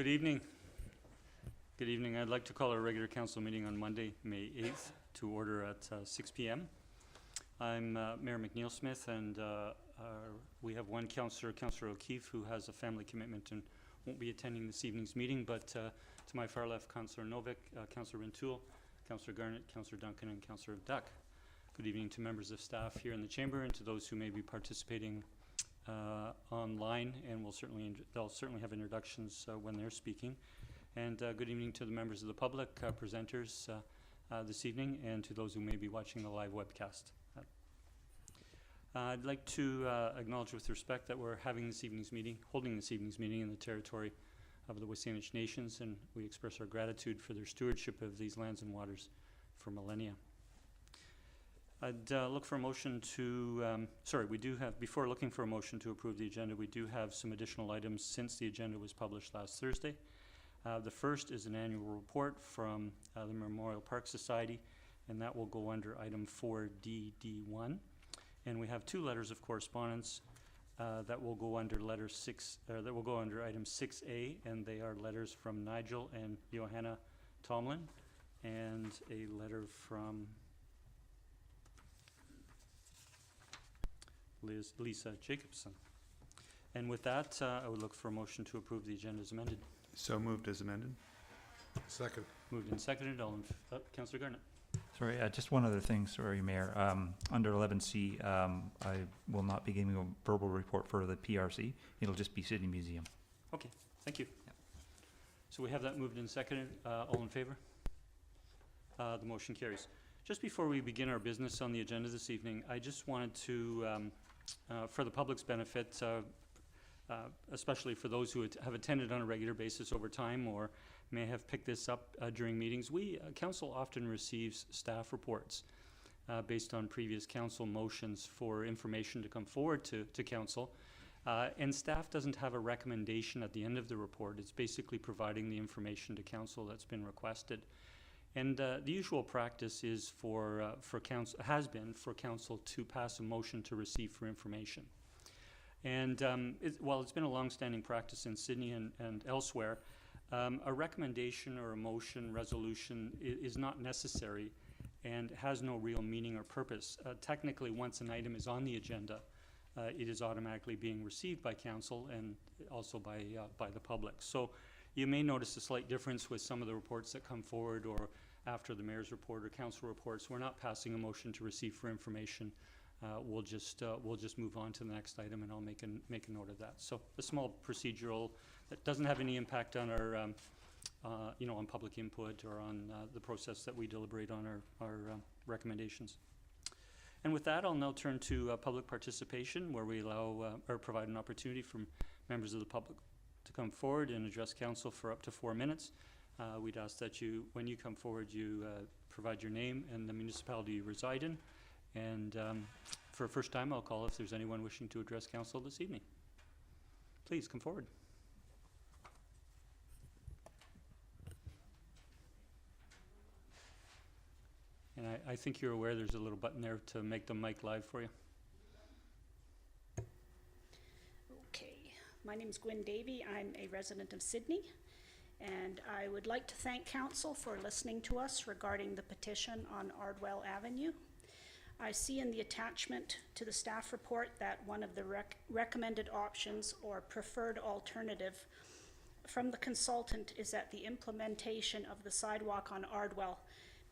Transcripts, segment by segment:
Good evening. Good evening. I'd like to call our regular council meeting on Monday, May 8th to order at 6 p.m. I'm Mayor McNeil Smith, and we have one councillor, Councillor O'Keefe, who has a family commitment and won't be attending this evening's meeting, but to my far left, Councillor Novick, Councillor Rintoul, Councillor Garnett, Councillor Duncan, and Councillor Duck. Good evening to members of staff here in the chamber and to those who may be participating online, and they'll certainly have introductions when they're speaking. And good evening to the members of the public, presenters this evening, and to those who may be watching the live webcast. I'd like to acknowledge with respect that we're holding this evening's meeting in the territory of the Salish nations, and we express our gratitude for their stewardship of these lands and waters for millennia. I'd look for a motion to, before looking for a motion to approve the agenda, we do have some additional items since the agenda was published last Thursday. The first is an annual report from the Memorial Park Society, and that will go under item 4D1. And we have two letters of correspondence that will go under item 6A, and they are letters from Nigel and Johanna Tomlin, and a letter from Lisa Jacobson. And with that, I would look for a motion to approve the agenda as amended. So moved as amended. Second. Moved and seconded. Councillor Garnett. Sorry, just one other thing, sorry, Mayor. Under 11C, I will not be giving a verbal report for the PRC. It'll just be Sidney Museum. Okay, thank you. Yep. So we have that moved and seconded. All in favor? The motion carries. Just before we begin our business on the agenda this evening, I just wanted to, for the public's benefit, especially for those who have attended on a regular basis over time or may have picked this up during meetings, council often receives staff reports based on previous council motions for information to come forward to council. And staff doesn't have a recommendation at the end of the report. It's basically providing the information to council that's been requested. And the usual practice is has been for council to pass a motion to receive for information. And while it's been a long-standing practice in Sidney and elsewhere, a recommendation or a motion resolution is not necessary and has no real meaning or purpose. Technically, once an item is on the agenda, it is automatically being received by council and also by the public. So you may notice a slight difference with some of the reports that come forward or after the mayor's report or council reports. We're not passing a motion to receive for information. We'll just move on to the next item, and I'll make a note of that. So a small procedural that doesn't have any impact on our, on public input or on the process that we deliberate on our recommendations. And with that, I'll now turn to public participation, where we allow or provide an opportunity for members of the public to come forward and address council for up to 4 minutes. We'd ask that when you come forward, you provide your name and the municipality you reside in. And for a first time, I'll call if there's anyone wishing to address council this evening. Please come forward. And I think you're aware there's a little button there to make the mic live for you. Okay, my name is Davie. I'm a resident of Sidney, and I would like to thank council for listening to us regarding the petition on Ardwell Avenue. I see in the attachment to the staff report that one of the recommended options or preferred alternative from the consultant is that the implementation of the sidewalk on Ardwell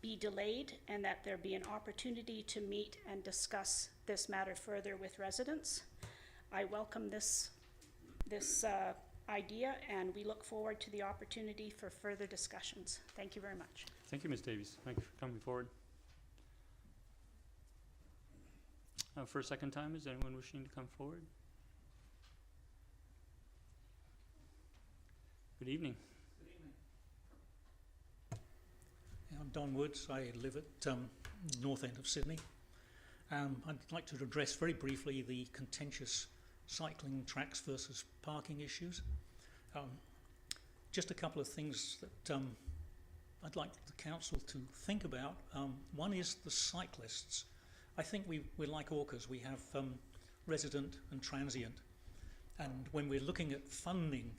be delayed and that there be an opportunity to meet and discuss this matter further with residents. I welcome this idea, and we look forward to the opportunity for further discussions. Thank you very much. Thank you, Ms. Davies. Thank you for coming forward. For a second time, is anyone wishing to come forward? Good evening. Good evening. I'm Don Woods. I live at north end of Sidney. I'd like to address very briefly the contentious cycling tracks versus parking issues. Just a couple of things that I'd like the council to think about. One is the cyclists. I think we're like orcas. We have resident and transient. And when we're looking at funding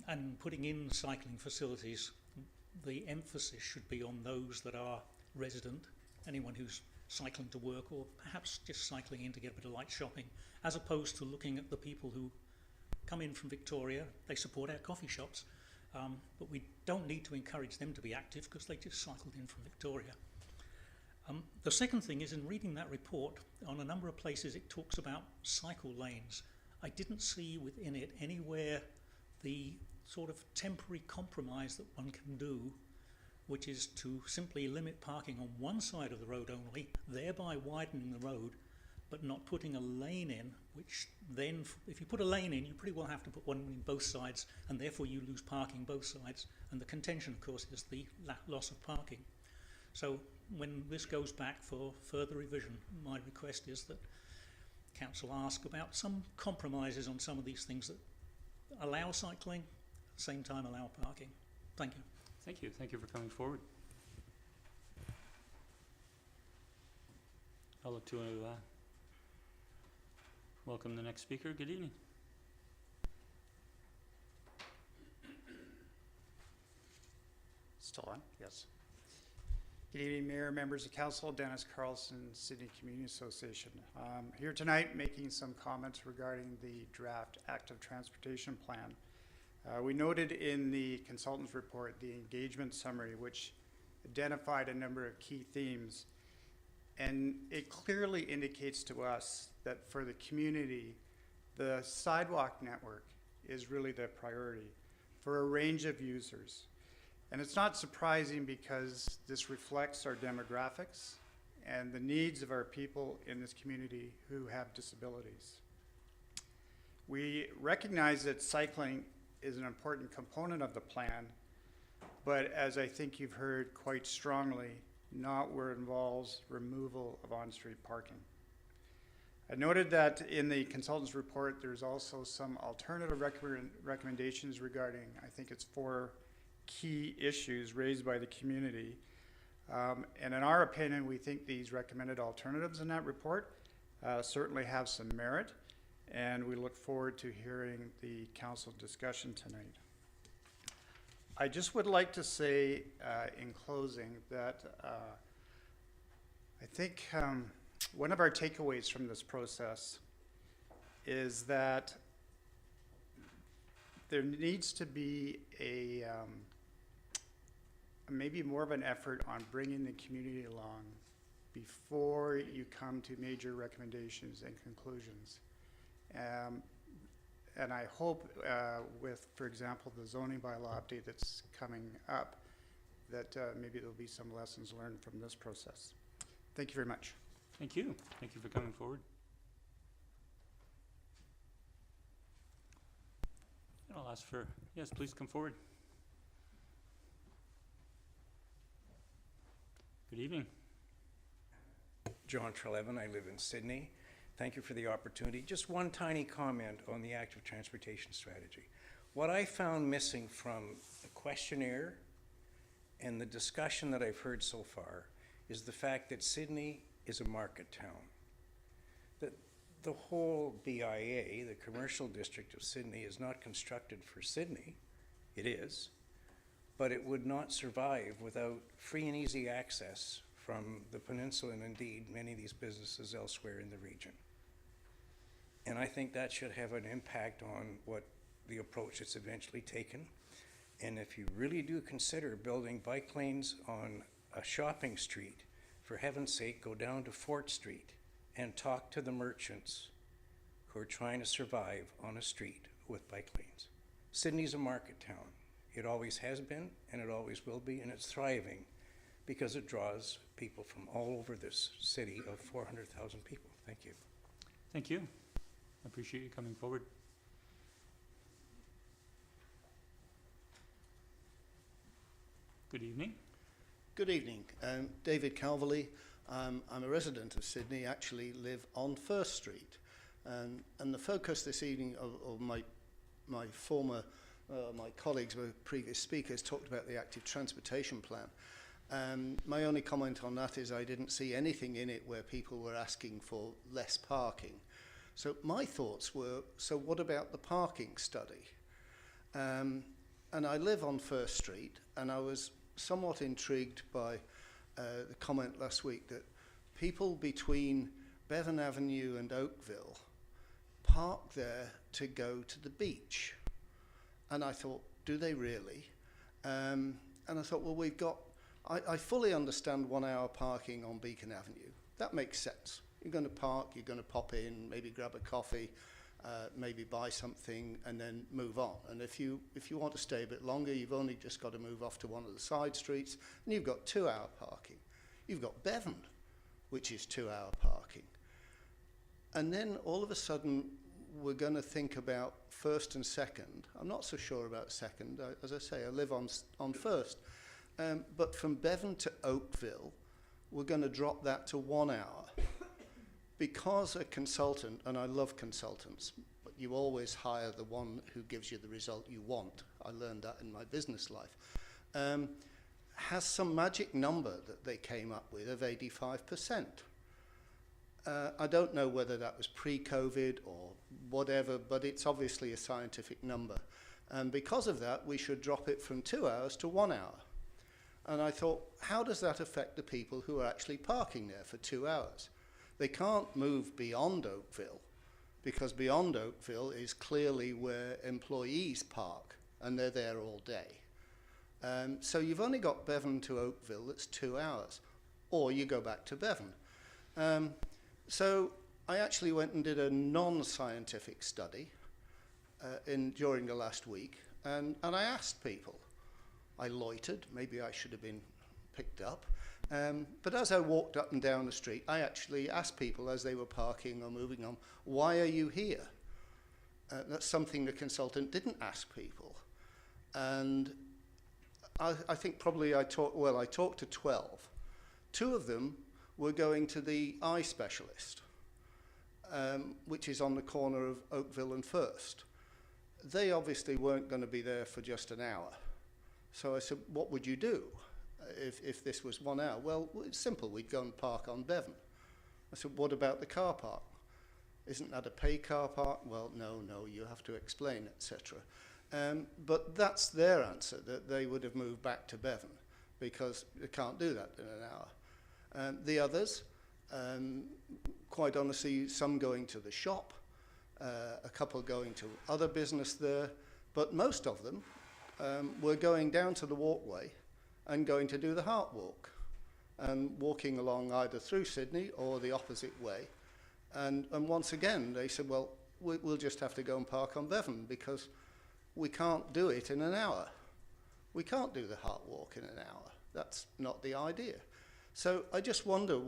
And putting in cycling facilities, the emphasis should be on those that are resident, anyone who's cycling to work or perhaps just cycling in to get a bit of light shopping, as opposed to looking at the people who come in from Victoria. They support our coffee shops, but we don't need to encourage them to be active because they just cycled in from Victoria. The second thing is, in reading that report, on a number of places it talks about cycle lanes. I didn't see within it anywhere the sort of temporary compromise that one can do, which is to simply limit parking on one side of the road only, thereby widening the road, but not putting a lane in, which then, if you put a lane in, you pretty well have to put one in both sides, and therefore you lose parking both sides. And the contention, of course, is the loss of parking. So when this goes back for further revision, my request is that Council ask about some compromises on some of these things that allow cycling, at the same time allow parking. Thank you. Thank you. Thank you for coming forward. I'll look to welcome the next speaker. Good evening. Still on? Yes. Good evening, Mayor, members of Council. Dennis Carlson, Sidney Community Association. Here tonight making some comments regarding the draft active transportation plan. We noted in the consultant's report the engagement summary, which identified a number of key themes, and it clearly indicates to us that for the community, the sidewalk network is really the priority for a range of users. And it's not surprising because this reflects our demographics and the needs of our people in this community who have disabilities. We recognize that cycling is an important component of the plan, but as I think you've heard quite strongly, not where it involves removal of on-street parking. I noted that in the consultant's report, there's also some alternative recommendations regarding, I think it's 4 key issues raised by the community. And in our opinion, we think these recommended alternatives in that report certainly have some merit, and we look forward to hearing the council discussion tonight. I just would like to say in closing that I think one of our takeaways from this process is that there needs to be a maybe more of an effort on bringing the community along before you come to major recommendations and conclusions. And I hope with, for example, the zoning bylaw update that's coming up, that maybe there'll be some lessons learned from this process. Thank you very much. Thank you. Thank you for coming forward. And I'll ask for, yes, please come forward. Good evening. John Trelevin, I live in Sidney. Thank you for the opportunity. Just one tiny comment on the active transportation strategy. What I found missing from the questionnaire and the discussion that I've heard so far is the fact that Sidney is a market town. That the whole BIA, the commercial district of Sidney, is not constructed for Sidney. It is, but it would not survive without free and easy access from the peninsula and indeed many of these businesses elsewhere in the region. And I think that should have an impact on what the approach that's eventually taken. And if you really do consider building bike lanes on a shopping street, for heaven's sake, go down to Fort Street and talk to the merchants who are trying to survive on a street with bike lanes. Sidney's a market town. It always has been, and it always will be, and it's thriving because it draws people from all over this city of 400,000 people. Thank you. Thank you. I appreciate you coming forward. Good evening. Good evening. David Calverley. I'm a resident of Sidney, actually live on First Street. And the focus this evening of my colleagues, my previous speakers, talked about the active transportation plan. My only comment on that is I didn't see anything in it where people were asking for less parking. So my thoughts were, so what about the parking study? And I live on First Street, and I was somewhat intrigued by the comment last week that people between Bevan Avenue and Oakville park there to go to the beach. And I thought, do they really? And I thought, well, I fully understand 1 hour parking on Beacon Avenue. That makes sense. You're going to park, you're going to pop in, maybe grab a coffee, maybe buy something, and then move on. And if you want to stay a bit longer, you've only just got to move off to one of the side streets, and you've got 2 hour parking. You've got Bevan, which is 2 hour parking. And then all of a sudden, we're going to think about first and second. I'm not so sure about second. As I say, I live on first. But from Bevan to Oakville, we're going to drop that to 1 hour. Because a consultant, and I love consultants, but you always hire the one who gives you the result you want. I learned that in my business life. Has some magic number that they came up with of 85%. I don't know whether that was pre-COVID or whatever, but it's obviously a scientific number. And because of that, we should drop it from 2 hours to 1 hour. And I thought, how does that affect the people who are actually parking there for 2 hours? They can't move beyond Oakville, because beyond Oakville is clearly where employees park, and they're there all day. So you've only got Bevan to Oakville, that's 2 hours, or you go back to Bevan. So I actually went and did a non-scientific study during the last week, and I asked people. I loitered, maybe I should have been picked up. But as I walked up and down the street, I actually asked people as they were parking or moving on, why are you here? That's something the consultant didn't ask people. And I think probably I talked to 12. 2 of them were going to the eye specialist, which is on the corner of Oakville and First. They obviously weren't going to be there for just an hour. So I said, what would you do if this was 1 hour? Well, it's simple. We'd go and park on Bevan. I said, what about the car park? Isn't that a pay car park? Well, no, you have to explain, etc. But that's their answer, that they would have moved back to Bevan because they can't do that in an hour. The others, quite honestly, some going to the shop, a couple going to other business there, but most of them were going down to the walkway and going to do the heart walk and walking along either through Sidney or the opposite way. And once again, they said, well, we'll just have to go and park on Bevan because we can't do it in an hour. We can't do the heart walk in an hour. That's not the idea. So I just wonder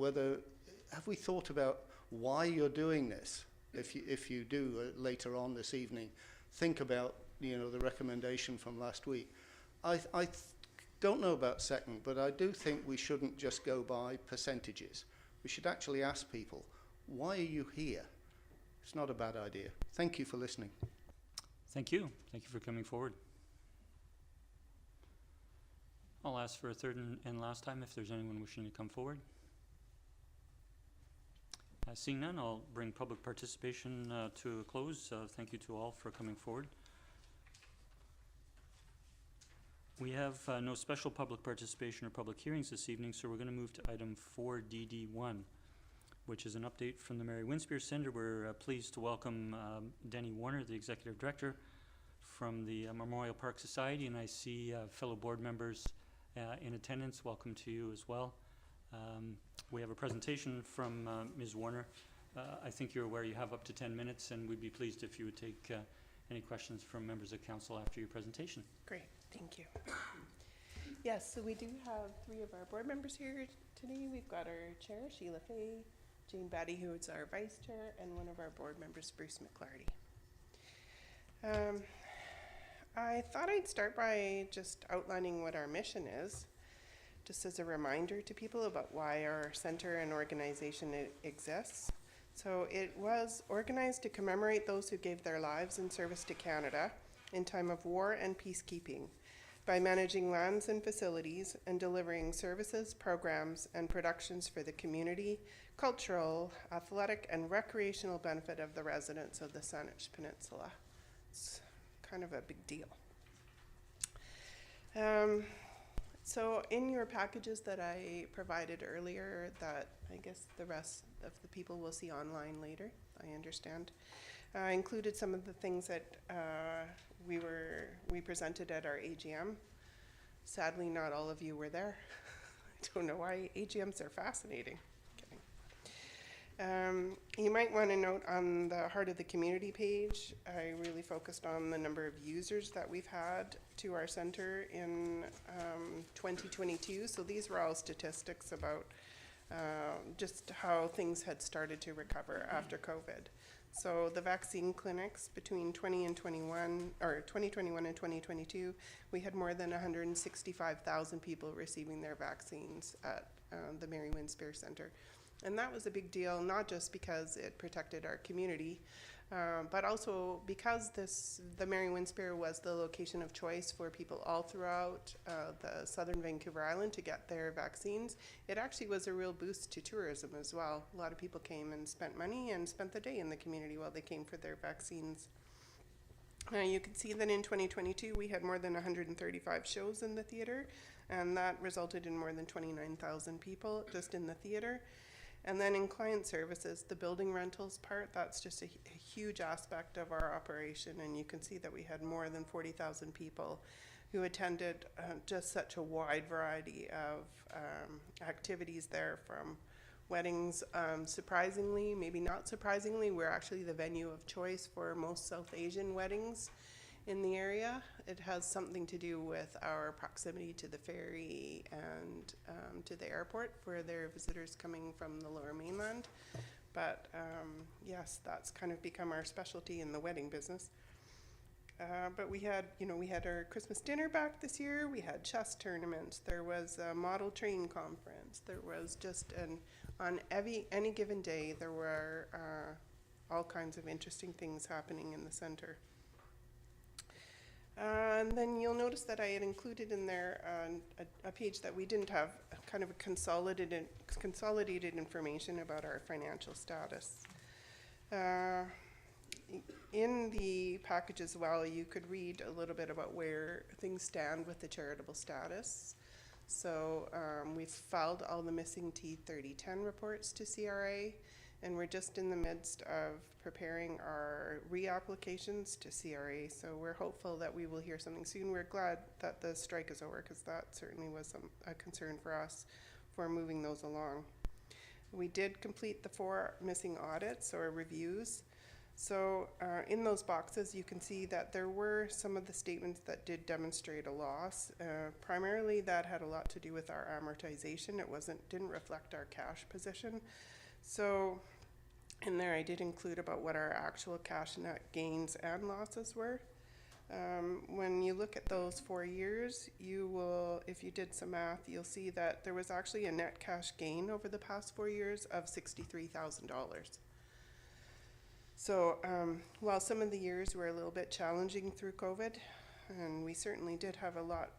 have we thought about why you're doing this? If you do later on this evening, think about the recommendation from last week. I don't know about second, but I do think we shouldn't just go by percentages. We should actually ask people, why are you here? It's not a bad idea. Thank you for listening. Thank you. Thank you for coming forward. I'll ask for a third and last time if there's anyone wishing to come forward. Seeing none, I'll bring public participation to a close. Thank you to all for coming forward. We have no special public participation or public hearings this evening, so we're going to move to item 4DD1, which is an update from the Mary Winspear Centre. We're pleased to welcome Denny Warner, the Executive Director from the Memorial Park Society, and I see fellow board members in attendance. Welcome to you as well. We have a presentation from Ms. Warner. I think you're aware you have up to 10 minutes, and we'd be pleased if you would take any questions from members of council after your presentation. Great, thank you. Yes, so we do have 3 of our board members here today. We've got our chair, Sheila Fay, Jane Batty, who is our vice chair, and one of our board members, Bruce McClarty. I thought I'd start by just outlining what our mission is, just as a reminder to people about why our center and organization exists. So it was organized to commemorate those who gave their lives in service to Canada in time of war and peacekeeping by managing lands and facilities and delivering services, programs, and productions for the community, cultural, athletic, and recreational benefit of the residents of the Salish Peninsula. It's kind of a big deal. So in your packages that I provided earlier, that I guess the rest of the people will see online later, I understand, I included some of the things that we presented at our AGM. Sadly, not all of you were there. I don't know why. AGMs are fascinating. You might want to note on the Heart of the Community page, I really focused on the number of users that we've had to our center in 2022. So these were all statistics about just how things had started to recover after COVID. So the vaccine clinics between 2021 and 2022, we had more than 165,000 people receiving their vaccines at the Mary Winspear Center. And that was a big deal, not just because it protected our community, but also because the Mary Winspear was the location of choice for people all throughout the southern Vancouver Island to get their vaccines. It actually was a real boost to tourism as well. A lot of people came and spent money and spent the day in the community while they came for their vaccines. You can see that in 2022 we had more than 135 shows in the theatre, and that resulted in more than 29,000 people just in the theatre. And then in client services, the building rentals part, that's just a huge aspect of our operation. And you can see that we had more than 40,000 people who attended just such a wide variety of activities there, from weddings. Surprisingly, maybe not surprisingly, we're actually the venue of choice for most South Asian weddings in the area. It has something to do with our proximity to the ferry and to the airport for their visitors coming from the Lower Mainland. But yes, that's kind of become our specialty in the wedding business. But we had our Christmas dinner back this year. We had chess tournaments. There was a model train conference. There was just on any given day, there were all kinds of interesting things happening in the center. And then you'll notice that I had included in there a page that we didn't have, kind of a consolidated information about our financial status. In the package as well, you could read a little bit about where things stand with the charitable status. So we've filed all the missing T3010 reports to CRA, and we're just in the midst of preparing our reapplications to CRA. So we're hopeful that we will hear something soon. We're glad that the strike is over, because that certainly was a concern for us for moving those along. We did complete the 4 missing audits or reviews. So in those boxes, you can see that there were some of the statements that did demonstrate a loss. Primarily, that had a lot to do with our amortization. It didn't reflect our cash position. So in there, I did include about what our actual cash net gains and losses were. When you look at those 4 years, you will, if you did some math, you'll see that there was actually a net cash gain over the past 4 years of $63,000. So while some of the years were a little bit challenging through COVID, and we certainly did have a lot,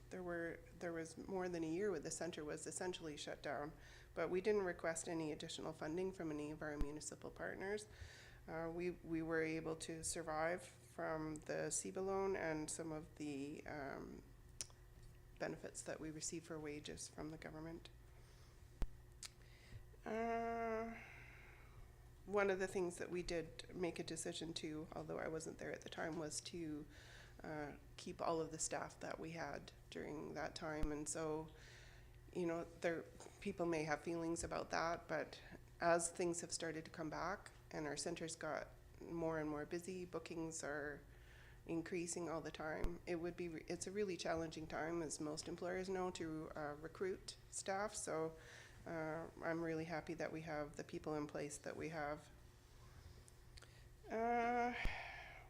there was more than a year where the center was essentially shut down, but we didn't request any additional funding from any of our municipal partners. We were able to survive from the CEBA loan and some of the benefits that we receive for wages from the government. One of the things that we did make a decision to, although I wasn't there at the time, was to keep all of the staff that we had during that time. And so, people may have feelings about that, but as things have started to come back and our centers got more and more busy, bookings are increasing all the time, it's a really challenging time, as most employers know, to recruit staff. So I'm really happy that we have the people in place that we have.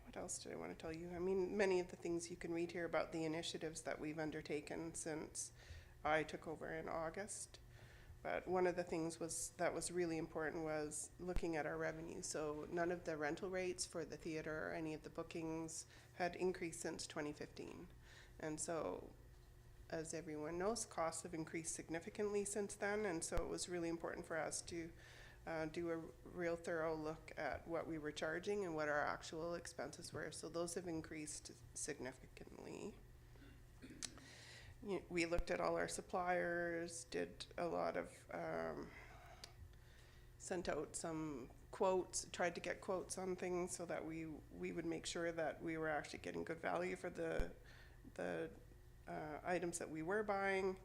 What else did I want to tell you? I mean, many of the things you can read here about the initiatives that we've undertaken since I took over in August. But one of the things that was really important was looking at our revenue. So none of the rental rates for the theater or any of the bookings had increased since 2015. And so, as everyone knows, costs have increased significantly since then, and so it was really important for us to do a real thorough look at what we were charging and what our actual expenses were. So those have increased significantly. We looked at all our suppliers, did a lot of, sent out some quotes, tried to get quotes on things so that we would make sure that we were actually getting good value for the items that we were buying.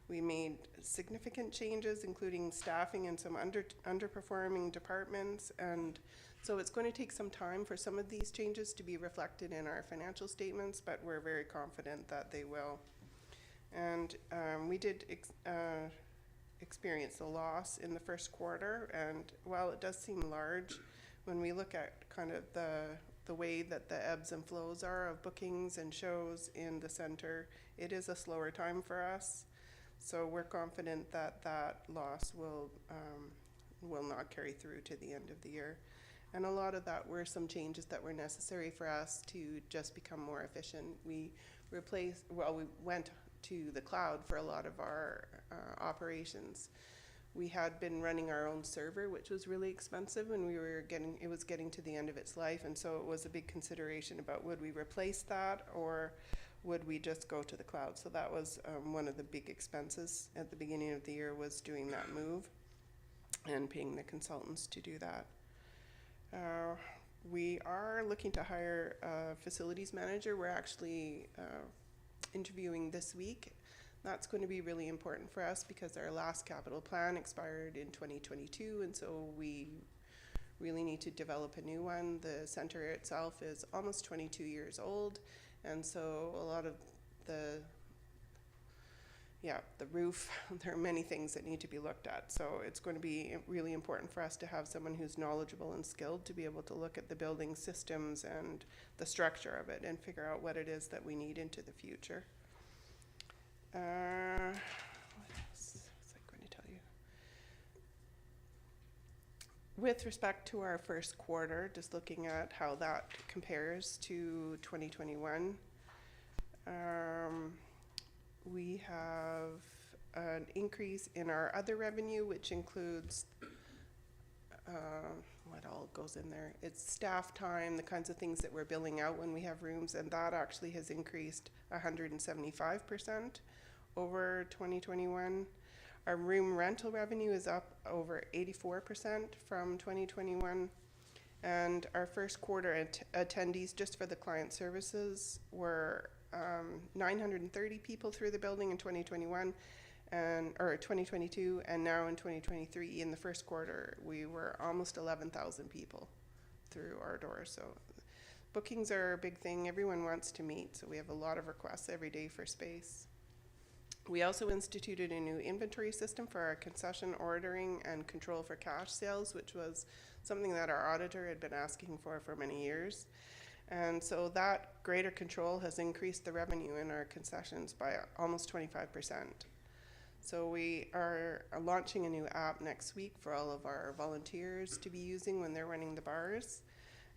We made significant changes, including staffing in some underperforming departments, and so it's going to take some time for some of these changes to be reflected in our financial statements, but we're very confident that they will. And we did experience a loss in the first quarter, and while it does seem large, when we look at kind of the way that the ebbs and flows are of bookings and shows in the center, it is a slower time for us. So we're confident that that loss will not carry through to the end of the year. And a lot of that were some changes that were necessary for us to just become more efficient. We went to the cloud for a lot of our operations. We had been running our own server, which was really expensive, and it was getting to the end of its life, and so it was a big consideration about would we replace that or would we just go to the cloud. So that was one of the big expenses at the beginning of the year, was doing that move and paying the consultants to do that. We are looking to hire a facilities manager. We're actually interviewing this week. That's going to be really important for us because our last capital plan expired in 2022, and so we really need to develop a new one. The center itself is almost 22 years old, and so a lot of the roof, there are many things that need to be looked at. So it's going to be really important for us to have someone who's knowledgeable and skilled to be able to look at the building systems and the structure of it and figure out what it is that we need into the future. What else was I going to tell you? With respect to our first quarter, just looking at how that compares to 2021, we have an increase in our other revenue, which includes what all goes in there. It's staff time, the kinds of things that we're billing out when we have rooms, and that actually has increased 175% over 2021. Our room rental revenue is up over 84% from 2021. And our first quarter attendees just for the client services were 930 people through the building in 2021 or 2022, and now in 2023 in the first quarter we were almost 11,000 people through our doors. So bookings are a big thing. Everyone wants to meet, so we have a lot of requests every day for space. We also instituted a new inventory system for our concession ordering and control for cash sales, which was something that our auditor had been asking for many years. And so that greater control has increased the revenue in our concessions by almost 25%. So we are launching a new app next week for all of our volunteers to be using when they're running the bars.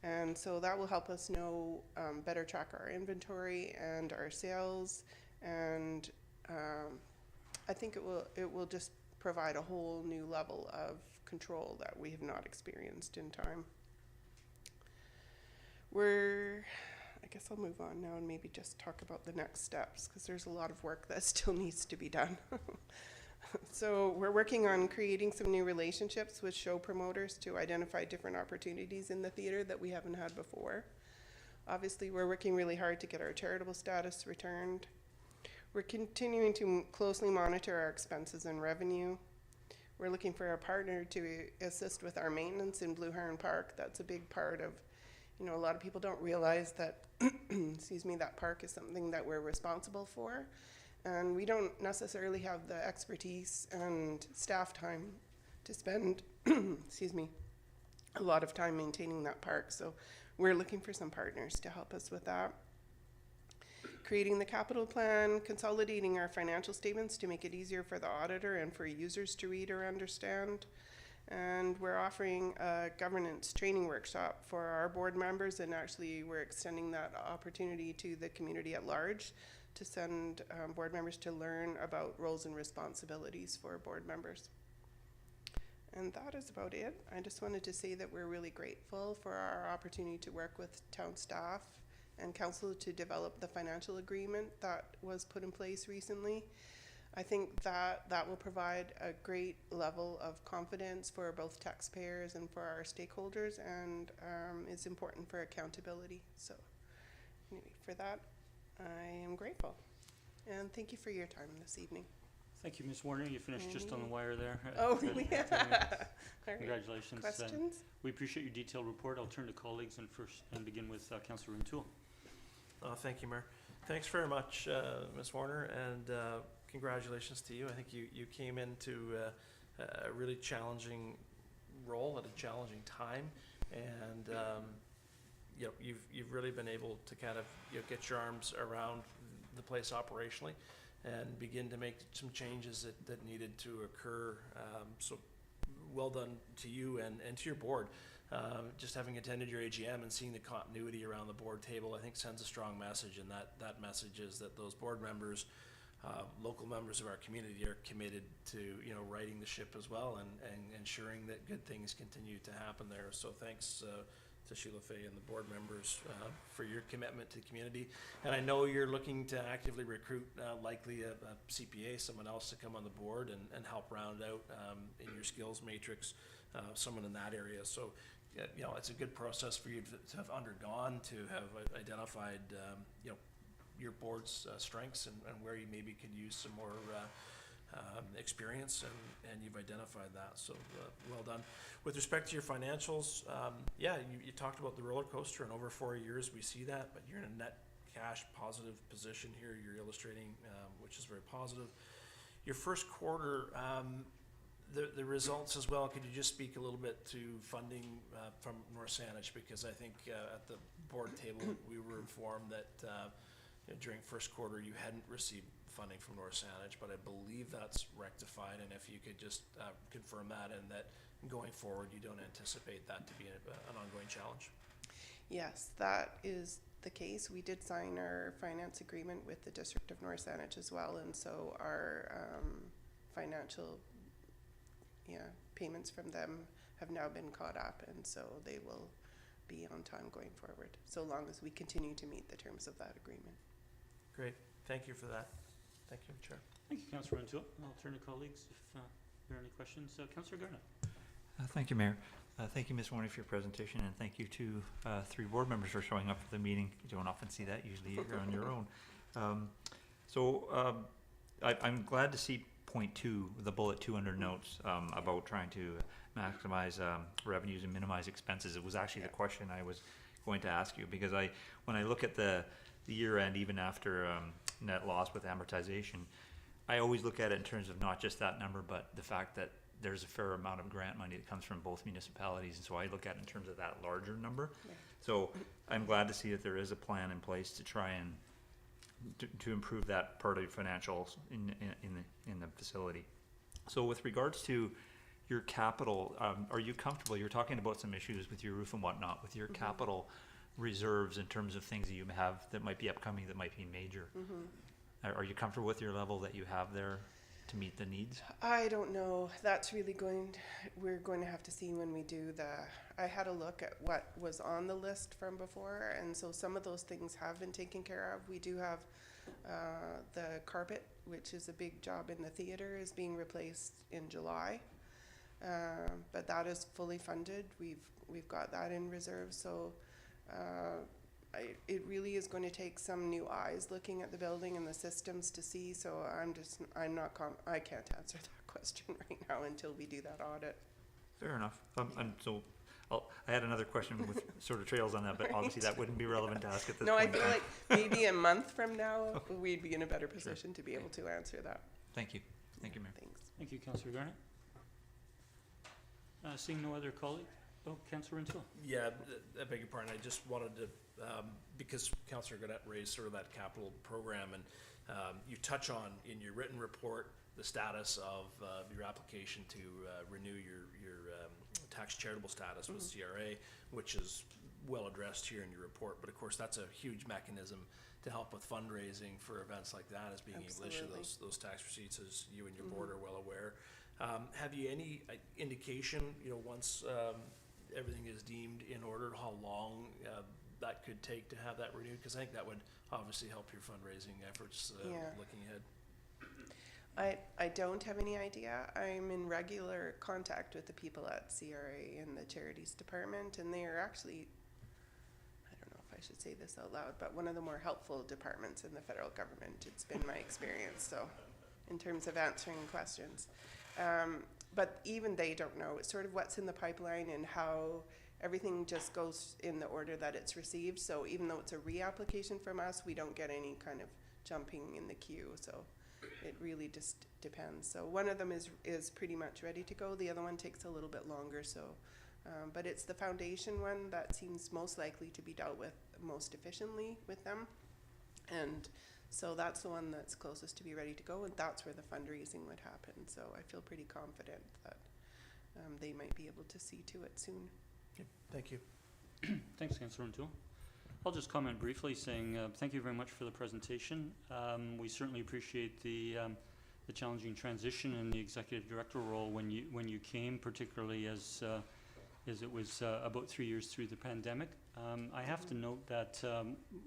And so that will help us know, better track our inventory and our sales. And I think it will just provide a whole new level of control that we have not experienced in time. I guess I'll move on now and maybe just talk about the next steps, because there's a lot of work that still needs to be done. So we're working on creating some new relationships with show promoters to identify different opportunities in the theater that we haven't had before. Obviously, we're working really hard to get our charitable status returned. We're continuing to closely monitor our expenses and revenue. We're looking for a partner to assist with our maintenance in Blue Heron Park. That's a big part of, a lot of people don't realize that, that park is something that we're responsible for. And we don't necessarily have the expertise and staff time to spend, a lot of time maintaining that park. So we're looking for some partners to help us with that. Creating the capital plan, consolidating our financial statements to make it easier for the auditor and for users to read or understand. And we're offering a governance training workshop for our board members, and actually we're extending that opportunity to the community at large to send board members to learn about roles and responsibilities for board members. And that is about it. I just wanted to say that we're really grateful for our opportunity to work with town staff and council to develop the financial agreement that was put in place recently. I think that that will provide a great level of confidence for both taxpayers and for our stakeholders, and is important for accountability. So anyway, for that, I am grateful. And thank you for your time this evening. Thank you, Ms. Warner. You finished just on the wire there. Oh, Good. yeah. All right. Congratulations. Questions? We appreciate your detailed report. I'll turn to colleagues and begin with Councillor Rintoul. Thank you, Mayor. Thanks very much, Ms. Warner, and congratulations to you. I think you came into a really challenging role at a challenging time, and you know, you've really been able to kind of get your arms around the place operationally and begin to make some changes that needed to occur. So well done to you and to your board. Just having attended your AGM and seeing the continuity around the board table, I think sends a strong message, and that message is that those board members, local members of our community, are committed to righting the ship as well and ensuring that good things continue to happen there. So thanks to Sheila Fay and the board members for your commitment to the community. And I know you're looking to actively recruit likely a CPA, someone else to come on the board and help round out in your skills matrix someone in that area. So it's a good process for you to have undergone, to have identified your board's strengths and where you maybe could use some more experience, and you've identified that, so well done. With respect to your financials, you talked about the roller coaster, and over 4 years we see that, but you're in a net cash positive position here you're illustrating, which is very positive. Your first quarter, the results as well, could you just speak a little bit to funding from North Sandwich, because I think at the board table we were informed that during first quarter you hadn't received funding from North Sandwich, but I believe that's rectified, and if you could just confirm that, and that going forward you don't anticipate that to be an ongoing challenge. Yes, that is the case. We did sign our finance agreement with the District of North Sandwich as well, and so our financial payments from them have now been caught up, and so they will be on time going forward, so long as we continue to meet the terms of that agreement. Great, thank you for that. Thank you, Chair. Thank you, Councillor Rintoul. I'll turn to colleagues if there are any questions. Councillor Garnett. Thank you, Mayor. Thank you, Ms. Warner, for your presentation, and thank you to 3 board members for showing up for the meeting. You don't often see that. Usually you're on your own. I'm glad to see point 2, the bullet 2 under notes, about trying to maximize revenues and minimize expenses. It was actually the question I was going to ask you, because when I look at the year end, even after net loss with amortization, I always look at it in terms of not just that number, but the fact that there's a fair amount of grant money that comes from both municipalities, and so I look at it in terms of that larger number. Yeah. So I'm glad to see that there is a plan in place to try and to improve that part of financials in the facility. So with regards to your capital, are you comfortable? You're talking about some issues with your roof and whatnot, with your capital reserves in terms of things that you have that might be upcoming, that might be major. Are you comfortable with your level that you have there to meet the needs? I don't know. That's really we're going to have to see when we do I had a look at what was on the list from before, and so some of those things have been taken care of. We do have the carpet, which is a big job in the theater, is being replaced in July, but that is fully funded. We've got that in reserve, so it really is going to take some new eyes looking at the building and the systems to see. So I can't answer that question right now until we do that audit. Fair enough. And so I had another question with sort of trails on that, but obviously that wouldn't be relevant to ask at this point. No, I feel like maybe a month from now we'd be in a better position to be able to answer that. Thank you. Thank you, Mayor. Thanks. Thank you, Councillor Garnett. Seeing no other colleague. Oh, Councillor Rintoul. Yeah, I beg your pardon. I just wanted to, because Councillor Garnett raised sort of that capital program, and you touch on in your written report the status of your application to renew your tax charitable status with CRA, which is well addressed here in your report. But of course, that's a huge mechanism to help with fundraising for events like that, as being Absolutely. able to issue those tax receipts, as you and your board are well aware. Have you any indication, once everything is deemed in order, how long that could take to have that renewed? Because I think that would obviously help your fundraising efforts Yeah. looking ahead. I don't have any idea. I'm in regular contact with the people at CRA and the charities department, and they are actually, I don't know if I should say this out loud, but one of the more helpful departments in the federal government. It's been my experience, so in terms of answering questions. But even they don't know. It's sort of what's in the pipeline and how everything just goes in the order that it's received. So even though it's a reapplication from us, we don't get any kind of jumping in the queue. So it really just depends. So one of them is pretty much ready to go. The other one takes a little bit longer. So, but it's the foundation one that seems most likely to be dealt with most efficiently with them. And so that's the one that's closest to be ready to go, and that's where the fundraising would happen. So I feel pretty confident that they might be able to see to it soon. Okay, thank you. Thanks, Councillor Rintoul. I'll just comment briefly saying thank you very much for the presentation. We certainly appreciate the challenging transition in the executive director role when you came, particularly as it was about 3 years through the pandemic. I have to note that,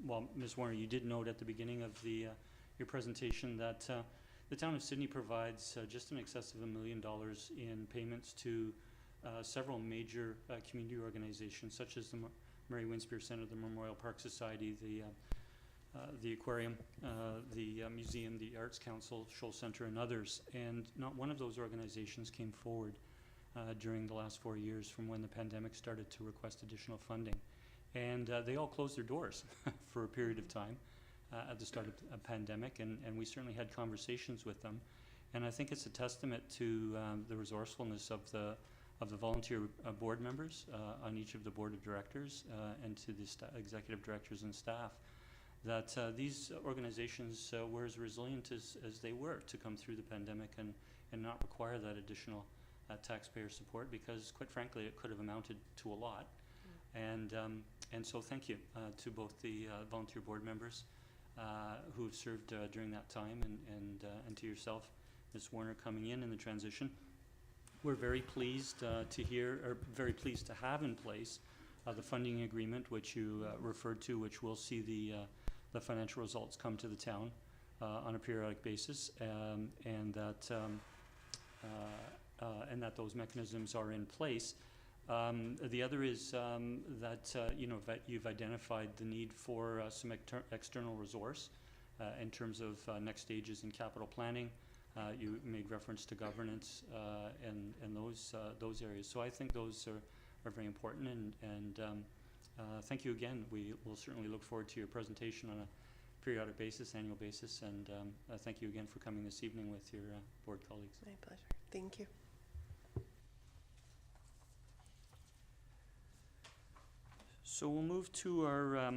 well, Ms. Warner, you did note at the beginning of your presentation that the town of Sidney provides just in excess of $1 million in payments to several major community organizations, such as the Mary Winspear Center, the Memorial Park Society, the Aquarium, the Museum, the Arts Council, Shoal Center, and others. And not one of those organizations came forward during the last 4 years from when the pandemic started to request additional funding. And they all closed their doors for a period of time at the start of the pandemic, and we certainly had conversations with them. And I think it's a testament to the resourcefulness of the volunteer board members on each of the board of directors and to the executive directors and staff that these organizations were as resilient as they were to come through the pandemic and not require that additional taxpayer support, because quite frankly it could have amounted to a lot. And so thank you to both the volunteer board members who have served during that time, and to yourself, Ms. Warner, coming in the transition. We're very pleased to hear, or very pleased to have in place the funding agreement which you referred to, which will see the financial results come to the town on a periodic basis, and that those mechanisms are in place. The other is that that you've identified the need for some external resource in terms of next stages in capital planning. You made reference to governance and those areas. So I think those are very important, and thank you again. We will certainly look forward to your presentation on a periodic basis, annual basis, and thank you again for coming this evening with your board colleagues. My pleasure. Thank you. So we'll move to our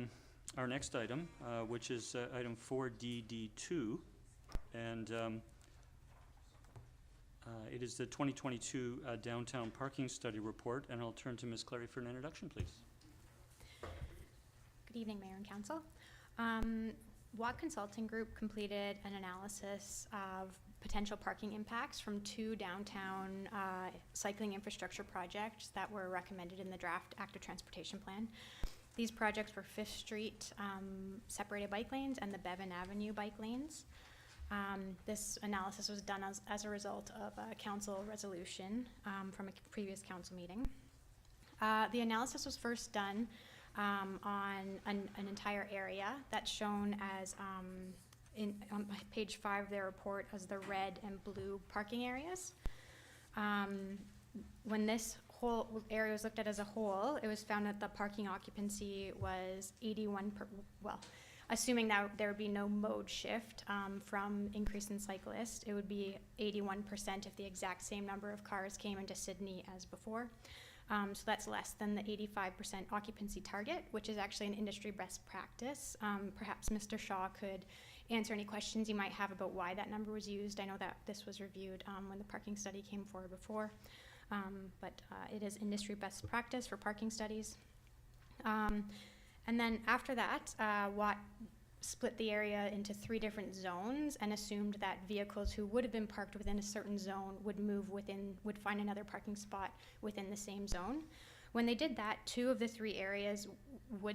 next item, which is item 4DD2, and it is the 2022 Downtown Parking Study Report, and I'll turn to Ms. Clary for an introduction, please. Good evening, Mayor and Council. Watt Consulting Group completed an analysis of potential parking impacts from 2 downtown cycling infrastructure projects that were recommended in the draft active transportation plan. These projects were 5th Street separated bike lanes and the Bevan Avenue bike lanes. This analysis was done as a result of a council resolution from a previous council meeting. The analysis was first done on an entire area that's shown as on page 5 of their report as the red and blue parking areas. When this whole area was looked at as a whole, it was found that the parking occupancy was 81%, assuming that there would be no mode shift from increase in cyclists, it would be 81% if the exact same number of cars came into Sidney as before. So that's less than the 85% occupancy target, which is actually an industry best practice. Perhaps Mr. Shah could answer any questions you might have about why that number was used. I know that this was reviewed when the parking study came forward before, but it is industry best practice for parking studies. And then after that, Watt split the area into 3 different zones and assumed that vehicles who would have been parked within a certain zone would find another parking spot within the same zone. When they did that, 2 of the 3 areas were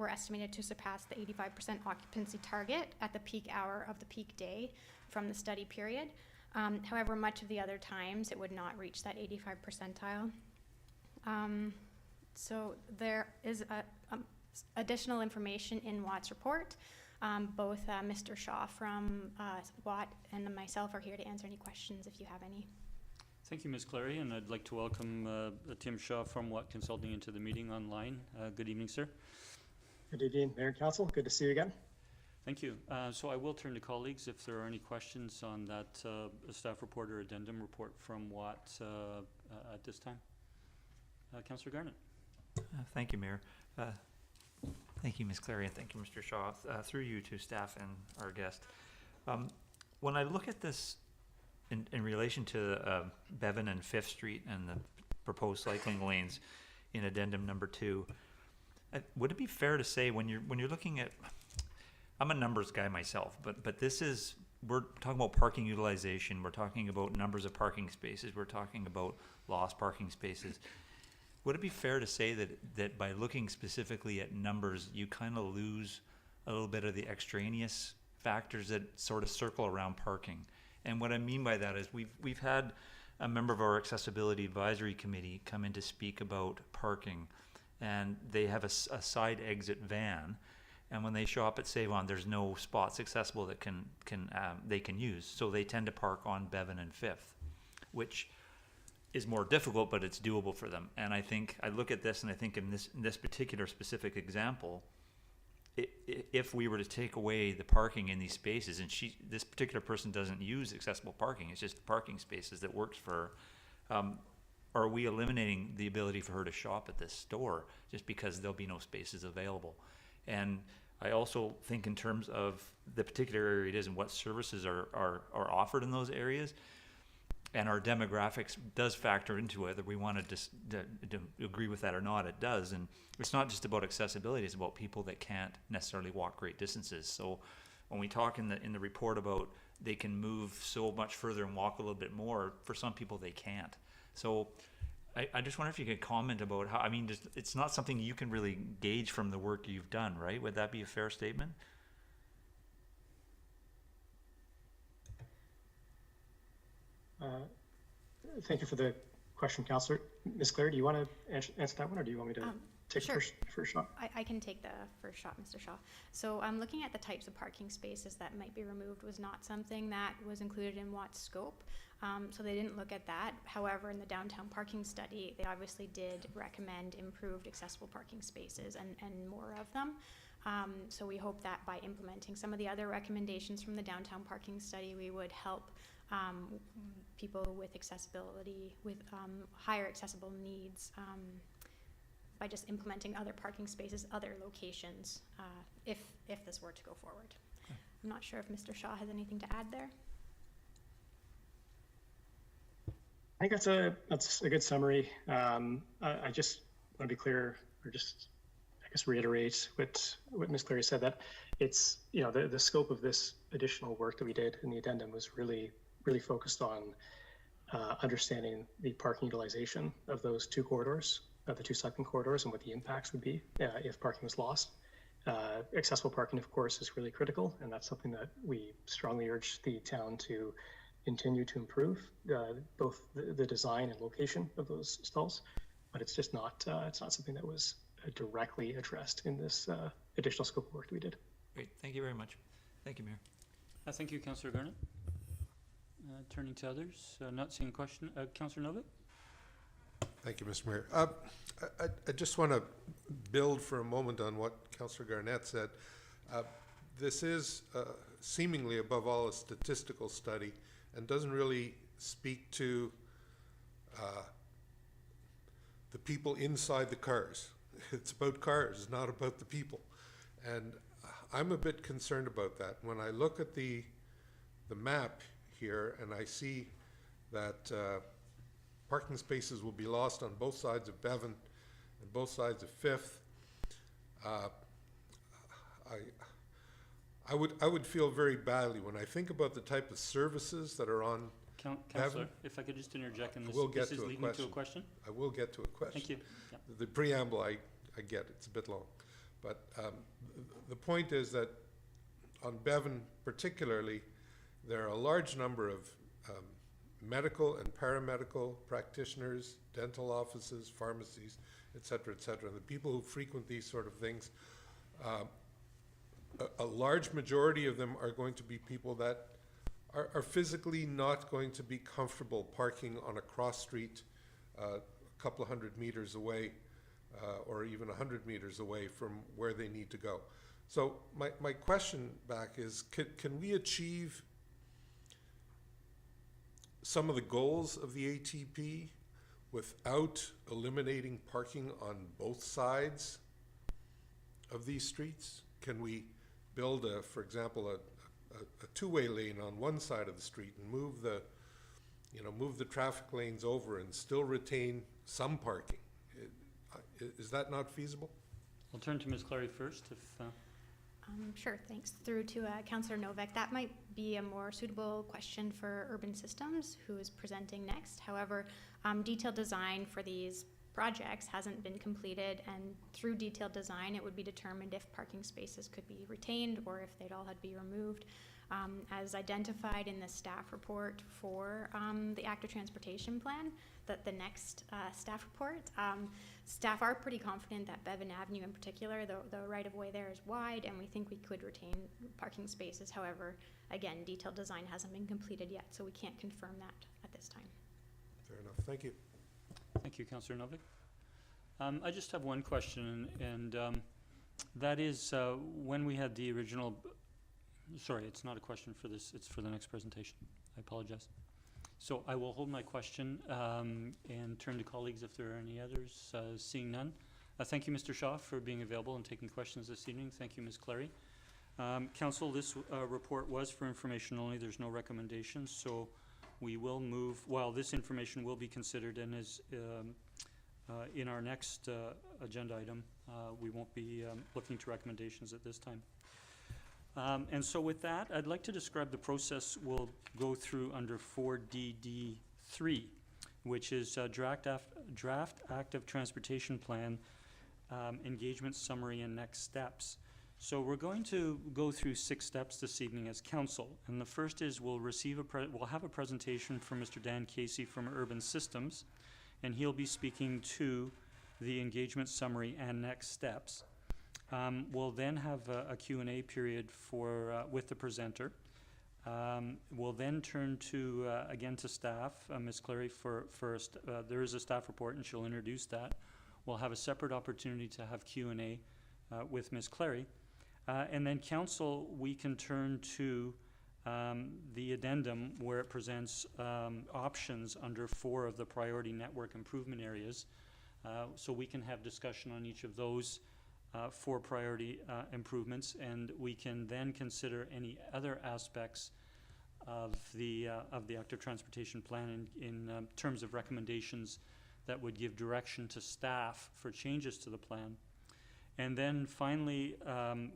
estimated to surpass the 85% occupancy target at the peak hour of the peak day from the study period. However, much of the other times it would not reach that 85 percentile. So there is additional information in Watt's report. Both Mr. Shah from Watt and myself are here to answer any questions if you have any. Thank you, Ms. Clary, and I'd like to welcome Tim Shah from Watt Consulting into the meeting online. Good evening, sir. Good evening, Mayor and Council. Good to see you again. Thank you. So I will turn to colleagues if there are any questions on that staff report or addendum report from Watt at this time. Councillor Garnett. Thank you, Mayor. Thank you, Ms. Clary, and thank you, Mr. Shaw. Through you to staff and our guest. When I look at this in relation to Bevan and 5th Street and the proposed cycling lanes in addendum number 2, would it be fair to say when you're looking at, I'm a numbers guy myself, but this is, we're talking about parking utilization, we're talking about numbers of parking spaces, we're talking about lost parking spaces. Would it be fair to say that by looking specifically at numbers, you kind of lose a little bit of the extraneous factors that sort of circle around parking? And what I mean by that is we've had a member of our accessibility advisory committee come in to speak about parking, and they have a side exit van, and when they show up at Save-On, there's no spots accessible that they can use, so they tend to park on Bevan and 5th, which is more difficult, but it's doable for them. And I think I look at this and I think in this particular specific example, if we were to take away the parking in these spaces, and this particular person doesn't use accessible parking, it's just parking spaces that works for her, are we eliminating the ability for her to shop at this store just because there'll be no spaces available? And I also think in terms of the particular area it is and what services are offered in those areas, and our demographics does factor into whether we want to agree with that or not. It does, and it's not just about accessibility; it's about people that can't necessarily walk great distances. So, when we talk in the report about they can move so much further and walk a little bit more, for some people they can't. So, I just wonder if you could comment about how. I mean, it's not something you can really gauge from the work you've done, right? Would that be a fair statement? Thank you for the question, Councillor. Ms. Clary, do you want to answer that one, or do you want me to take sure. first shot? I can take the first shot, Mr. Shaw. So looking at the types of parking spaces that might be removed was not something that was included in Watt's scope. So they didn't look at that. However, in the downtown parking study, they obviously did recommend improved accessible parking spaces and more of them. So we hope that by implementing some of the other recommendations from the downtown parking study, we would help people with accessibility, with higher accessible needs, by just implementing other parking spaces, other locations, if this were to go forward. Okay. I'm not sure if Mr. Shaw has anything to add there. I think that's a good summary. I just want to be clear, or just I guess reiterate what Ms. Clary said, that it's, you know, the scope of this additional work that we did in the addendum was really focused on understanding the parking utilization of those 2 corridors, of the 2 cycling corridors, and what the impacts would be if parking was lost. Accessible parking, of course, is really critical, and that's something that we strongly urge the town to continue to improve, both the design and location of those stalls. But it's just not something that was directly addressed in this additional scope of work that we did. Great, thank you very much. Thank you, Mayor. Thank you, Councillor Garnett. Turning to others, not seeing a question. Councillor Novick? Thank you, Mr. Mayor. I just want to build for a moment on what Councillor Garnett said. This is seemingly, above all, a statistical study and doesn't really speak to the people inside the cars. It's about cars, not about the people. And I'm a bit concerned about that. When I look at the map here and I see that parking spaces will be lost on both sides of Bevan and both sides of 5th, I would feel very badly when I think about the type of services that are on Councillor, if I could just interject in this, will get this is to a leading to a question. question? I will get to a question. Thank you. Yeah. The preamble, I get, it's a bit long. But the point is that on Bevan particularly, there are a large number of medical and paramedical practitioners, dental offices, pharmacies, et cetera, et cetera. The people who frequent these sort of things, a large majority of them are going to be people that are physically not going to be comfortable parking on a cross street a couple of 100 meters away or even 100 meters away from where they need to go. So my question back is, can we achieve some of the goals of the ATP without eliminating parking on both sides of these streets? Can we build for example, a two-way lane on one side of the street and move the traffic lanes over and still retain some parking? Is that not feasible? I'll turn to Ms. Clary first, if, Sure, thanks. Through to Councillor Novak. That might be a more suitable question for Urban Systems, who is presenting next. However, detailed design for these projects hasn't been completed, and through detailed design, it would be determined if parking spaces could be retained or if they'd all had to be removed. As identified in the staff report for the active transportation plan, the next staff report, staff are pretty confident that Bevan Avenue in particular, the right-of-way there is wide, and we think we could retain parking spaces. However, again, detailed design hasn't been completed yet, so we can't confirm that at this time. Fair enough. Thank you. thank you, Councillor Novak. I just have one question, and that is, when we had the original, sorry, it's not a question for this, it's for the next presentation. I apologize. So I will hold my question and turn to colleagues if there are any others. Seeing none. Thank you, Mr. Shah, for being available and taking questions this evening. Thank you, Ms. Clary. Council, this report was for information only. There's no recommendations, so we will move, while this information will be considered and is in our next agenda item, we won't be looking to recommendations at this time. And so with that, I'd like to describe the process we'll go through under 4DD3, which is draft active transportation plan, engagement summary and next steps. So we're going to go through 6 steps this evening as council. And the first is we'll have a presentation from Mr. Dan Casey from Urban Systems, and he'll be speaking to the engagement summary and next steps. We'll then have a Q&A period with the presenter. We'll then turn to again to staff, Ms. Clary, there is a staff report and she'll introduce that. We'll have a separate opportunity to have Q&A with Ms. Clary. And then council, we can turn to the addendum where it presents options under 4 of the priority network improvement areas. So we can have discussion on each of those 4 priority improvements, and we can then consider any other aspects of the active transportation plan in terms of recommendations that would give direction to staff for changes to the plan. And then finally,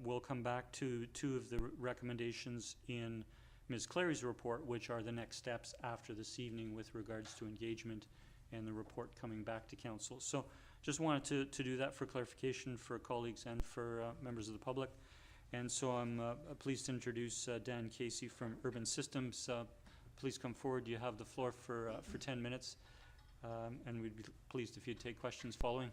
we'll come back to 2 of the recommendations in Ms. Clary's report, which are the next steps after this evening with regards to engagement and the report coming back to council. So just wanted to do that for clarification for colleagues and for members of the public. And so I'm pleased to introduce Dan Casey from Urban Systems. Please come forward. You have the floor for 10 minutes. And we'd be pleased if you'd take questions following.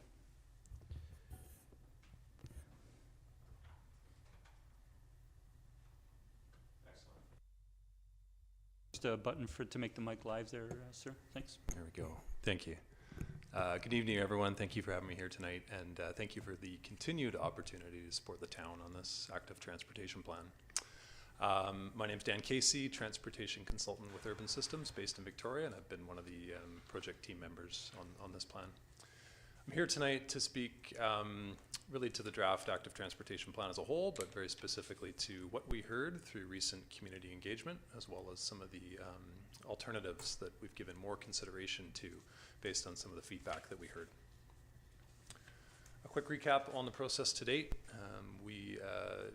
Just a button to make the mic live there, sir. Thanks. There we go. Thank you. Good evening, everyone. Thank you for having me here tonight, and thank you for the continued opportunity to support the town on this active transportation plan. My name's Dan Casey, transportation consultant with Urban Systems based in Victoria, and I've been one of the project team members on this plan. I'm here tonight to speak really to the draft active transportation plan as a whole, but very specifically to what we heard through recent community engagement, as well as some of the alternatives that we've given more consideration to based on some of the feedback that we heard. A quick recap on the process to date. We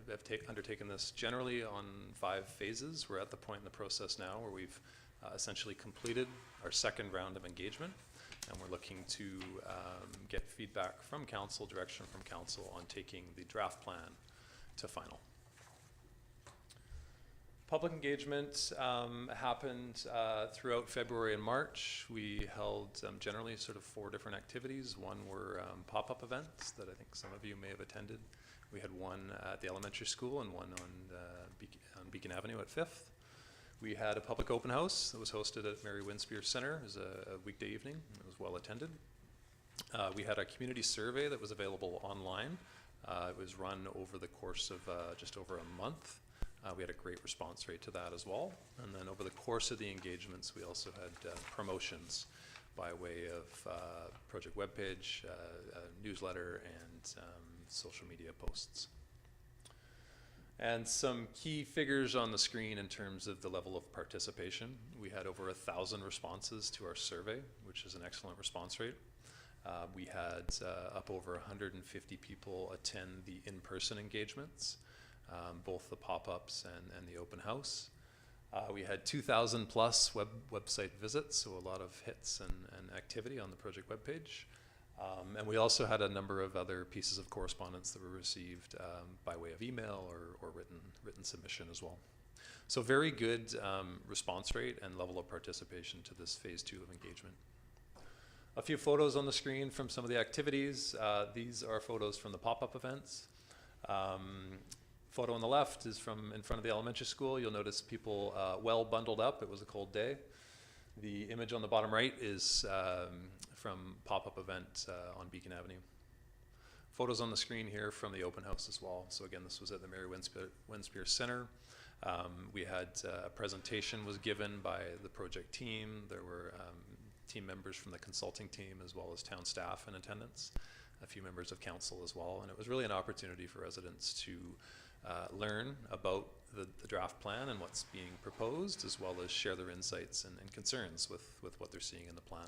have undertaken this generally on 5 phases. We're at the point in the process now where we've essentially completed our second round of engagement, and we're looking to get feedback from council, direction from council on taking the draft plan to final. Public engagement happened throughout February and March. We held generally sort of 4 different activities. One were pop-up events that I think some of you may have attended. We had one at the elementary school and one on Beacon Avenue at 5th. We had a public open house that was hosted at Mary Winspear Centre. It was a weekday evening. It was well attended. We had a community survey that was available online. It was run over the course of just over a month. We had a great response rate to that as well. And then over the course of the engagements, we also had promotions by way of project webpage, newsletter, and social media posts. And some key figures on the screen in terms of the level of participation. We had over 1,000 responses to our survey, which is an excellent response rate. We had up over 150 people attend the in-person engagements, both the pop-ups and the open house. We had 2,000 plus website visits, so a lot of hits and activity on the project webpage. And we also had a number of other pieces of correspondence that were received by way of email or written submission as well. So very good response rate and level of participation to this phase 2 of engagement. A few photos on the screen from some of the activities. These are photos from the pop-up events. Photo on the left is from in front of the elementary school. You'll notice people well bundled up. It was a cold day. The image on the bottom right is from pop-up event on Beacon Avenue. Photos on the screen here from the open house as well. So again, this was at the Mary Winspear Centre. We had a presentation was given by the project team. There were team members from the consulting team as well as town staff in attendance, a few members of council as well. And it was really an opportunity for residents to learn about the draft plan and what's being proposed, as well as share their insights and concerns with what they're seeing in the plan.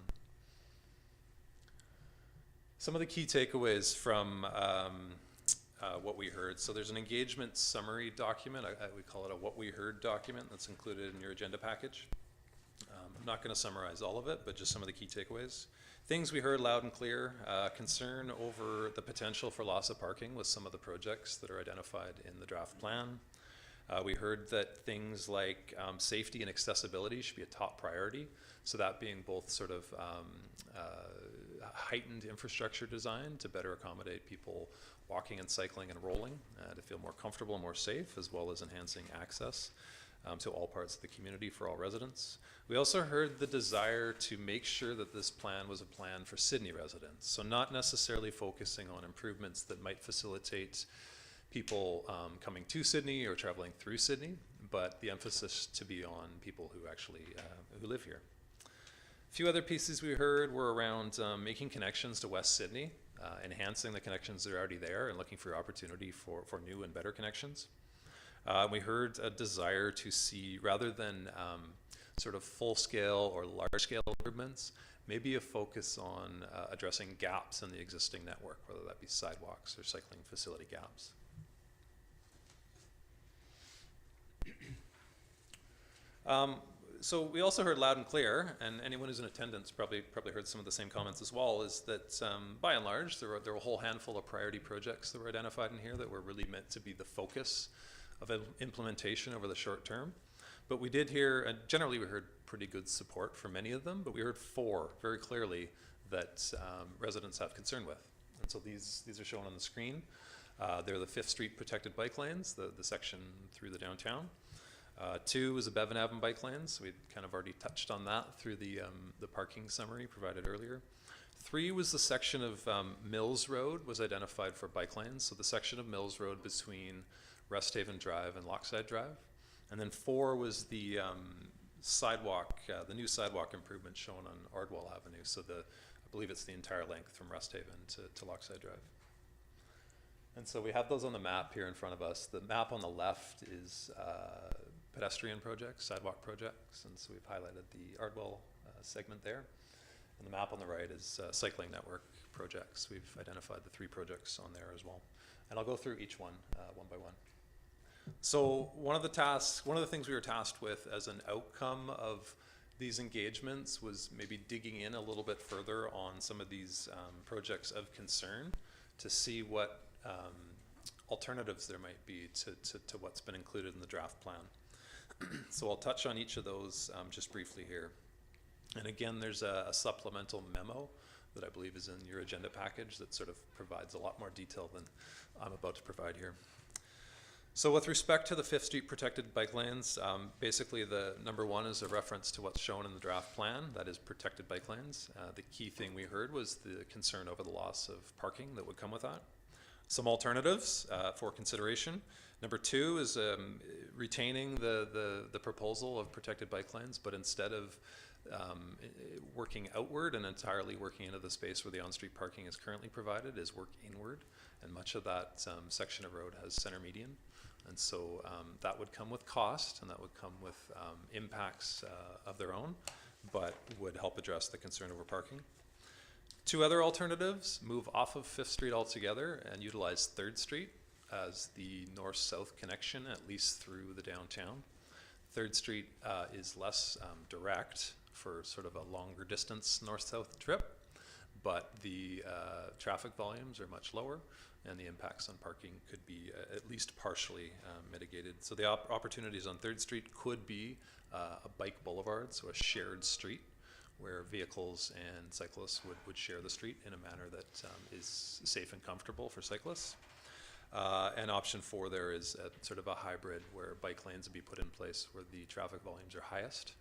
Some of the key takeaways from what we heard. So there's an engagement summary document. We call it a what we heard document that's included in your agenda package. I'm not going to summarize all of it, but just some of the key takeaways. Things we heard loud and clear, concern over the potential for loss of parking with some of the projects that are identified in the draft plan. We heard that things like safety and accessibility should be a top priority. So that being both sort of heightened infrastructure design to better accommodate people walking and cycling and rolling to feel more comfortable and more safe, as well as enhancing access to all parts of the community for all residents. We also heard the desire to make sure that this plan was a plan for Sidney residents. So not necessarily focusing on improvements that might facilitate people coming to Sidney or traveling through Sidney, but the emphasis to be on people who actually who live here. A few other pieces we heard were around making connections to West Sidney, enhancing the connections that are already there and looking for opportunity for new and better connections. We heard a desire to see, rather than sort of full-scale or large-scale improvements, maybe a focus on addressing gaps in the existing network, whether that be sidewalks or cycling facility gaps. So we also heard loud and clear, and anyone who's in attendance probably heard some of the same comments as well, is that by and large there were a whole handful of priority projects that were identified in here that were really meant to be the focus of implementation over the short term. But we did hear, and generally we heard pretty good support for many of them, but we heard 4 very clearly that residents have concern with. And so these are shown on the screen. They're the 5th Street protected bike lanes, the section through the downtown. 2 is the Bevan Avenue bike lanes. We'd kind of already touched on that through the parking summary provided earlier. 3 was the section of Mills Road was identified for bike lanes. So the section of Mills Road between Resthaven Drive and Lochside Drive. And then 4 was the sidewalk, the new sidewalk improvement shown on Ardwell Avenue. So I believe it's the entire length from Resthaven to Lochside Drive. And so we have those on the map here in front of us. The map on the left is pedestrian projects, sidewalk projects, and so we've highlighted the Ardwell segment there. And the map on the right is cycling network projects. We've identified the 3 projects on there as well. And I'll go through each one one by one. So one of the things we were tasked with as an outcome of these engagements was maybe digging in a little bit further on some of these projects of concern to see what alternatives there might be to what's been included in the draft plan. So I'll touch on each of those just briefly here. And again, there's a supplemental memo that I believe is in your agenda package that sort of provides a lot more detail than I'm about to provide here. So with respect to the 5th Street protected bike lanes, basically the number one is a reference to what's shown in the draft plan, that is protected bike lanes. The key thing we heard was the concern over the loss of parking that would come with that. Some alternatives for consideration. Number two is retaining the proposal of protected bike lanes, but instead of working outward and entirely working into the space where the on-street parking is currently provided, is work inward, and much of that section of road has center median, and so that would come with cost, and that would come with impacts of their own, but would help address the concern over parking. Two other alternatives: move off of 5th Street altogether and utilize 3rd Street as the north-south connection, at least through the downtown. 3rd Street is less direct for sort of a longer distance north-south trip, but the traffic volumes are much lower, and the impacts on parking could be at least partially mitigated. So the opportunities on 3rd Street could be a bike boulevard, so a shared street where vehicles and cyclists would share the street in a manner that is safe and comfortable for cyclists. And option 4 there is sort of a hybrid where bike lanes would be put in place where the traffic volumes are highest,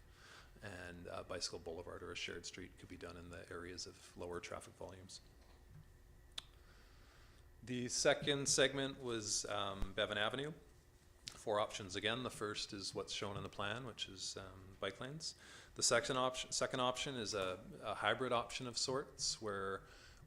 and a bicycle boulevard or a shared street could be done in the areas of lower traffic volumes. The second segment was Bevan Avenue. 4 options again. The first is what's shown in the plan, which is bike lanes. The second option is a hybrid option of sorts, where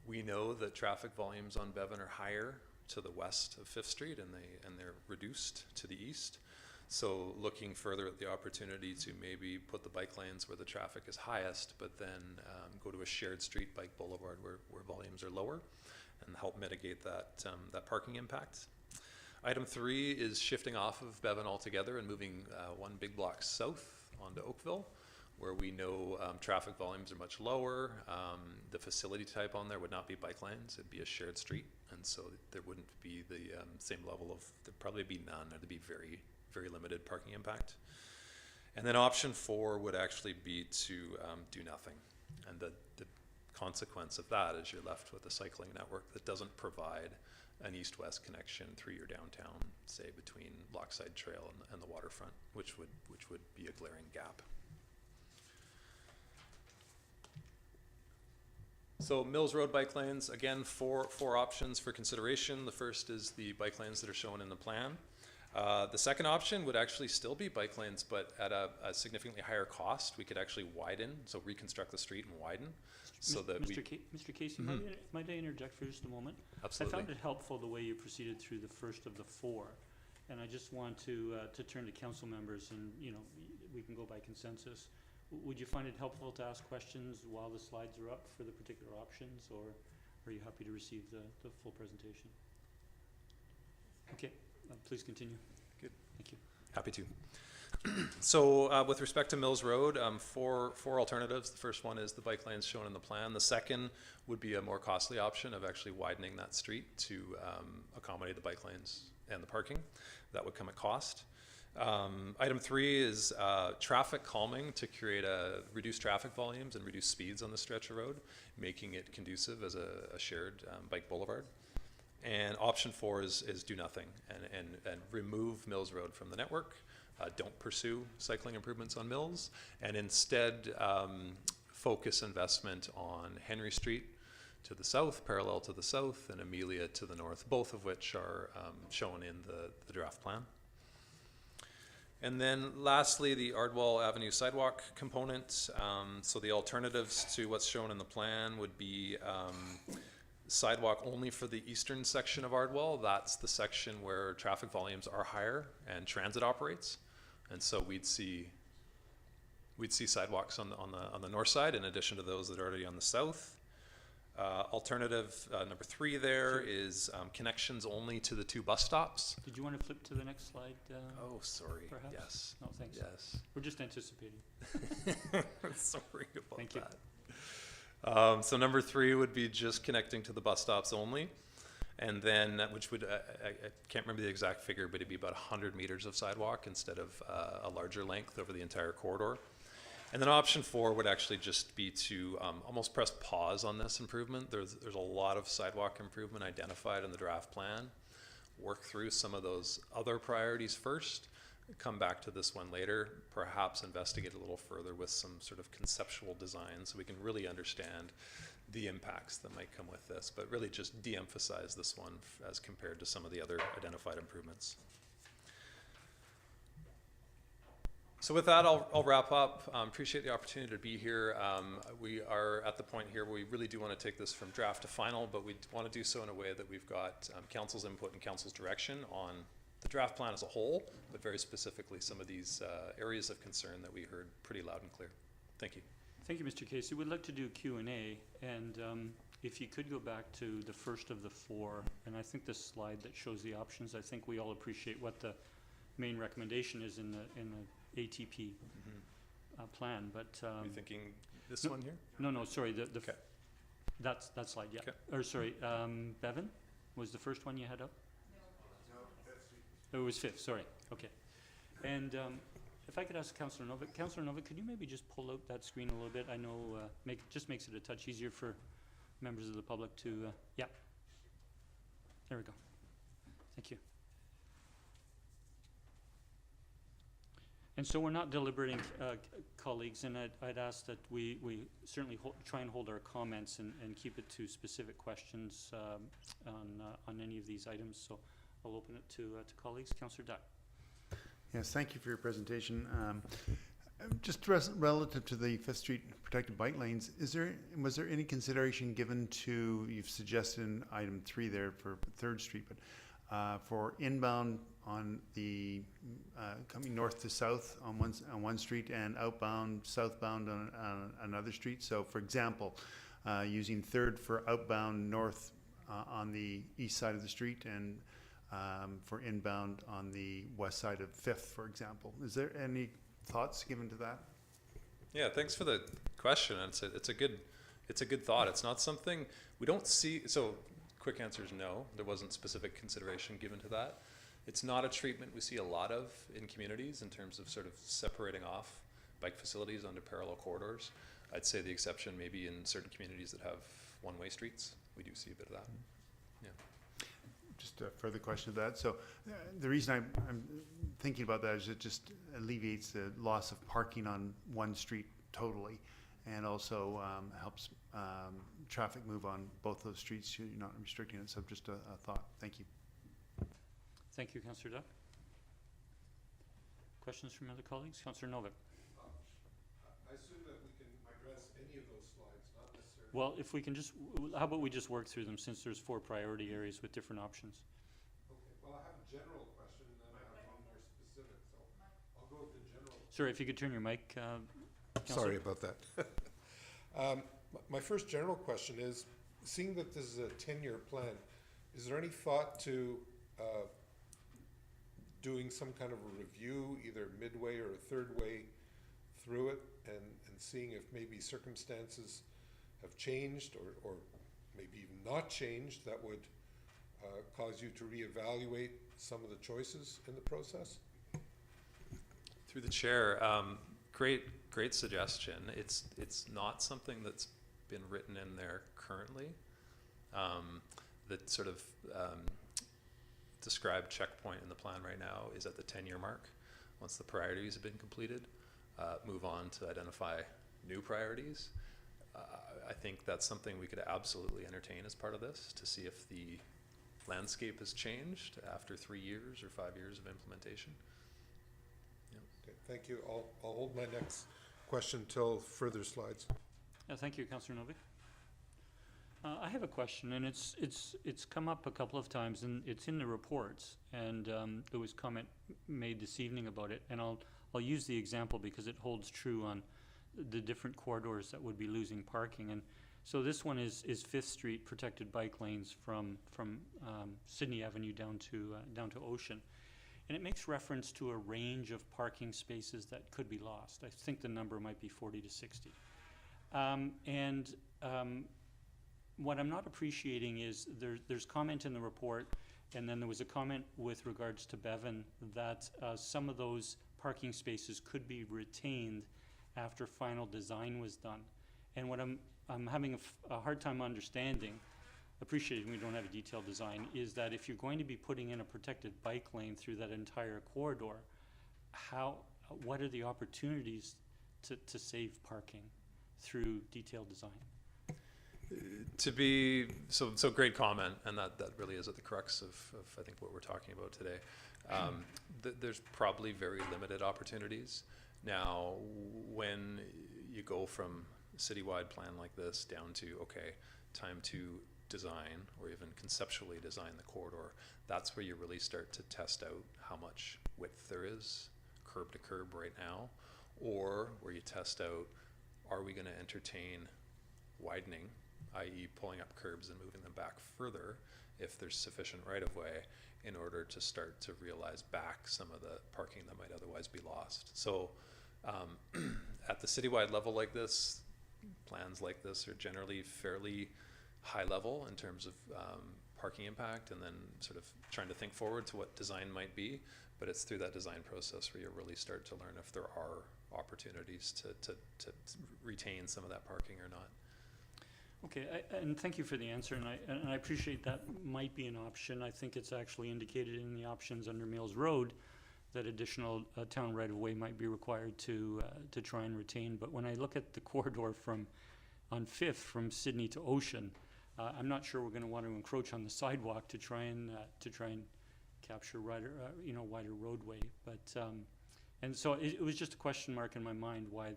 we know that traffic volumes on Bevan are higher to the west of 5th Street, and they're reduced to the east. So looking further at the opportunity to maybe put the bike lanes where the traffic is highest, but then go to a shared street bike boulevard where volumes are lower, and help mitigate that parking impact. Item 3 is shifting off of Bevan altogether and moving one big block south onto Oakville, where we know traffic volumes are much lower. The facility type on there would not be bike lanes, it'd be a shared street, and so there wouldn't be the same level of, there'd probably be none, or there'd be very, very limited parking impact. And then option 4 would actually be to do nothing, and the consequence of that is you're left with a cycling network that doesn't provide an east-west connection through your downtown, say between Lochside Trail and the waterfront, which would be a glaring gap. So Mills Road bike lanes, again, four options for consideration. The first is the bike lanes that are shown in the plan. The second option would actually still be bike lanes, but at a significantly higher cost. We could actually widen, so reconstruct the street and widen. So that Mr. Casey, might I interject for just a moment? Absolutely. I found it helpful the way you proceeded through the first of the 4, and I just want to turn to council members, and we can go by consensus. Would you find it helpful to ask questions while the slides are up for the particular options, or are you happy to receive the full presentation? Okay, please continue. Good. Thank you. Happy to. So with respect to Mills Road, four alternatives. The first one is the bike lanes shown in the plan. The second would be a more costly option of actually widening that street to accommodate the bike lanes and the parking. That would come at cost. Item 3 is traffic calming to create reduced traffic volumes and reduce speeds on the stretch of road, making it conducive as a shared bike boulevard. And option 4 is do nothing and remove Mills Road from the network. Don't pursue cycling improvements on Mills, and instead focus investment on Henry Street to the south, parallel to the south, and Amelia to the north, both of which are shown in the draft plan. And then lastly, the Ardwell Avenue sidewalk component. So the alternatives to what's shown in the plan would be sidewalk only for the eastern section of Ardwell. That's the section where traffic volumes are higher and transit operates. And so we'd see sidewalks on the north side in addition to those that are already on the south. Alternative number 3 there is connections only to the 2 bus stops. Did you want to flip to the next slide? Oh, sorry. Perhaps? Yes. No, thanks. Yes. We're just anticipating. Sorry about Thank you. that. So number 3 would be just connecting to the bus stops only. And then, which would, I can't remember the exact figure, but it'd be about 100 meters of sidewalk instead of a larger length over the entire corridor. And then option 4 would actually just be to almost press pause on this improvement. There's a lot of sidewalk improvement identified in the draft plan. Work through some of those other priorities first, come back to this one later, perhaps investigate a little further with some sort of conceptual design so we can really understand the impacts that might come with this, but really just de-emphasize this one as compared to some of the other identified improvements. So with that, I'll wrap up. Appreciate the opportunity to be here. We are at the point here where we really do want to take this from draft to final, but we want to do so in a way that we've got council's input and council's direction on the draft plan as a whole, but very specifically some of these areas of concern that we heard pretty loud and clear. Thank you. Thank you, Mr. Casey. We'd like to do Q&A, and if you could go back to the first of the 4, and I think this slide that shows the options, I think we all appreciate what the main recommendation is in the ATP plan, but Are you thinking this no, one here? no, sorry, the Okay. that slide, yeah. Okay. Or sorry, Bevan was the first one you had up? No, it was 5th, sorry, okay. And if I could ask Councillor Novick, could you maybe just pull out that screen a little bit? I know just makes it a touch easier for members of the public to, yeah. There we go. Thank you. And so we're not deliberating, colleagues, and I'd ask that we certainly try and hold our comments and keep it to specific questions on any of these items. So I'll open it to colleagues. Councillor Duck. Yes, thank you for your presentation. Just relative to the 5th Street protected bike lanes, was there any consideration given to, you've suggested in item 3 there for 3rd Street, but for inbound on the coming north to south on one street and outbound southbound on another street? So for example, using 3rd for outbound north on the east side of the street and for inbound on the west side of 5th, for example. Is there any thoughts given to that? Yeah, thanks for the question. It's a good thought. It's not something we don't see. So quick answer is no. There wasn't specific consideration given to that. It's not a treatment we see a lot of in communities in terms of sort of separating off bike facilities onto parallel corridors. I'd say the exception maybe in certain communities that have one-way streets. We do see a bit of that. Yeah. Just a further question to that. So the reason I'm thinking about that is it just alleviates the loss of parking on one street totally, and also helps traffic move on both those streets. You're not restricting it, so just a thought. Thank you. Thank you, Councillor Duck. Questions from other colleagues? Councillor Novick. I assume that we can address any of those slides, not necessarily. Well, if we can just, how about we just work through them since there's 4 priority areas with different options? Okay, well, I have a general question and then I have one more specific, so I'll go with the general. Sorry, if you could turn your mic, Sorry about that. My first general question is, seeing that this is a 10-year plan, is there any thought to doing some kind of a review, either midway or a third way through it, and seeing if maybe circumstances have changed or maybe even not changed that would cause you to reevaluate some of the choices in the process? Through the chair, great suggestion. It's not something that's been written in there currently. That sort of described checkpoint in the plan right now is at the 10-year mark. Once the priorities have been completed, move on to identify new priorities. I think that's something we could absolutely entertain as part of this, to see if the landscape has changed after 3 years or 5 years of implementation. Yeah. Okay, thank you. I'll hold my next question till further slides. thank you, Councillor Novick. I have a question, and it's come up a couple of times, and it's in the reports, and there was comment made this evening about it, and I'll use the example because it holds true on the different corridors that would be losing parking. And So this one is Fifth Street protected bike lanes from Sidney Avenue down to Ocean. And it makes reference to a range of parking spaces that could be lost. I think the number might be 40 to 60. What I'm not appreciating is there's comment in the report, and then there was a comment with regards to Bevan that some of those parking spaces could be retained after final design was done. And what I'm having a hard time understanding, appreciating we don't have a detailed design, is that if you're going to be putting in a protected bike lane through that entire corridor, what are the opportunities to save parking through detailed design? So great comment, and that really is at the crux of I think what we're talking about today. There's probably very limited opportunities. Now, when you go from a citywide plan like this down to, okay, time to design or even conceptually design the corridor, that's where you really start to test out how much width there is, curb to curb right now, or where you test out, are we going to entertain widening, i.e. pulling up curbs and moving them back further if there's sufficient right-of-way in order to start to realize back some of the parking that might otherwise be lost. So at the citywide level like this, plans like this are generally fairly high level in terms of parking impact, and then sort of trying to think forward to what design might be, but it's through that design process where you really start to learn if there are opportunities to retain some of that parking or not. Okay, and thank you for the answer, and I appreciate that might be an option. I think it's actually indicated in the options under Mills Road that additional town right-of-way might be required to try and retain. But when I look at the corridor on Fifth from Sidney to Ocean, I'm not sure we're going to want to encroach on the sidewalk to try and capture wider roadway. But and so it was just a question mark in my mind why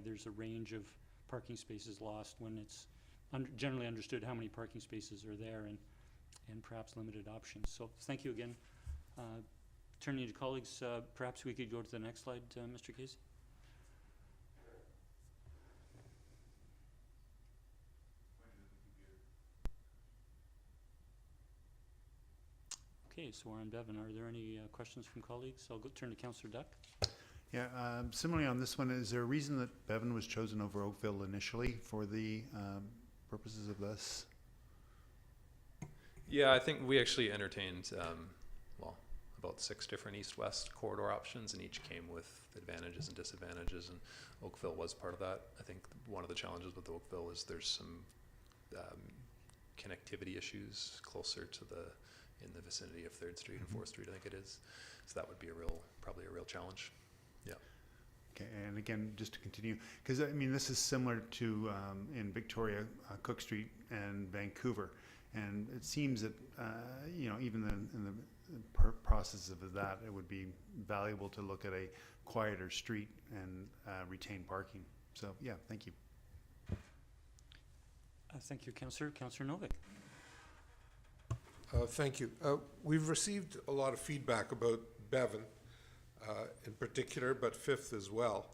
there's a range of parking spaces lost when it's generally understood how many parking spaces are there and perhaps limited options. So thank you again. Turning to colleagues, perhaps we could go to the next slide, Mr. Casey. Okay, so we're on Bevan. Are there any questions from colleagues? I'll turn to Councillor Duck. Yeah, similarly on this one, is there a reason that Bevan was chosen over Oakville initially for the purposes of this? Yeah, I think we actually entertained, about 6 different east-west corridor options, and each came with advantages and disadvantages, and Oakville was part of that. I think one of the challenges with Oakville is there's some connectivity issues closer to in the vicinity of 3rd Street and 4th Street, I think it is. So that would be probably a real challenge. Yeah. Okay, and again, just to continue, because I mean, this is similar to in Victoria, Cook Street and Vancouver, and it seems that even in the process of that, it would be valuable to look at a quieter street and retain parking. So yeah, thank you. Thank you, Councillor. Councillor Novick. Thank you. We've received a lot of feedback about Bevan in particular, but Fifth as well.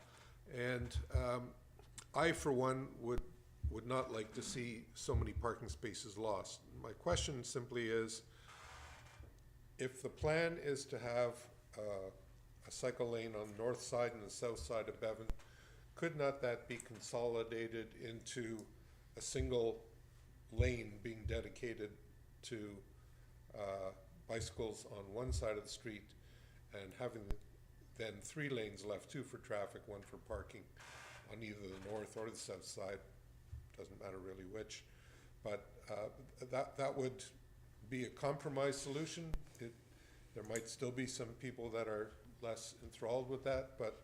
And I, for one, would not like to see so many parking spaces lost. My question simply is, if the plan is to have a cycle lane on the north side and the south side of Bevan, could not that be consolidated into a single lane being dedicated to bicycles on one side of the street, and having then 3 lanes left, 2 for traffic, 1 for parking on either the north or the south side, doesn't matter really which, but that would be a compromise solution. There might still be some people that are less enthralled with that, but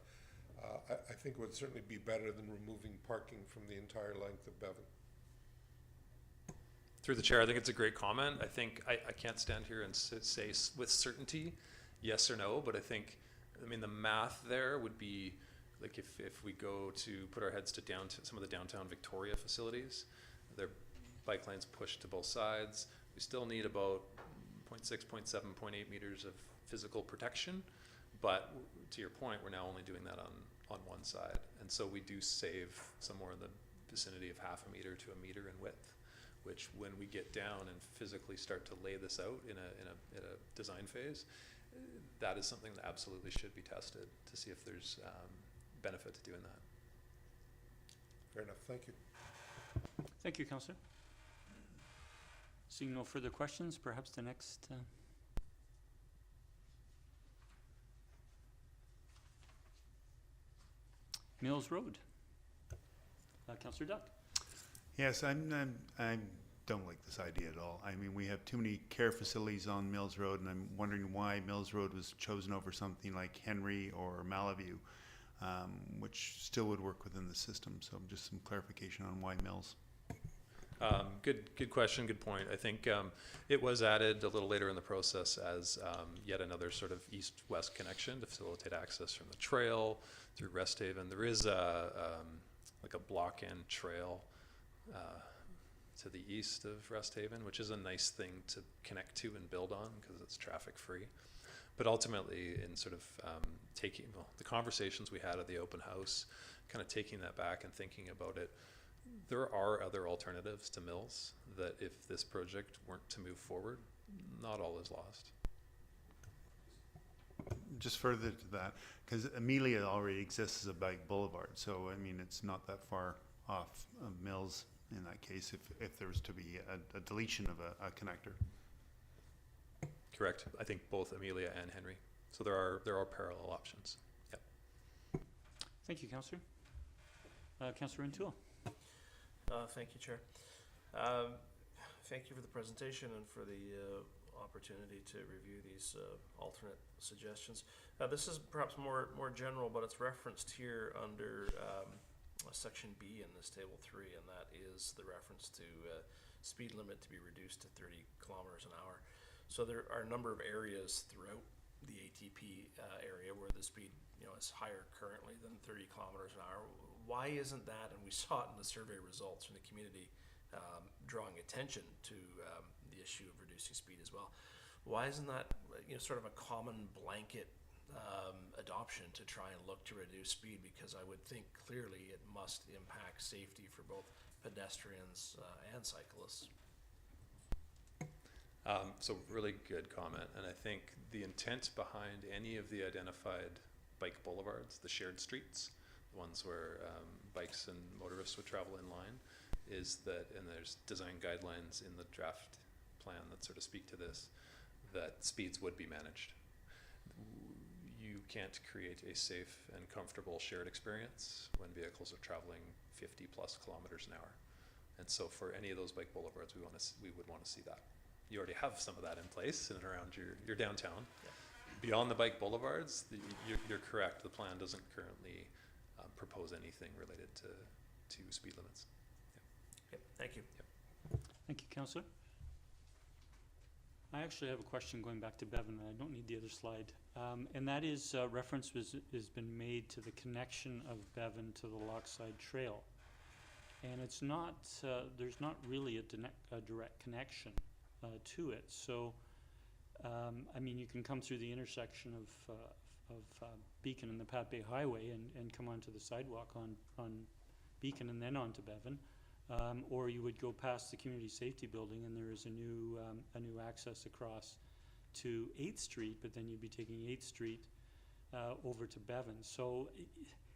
I think it would certainly be better than removing parking from the entire length of Bevan. Through the chair, I think it's a great comment. I think I can't stand here and say with certainty yes or no, but I mean the math there would be like if we go to put our heads to some of the downtown Victoria facilities, their bike lanes pushed to both sides. We still need about 0.6, 0.7, 0.8 meters of physical protection, but to your point, we're now only doing that on one side, and so we do save somewhere in the vicinity of 0.5 meter to 1 meter in width, which when we get down and physically start to lay this out in a design phase, that is something that absolutely should be tested to see if there's benefit to doing that. Fair enough, thank you. Thank you, Councillor. Seeing no further questions, perhaps the next Mills Road. Councillor Duck. Yes, I don't like this idea at all. I mean, we have too many care facilities on Mills Road, and I'm wondering why Mills Road was chosen over something like Henry or Malaview, which still would work within the system. So just some clarification on why Mills. Good question, good point. I think it was added a little later in the process as yet another sort of east-west connection to facilitate access from the trail through Resthaven. There is like a block-end trail to the east of Resthaven, which is a nice thing to connect to and build on because it's traffic-free. But ultimately, in sort of taking the conversations we had at the open house, kind of taking that back and thinking about it, there are other alternatives to Mills that if this project weren't to move forward, not all is lost. Just further to that, because Amelia already exists as a bike boulevard, so I mean, it's not that far off of Mills in that case if there was to be a deletion of a connector. Correct. I think both Amelia and Henry. So there are parallel options. Yep. Thank you, Councillor. Councillor Rintoul. Thank you, Chair. Thank you for the presentation and for the opportunity to review these alternate suggestions. This is perhaps more general, but it's referenced here under Section B in this Table 3, and that is the reference to speed limit to be reduced to 30 kilometers an hour. So there are a number of areas throughout the ATP area where the speed is higher currently than 30 kilometers an hour. Why isn't that, and we saw it in the survey results from the community drawing attention to the issue of reducing speed as well, why isn't that sort of a common blanket adoption to try and look to reduce speed? Because I would think clearly it must impact safety for both pedestrians and cyclists. So really good comment, and I think the intent behind any of the identified bike boulevards, the shared streets, the ones where bikes and motorists would travel in line, is that, and there's design guidelines in the draft plan that sort of speak to this, that speeds would be managed. You can't create a safe and comfortable shared experience when vehicles are traveling 50 plus kilometers an hour. And so for any of those bike boulevards, we would want to see that. You already have some of that in place in and around your downtown. Yeah. Beyond the bike boulevards, you're correct. The plan doesn't currently propose anything related to speed limits. Yeah. Yep. Thank you. Yep. Thank you, Councillor. I actually have a question going back to Bevan, and I don't need the other slide. And that is reference has been made to the connection of Bevan to the Lochside Trail. And it's not, there's not really a direct connection to it. So, I mean, you can come through the intersection of Beacon and the Pat Bay Highway and come onto the sidewalk on Beacon and then onto Bevan. Or you would go past the Community Safety Building and there is a new access across to 8th Street, but then you'd be taking 8th Street over to Bevan. So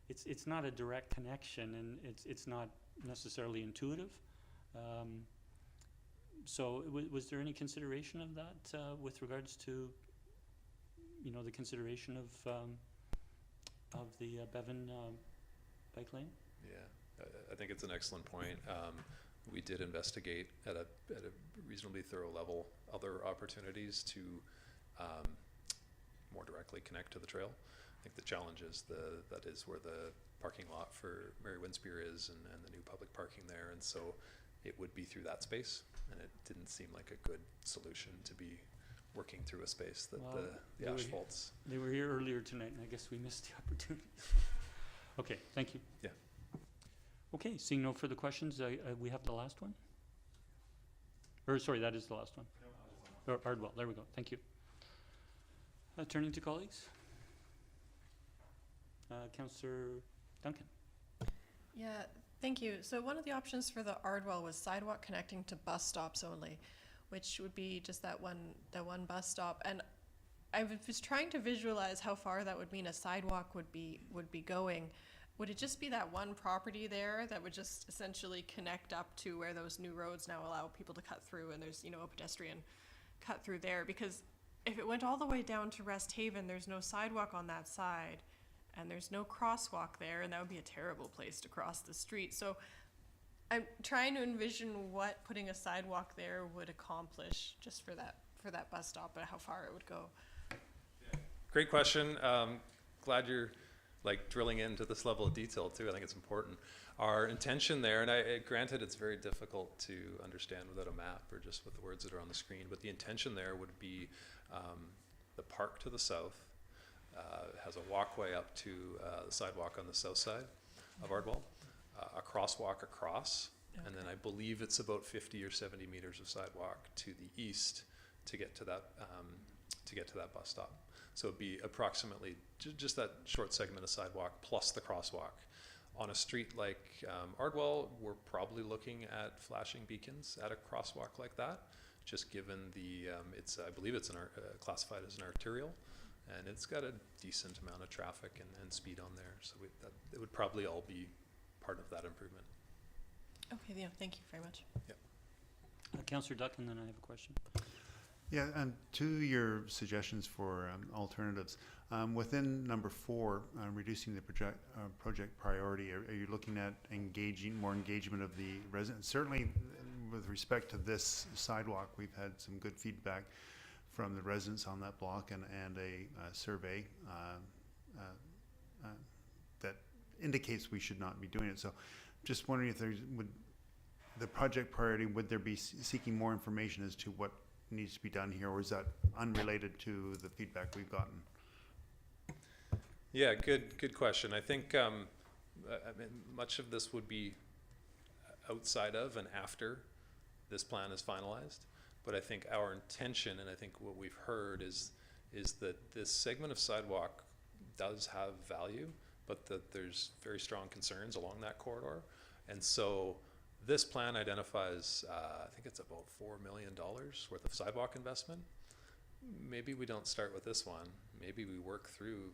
it's not a direct connection, and it's not necessarily intuitive. So was there any consideration of that with regards to the consideration of the Bevan bike lane? Yeah. I think it's an excellent point. We did investigate at a reasonably thorough level other opportunities to more directly connect to the trail. I think the challenge is that is where the parking lot for Mary Winspear is and the new public parking there, and so it would be through that space, and it didn't seem like a good solution to be working through a space that the asphalt's. They were here earlier tonight, and I guess we missed the opportunity. Okay, thank you. Yeah. Okay, seeing no further questions, we have the last one? Or sorry, that is the last one. Or Ardwell, there we go, thank you. Turning to colleagues. Councillor Duncan. Yeah, Thank you. So one of the options for the Ardwell was sidewalk connecting to bus stops only, which would be just that one bus stop. And I was trying to visualize how far that would mean a sidewalk would be going. Would it just be that one property there that would just essentially connect up to where those new roads now allow people to cut through, and there's, you know, a pedestrian cut through there? Because if it went all the way down to Rest Haven, there's no sidewalk on that side, and there's no crosswalk there, and that would be a terrible place to cross the street. So I'm trying to envision what putting a sidewalk there would accomplish just for that bus stop, and how far it would go. Great question. Glad you're like drilling into this level of detail too. I think it's important. Our intention there, and granted it's very difficult to understand without a map or just with the words that are on the screen, but the intention there would be the park to the south has a walkway up to the sidewalk on the south side of Ardwell, a crosswalk across, okay. And then I believe it's about 50 or 70 meters of sidewalk to the east to get to that bus stop. So it'd be approximately just that short segment of sidewalk plus the crosswalk. On a street like Ardwell, we're probably looking at flashing beacons at a crosswalk like that, just given the, I believe it's classified as an arterial, and it's got a decent amount of traffic and speed on there. So it would probably all be part of that improvement. Okay, yeah, thank you very much. Yep. Councillor Duck, and then I have a question. Yeah, and to your suggestions for alternatives, within number 4, reducing the project priority, are you looking at more engagement of the residents? Certainly, with respect to this sidewalk, we've had some good feedback from the residents on that block, and a survey that indicates we should not be doing it. So, just wondering if the project priority, would there be seeking more information as to what needs to be done here, or is that unrelated to the feedback we've gotten? Yeah, good question. I think I mean, much of this would be outside of and after this plan is finalized, but I think our intention, and I think what we've heard is that this segment of sidewalk does have value, but that there's very strong concerns along that corridor, and so this plan identifies, I think it's about $4 million worth of sidewalk investment. Maybe we don't start with this one. Maybe we work through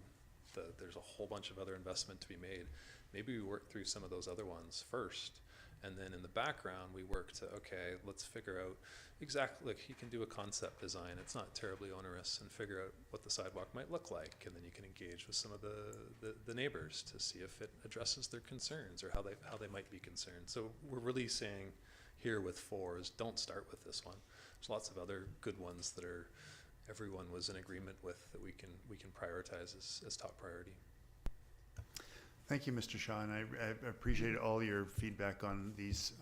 there's a whole bunch of other investment to be made. Maybe we work through some of those other ones first. And then in the background, we work to, okay, let's figure out exactly, like you can do a concept design. It's not terribly onerous, and figure out what the sidewalk might look like. And then you can engage with some of the neighbors to see if it addresses their concerns or how they might be concerned. So we're really saying here with 4 is don't start with this one. There's lots of other good ones that everyone was in agreement with that we can prioritize as top priority. Thank you, Mr. Shah, and I appreciate all your feedback on these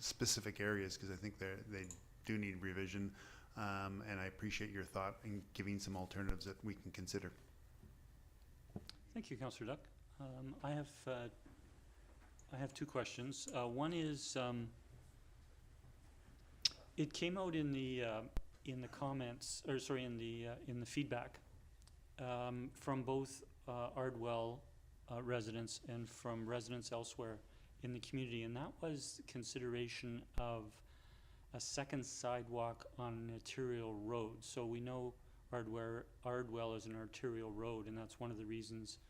specific areas, because I think they do need revision, and I appreciate your thought in giving some alternatives that we can consider. Thank you, Councillor Duck. I have 2 questions. One is, it came out in the comments, or sorry, in the feedback from both Ardwell residents and from residents elsewhere in the community, and that was consideration of a second sidewalk on an arterial road. So we know Ardwell is an arterial road, and that's one of the reasons,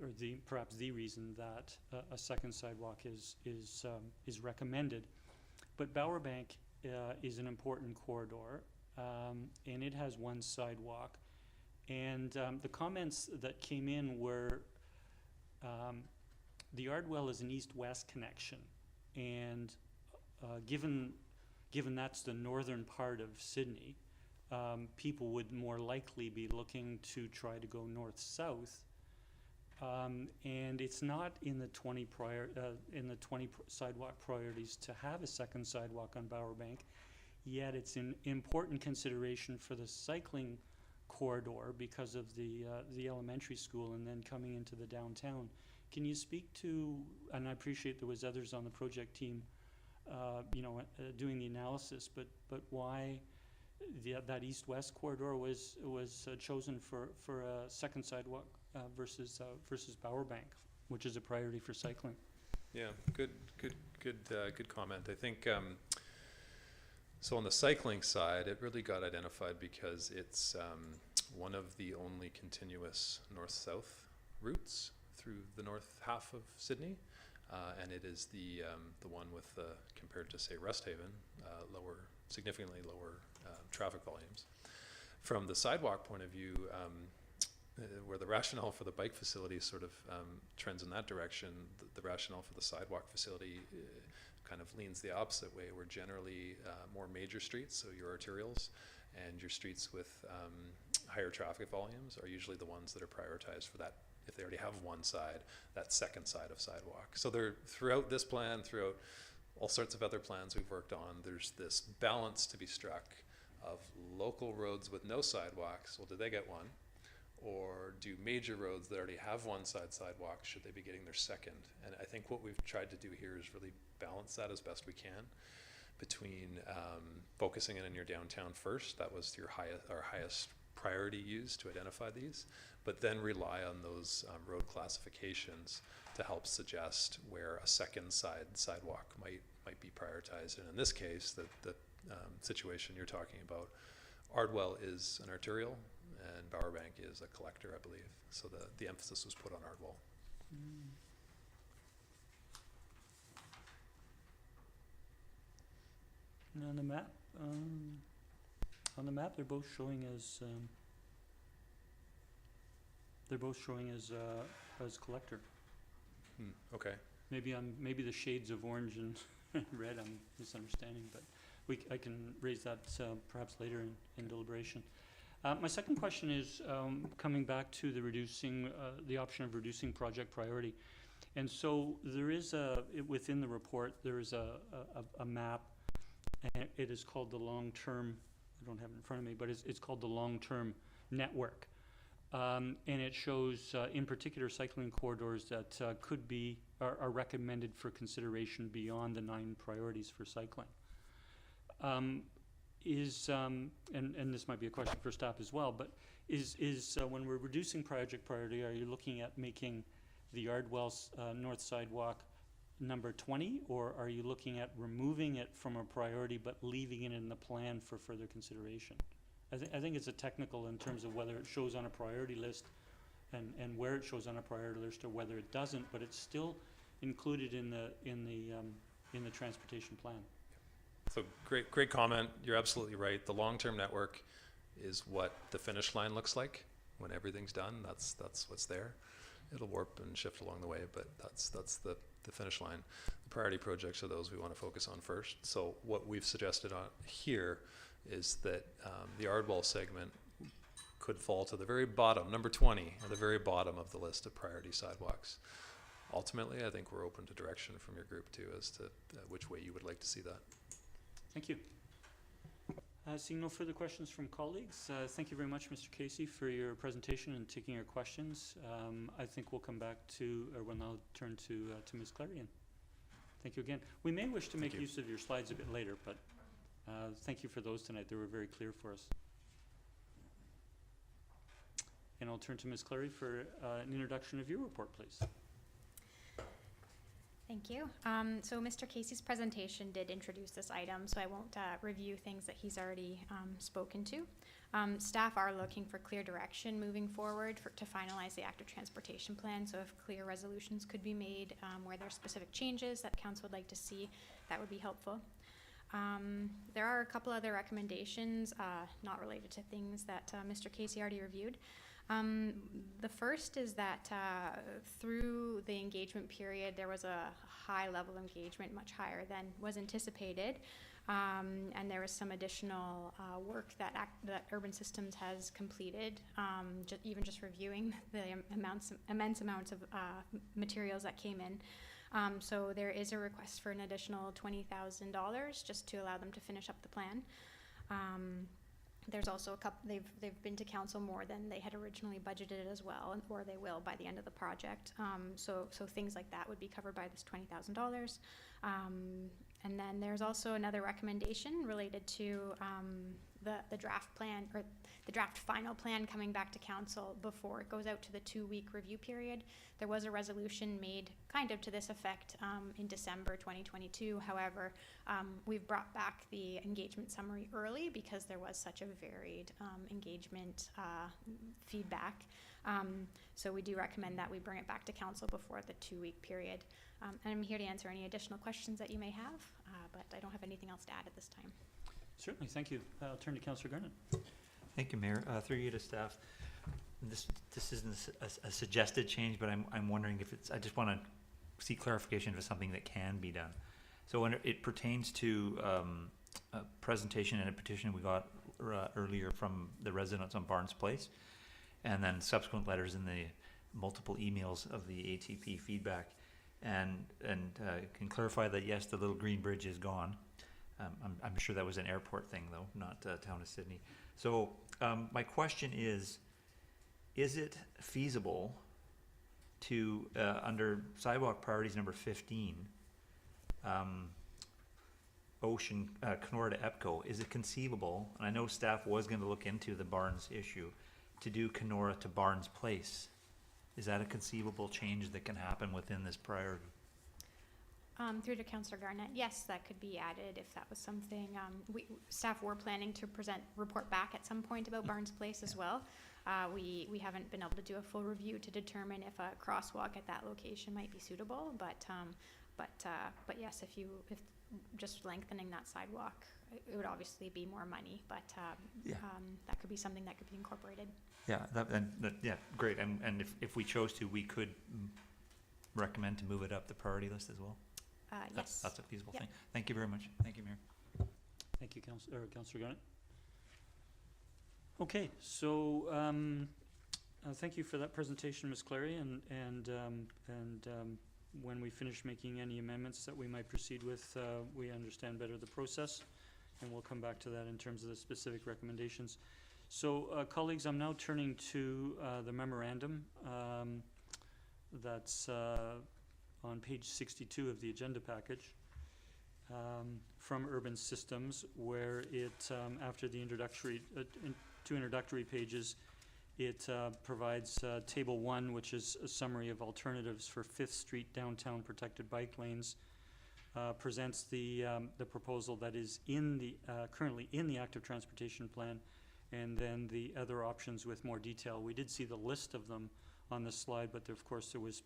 or perhaps the reason that a second sidewalk is recommended. But Bowerbank is an important corridor, and it has one sidewalk. And the comments that came in were, the Ardwell is an east-west connection, and given that's the northern part of Sidney, people would more likely be looking to try to go north-south, and it's not in the 20 sidewalk priorities to have a second sidewalk on Bowerbank, yet it's an important consideration for the cycling corridor because of the elementary school and then coming into the downtown. Can you speak to, and I appreciate there was others on the project team, doing the analysis, but why that east-west corridor was chosen for a second sidewalk versus Bowerbank, which is a priority for cycling? Yeah, good comment. I think, so on the cycling side, it really got identified because it's one of the only continuous north-south routes through the north half of Sidney, and it is the one with, compared to say Rest Haven, significantly lower traffic volumes. From the sidewalk point of view, where the rationale for the bike facility sort of trends in that direction, the rationale for the sidewalk facility kind of leans the opposite way. We're generally more major streets, so your arterials and your streets with higher traffic volumes are usually the ones that are prioritized for that. If they already have one side, that second side of sidewalk. So they're throughout this plan, throughout all sorts of other plans we've worked on, there's this balance to be struck of local roads with no sidewalks. Well, do they get one? Or do major roads that already have one side sidewalk, should they be getting their second? And I think what we've tried to do here is really balance that as best we can between focusing in on your downtown first. That was our highest priority used to identify these, but then rely on those road classifications to help suggest where a second sidewalk might be prioritized. And in this case, the situation you're talking about, Ardwell is an arterial and Bowerbank is a collector, I believe. So the emphasis was put on Ardwell. And on the map, they're both showing as as collector. Okay. Maybe the shades of orange and red I'm misunderstanding, but I can raise that perhaps later in deliberation. My second question is coming back to the option of reducing project priority. And so there is within the report, there is a map, and it is called the long-term, I don't have it in front of me, but it's called the long-term network. And it shows, in particular, cycling corridors that are recommended for consideration beyond the 9 priorities for cycling. And this might be a question for staff as well, but is when we're reducing project priority, are you looking at making the Ardwell North Sidewalk number 20, or are you looking at removing it from a priority but leaving it in the plan for further consideration? I think it's a technical in terms of whether it shows on a priority list and where it shows on a priority list, or whether it doesn't, but it's still included in the transportation plan. So great comment. You're absolutely right. The long-term network is what the finish line looks like when everything's done. That's what's there. It'll warp and shift along the way, but that's the finish line. The priority projects are those we want to focus on first. So what we've suggested on here is that the Ardwell segment could fall to the very bottom, number 20, at the very bottom of the list of priority sidewalks. Ultimately, I think we're open to direction from your group too as to which way you would like to see that. Thank you. Seeing no further questions from colleagues, thank you very much, Mr. Casey, for your presentation and taking your questions. I think we'll come back we'll now turn to Ms. Clarion. Thank you again. We may wish to make use of your slides a bit later, but thank you for those tonight. They were very clear for us. And I'll turn to Ms. Clary for an introduction of your report, please. Thank you. So Mr. Casey's presentation did introduce this item, so I won't review things that he's already spoken to. Staff are looking for clear direction moving forward to finalize the active transportation plan. So if clear resolutions could be made where there are specific changes that council would like to see, that would be helpful. There are a couple other recommendations not related to things that Mr. Casey already reviewed. The first is that through the engagement period, there was a high level of engagement, much higher than was anticipated, and there was some additional work that Urban Systems has completed, even just reviewing the immense amounts of materials that came in. So there is a request for an additional $20,000 just to allow them to finish up the plan. There's also a couple, they've been to council more than they had originally budgeted as well, or they will by the end of the project. So things like that would be covered by this $20,000. And then there's also another recommendation related to the draft plan, or the draft final plan coming back to council before it goes out to the 2-week review period. There was a resolution made kind of to this effect in December 2022. However, we've brought back the engagement summary early because there was such a varied engagement feedback. So we do recommend that we bring it back to council before the 2-week period. And I'm here to answer any additional questions that you may have, but I don't have anything else to add at this time. Certainly, thank you. I'll turn to Councillor Garnett. Thank you, Mayor. Through you to staff. This isn't a suggested change, but I'm wondering if it's, I just want to see clarification if it's something that can be done. So when it pertains to a presentation and a petition we got earlier from the residents on Barnes Place, and then subsequent letters in the multiple emails of the ATP feedback, and can clarify that yes, the little green bridge is gone. I'm sure that was an airport thing though, not town of Sidney. So my question is it feasible to, under sidewalk priorities number 15, Ocean, Kenora to EPCO, is it conceivable, and I know staff was going to look into the Barnes issue, to do Kenora to Barnes Place? Is that a conceivable change that can happen within this priority? Through to Councillor Garnett, yes, that could be added if that was something. Staff were planning to report back at some point about Barnes Place as well. We haven't been able to do a full review to determine if a crosswalk at that location might be suitable, but yes, if just lengthening that sidewalk, it would obviously be more money, but that could be something that could be incorporated. Yeah, yeah, great. And if we chose to, we could recommend to move it up the priority list as well. Yes. That's a feasible thing. Thank you very much. Thank you, Mayor. Thank you, Councillor Garnett. Okay, so thank you for that presentation, Ms. Clary, and when we finish making any amendments that we might proceed with, we understand better the process, and we'll come back to that in terms of the specific recommendations. So, colleagues, I'm now turning to the memorandum that's on page 62 of the agenda package from Urban Systems, where it, after the introductory, 2 introductory pages, it provides Table 1, which is a summary of alternatives for 5th Street downtown protected bike lanes, presents the proposal that is in the currently in the active transportation plan, and then the other options with more detail. We did see the list of them on the slide, but there, of course there was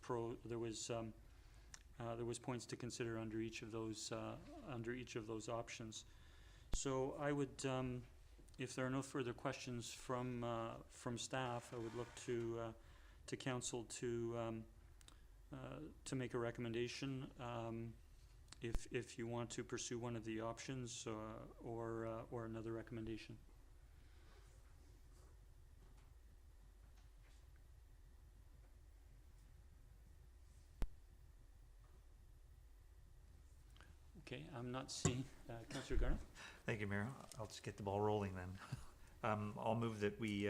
points to consider under each of those options. So I would, if there are no further questions from staff, I would look to council to make a recommendation if you want to pursue one of the options or another recommendation. Okay, I'm not seeing Councillor Garnett. Thank you, Mayor. I'll just get the ball rolling then. I'll move that we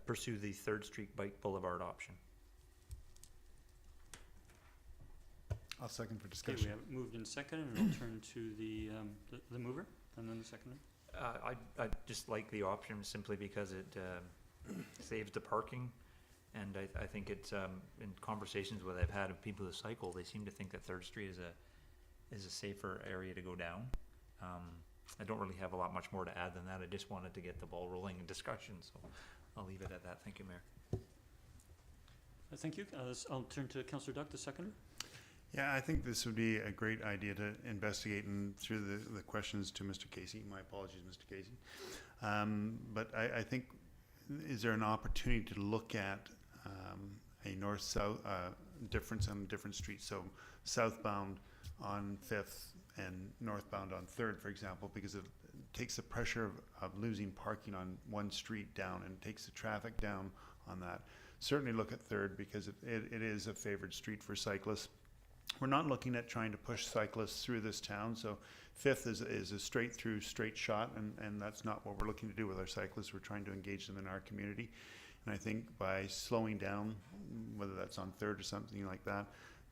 pursue the 3rd Street Bike Boulevard option. I'll second for Okay, discussion. we have it moved in second, and I'll turn to the mover and then the seconder. I just like the option simply because it saves the parking. And I think it's in conversations that I've had of people who cycle, they seem to think that 3rd Street is a safer area to go down. I don't really have a lot much more to add than that. I just wanted to get the ball rolling in discussion, so I'll leave it at that. Thank you, Mayor. Thank you. I'll turn to Councillor Duck, the seconder. Yeah, I think this would be a great idea to investigate, and through the questions to Mr. Casey. My apologies, Mr. Casey. But I think, is there an opportunity to look at a north-south difference on different streets? So southbound on 5th and northbound on 3rd, for example, because it takes the pressure of losing parking on one street down and takes the traffic down on that. Certainly look at 3rd because it is a favored street for cyclists. We're not looking at trying to push cyclists through this town, so 5th is a straight through, straight shot, and that's not what we're looking to do with our cyclists. We're trying to engage them in our community. And I think by slowing down, whether that's on 3rd or something like that,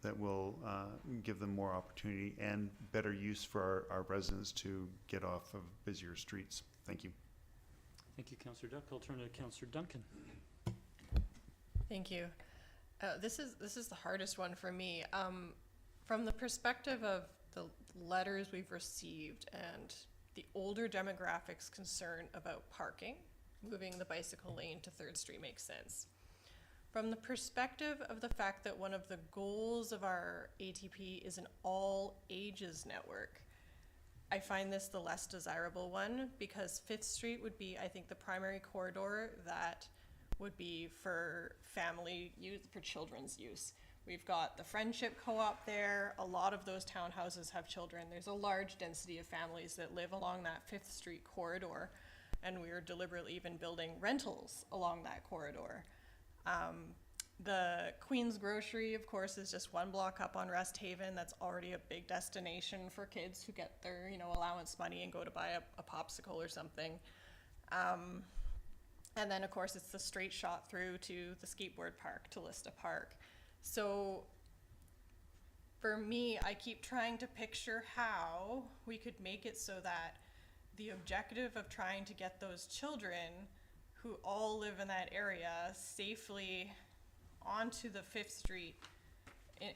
that will give them more opportunity and better use for our residents to get off of busier streets. Thank you. Thank you, Councillor Duck. I'll turn to Councillor Duncan. Thank you. This is the hardest one for me. From the perspective of the letters we've received and the older demographics concern about parking, moving the bicycle lane to 3rd Street makes sense. From the perspective of the fact that one of the goals of our ATP is an all ages network, I find this the less desirable one, because 5th Street would be, I think, the primary corridor that would be for family use, for children's use. We've got the Friendship Co-op there. A lot of those townhouses have children. There's a large density of families that live along that 5th Street corridor, and we are deliberately even building rentals along that corridor. The Queen's Grocery, of course, is just 1 block up on Rest Haven. That's already a big destination for kids who get their, allowance money and go to buy a popsicle or something. And then, of course, it's the straight shot through to the skateboard park, to Lista Park. So for me, I keep trying to picture how we could make it so that the objective of trying to get those children who all live in that area safely onto the 5th Street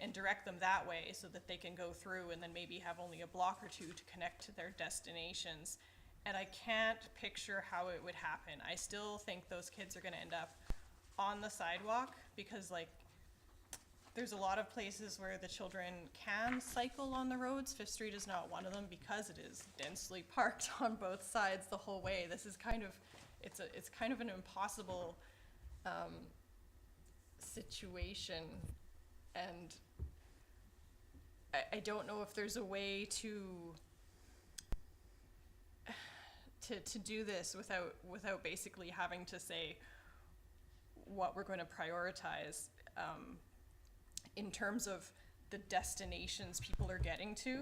and direct them that way so that they can go through and then maybe have only a block or 2 to connect to their destinations. And I can't picture how it would happen. I still think those kids are gonna end up on the sidewalk because, like, there's a lot of places where the children can cycle on the roads. 5th Street is not one of them because it is densely parked on both sides the whole way. This is kind of, it's kind of an impossible situation, and I don't know if there's a way to do this without basically having to say what we're going to prioritize in terms of the destinations people are getting to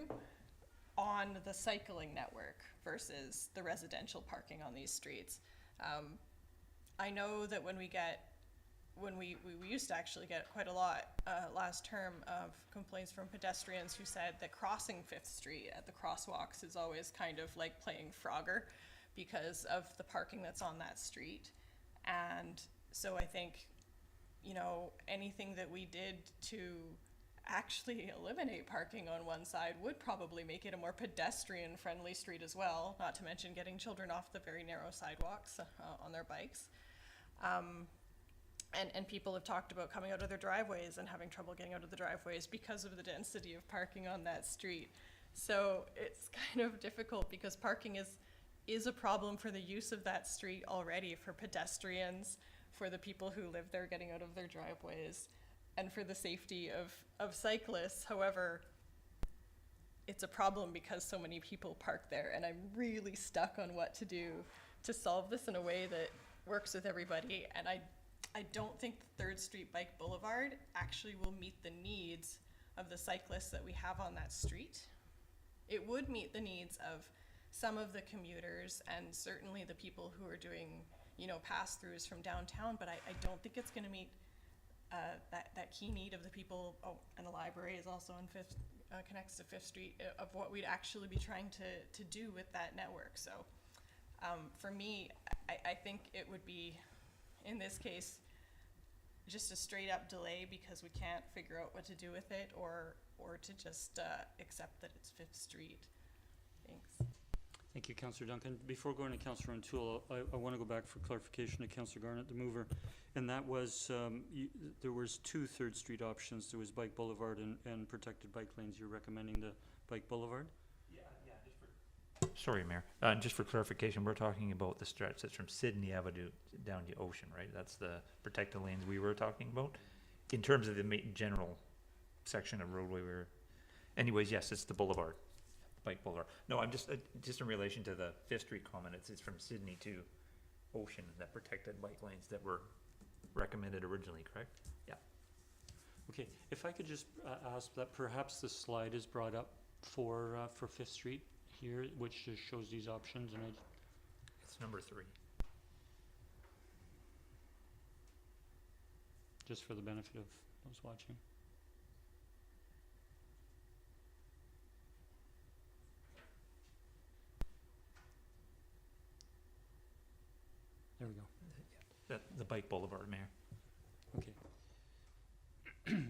on the cycling network versus the residential parking on these streets. I know that when we used to actually get quite a lot last term of complaints from pedestrians who said that crossing 5th Street at the crosswalks is always kind of like playing Frogger because of the parking that's on that street. And so I think, anything that we did to actually eliminate parking on one side would probably make it a more pedestrian friendly street as well, not to mention getting children off the very narrow sidewalks on their bikes. And people have talked about coming out of their driveways and having trouble getting out of the driveways because of the density of parking on that street. So it's kind of difficult because parking is a problem for the use of that street already, for pedestrians, for the people who live there getting out of their driveways, and for the safety of cyclists. However, it's a problem because so many people park there, and I'm really stuck on what to do to solve this in a way that works with everybody. And I don't think the 3rd Street Bike Boulevard actually will meet the needs of the cyclists that we have on that street. It would meet the needs of some of the commuters and certainly the people who are doing, pass-throughs from downtown, but I don't think it's gonna meet that key need of the people. Oh, and the library is also on connects to 5th Street, of what we'd actually be trying to do with that network. So for me, I think it would be, in this case, just a straight up delay because we can't figure out what to do with it, or to just accept that it's 5th Street. Thanks. Thank you, Councillor Duncan. Before going to Councillor Rintoul, I want to go back for clarification to Councillor Garnett, the mover. And that was, there was 2 3rd Street options. There was Bike Boulevard and protected bike lanes. You're recommending the Bike Boulevard? Yeah, sorry, Mayor. Just for clarification, we're talking about the stretch that's from Sidney Avenue down to Ocean, right? That's the protected lanes we were talking about. In terms of the general section of roadway, anyways, yes, it's the boulevard. Bike Boulevard. No, I'm just in relation to the 5th Street comment. It's from Sidney to Ocean, that protected bike lanes that were recommended originally, correct? Yeah. Okay, if I could just ask that perhaps the slide is brought up for 5th Street here, which just shows these options, and It's number 3. just for the benefit of those watching. There we go. The bike boulevard, Mayor. Okay.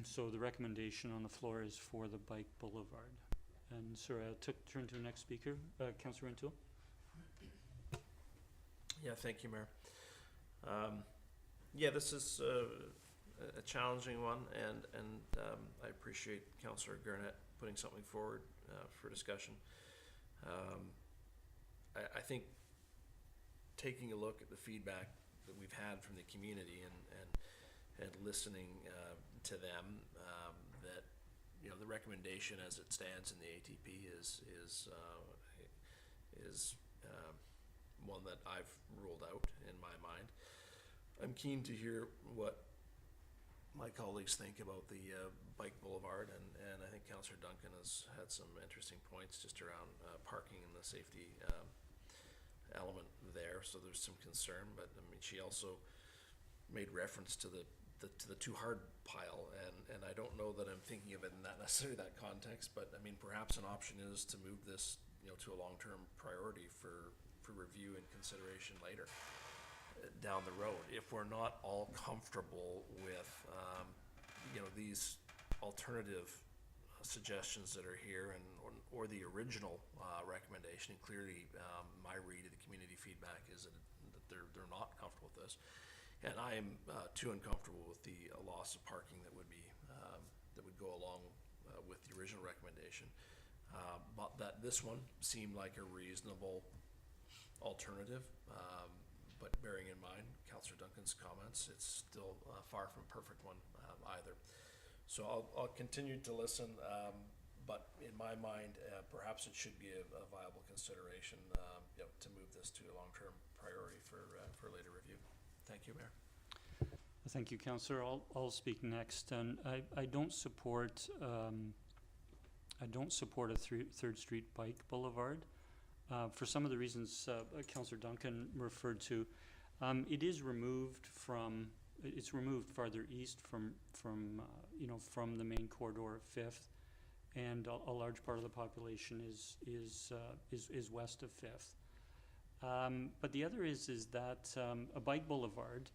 So the recommendation on the floor is for the bike boulevard. And sorry, I'll turn to the next speaker, Councillor Rintoul. Yeah, thank you, Mayor. Yeah, this is a challenging one, and I appreciate Councillor Garnett putting something forward for discussion. I think taking a look at the feedback that we've had from the community and listening to them, that the recommendation as it stands in the ATP is one that I've ruled out in my mind. I'm keen to hear what my colleagues think about the bike boulevard, and I think Councillor Duncan has had some interesting points just around parking and the safety element there. So there's some concern, but I mean, she also made reference to the too hard pile, and I don't know that I'm thinking of it in that necessarily that context, but I mean, perhaps an option is to move this to a long-term priority for review and consideration later down the road, if we're not all comfortable with these alternative suggestions that are here, and or the original recommendation. And clearly my read of the community feedback is that they're not comfortable with this, and I am too uncomfortable with the loss of parking that would be that would go along with the original recommendation, but that this one seemed like a reasonable alternative, but bearing in mind Councillor Duncan's comments, it's still far from a perfect one either. So I'll continue to listen, but in my mind, perhaps it should be a viable consideration to move this to a long-term priority for later review. Thank you, Mayor. Thank you, Councillor. I'll speak next, and I don't support a Third Street Bike Boulevard for some of the reasons Councillor Duncan referred to. It is removed from. It's removed farther east from the main corridor of 5th, and a large part of the population is west of 5th. But the other is that a bike boulevard,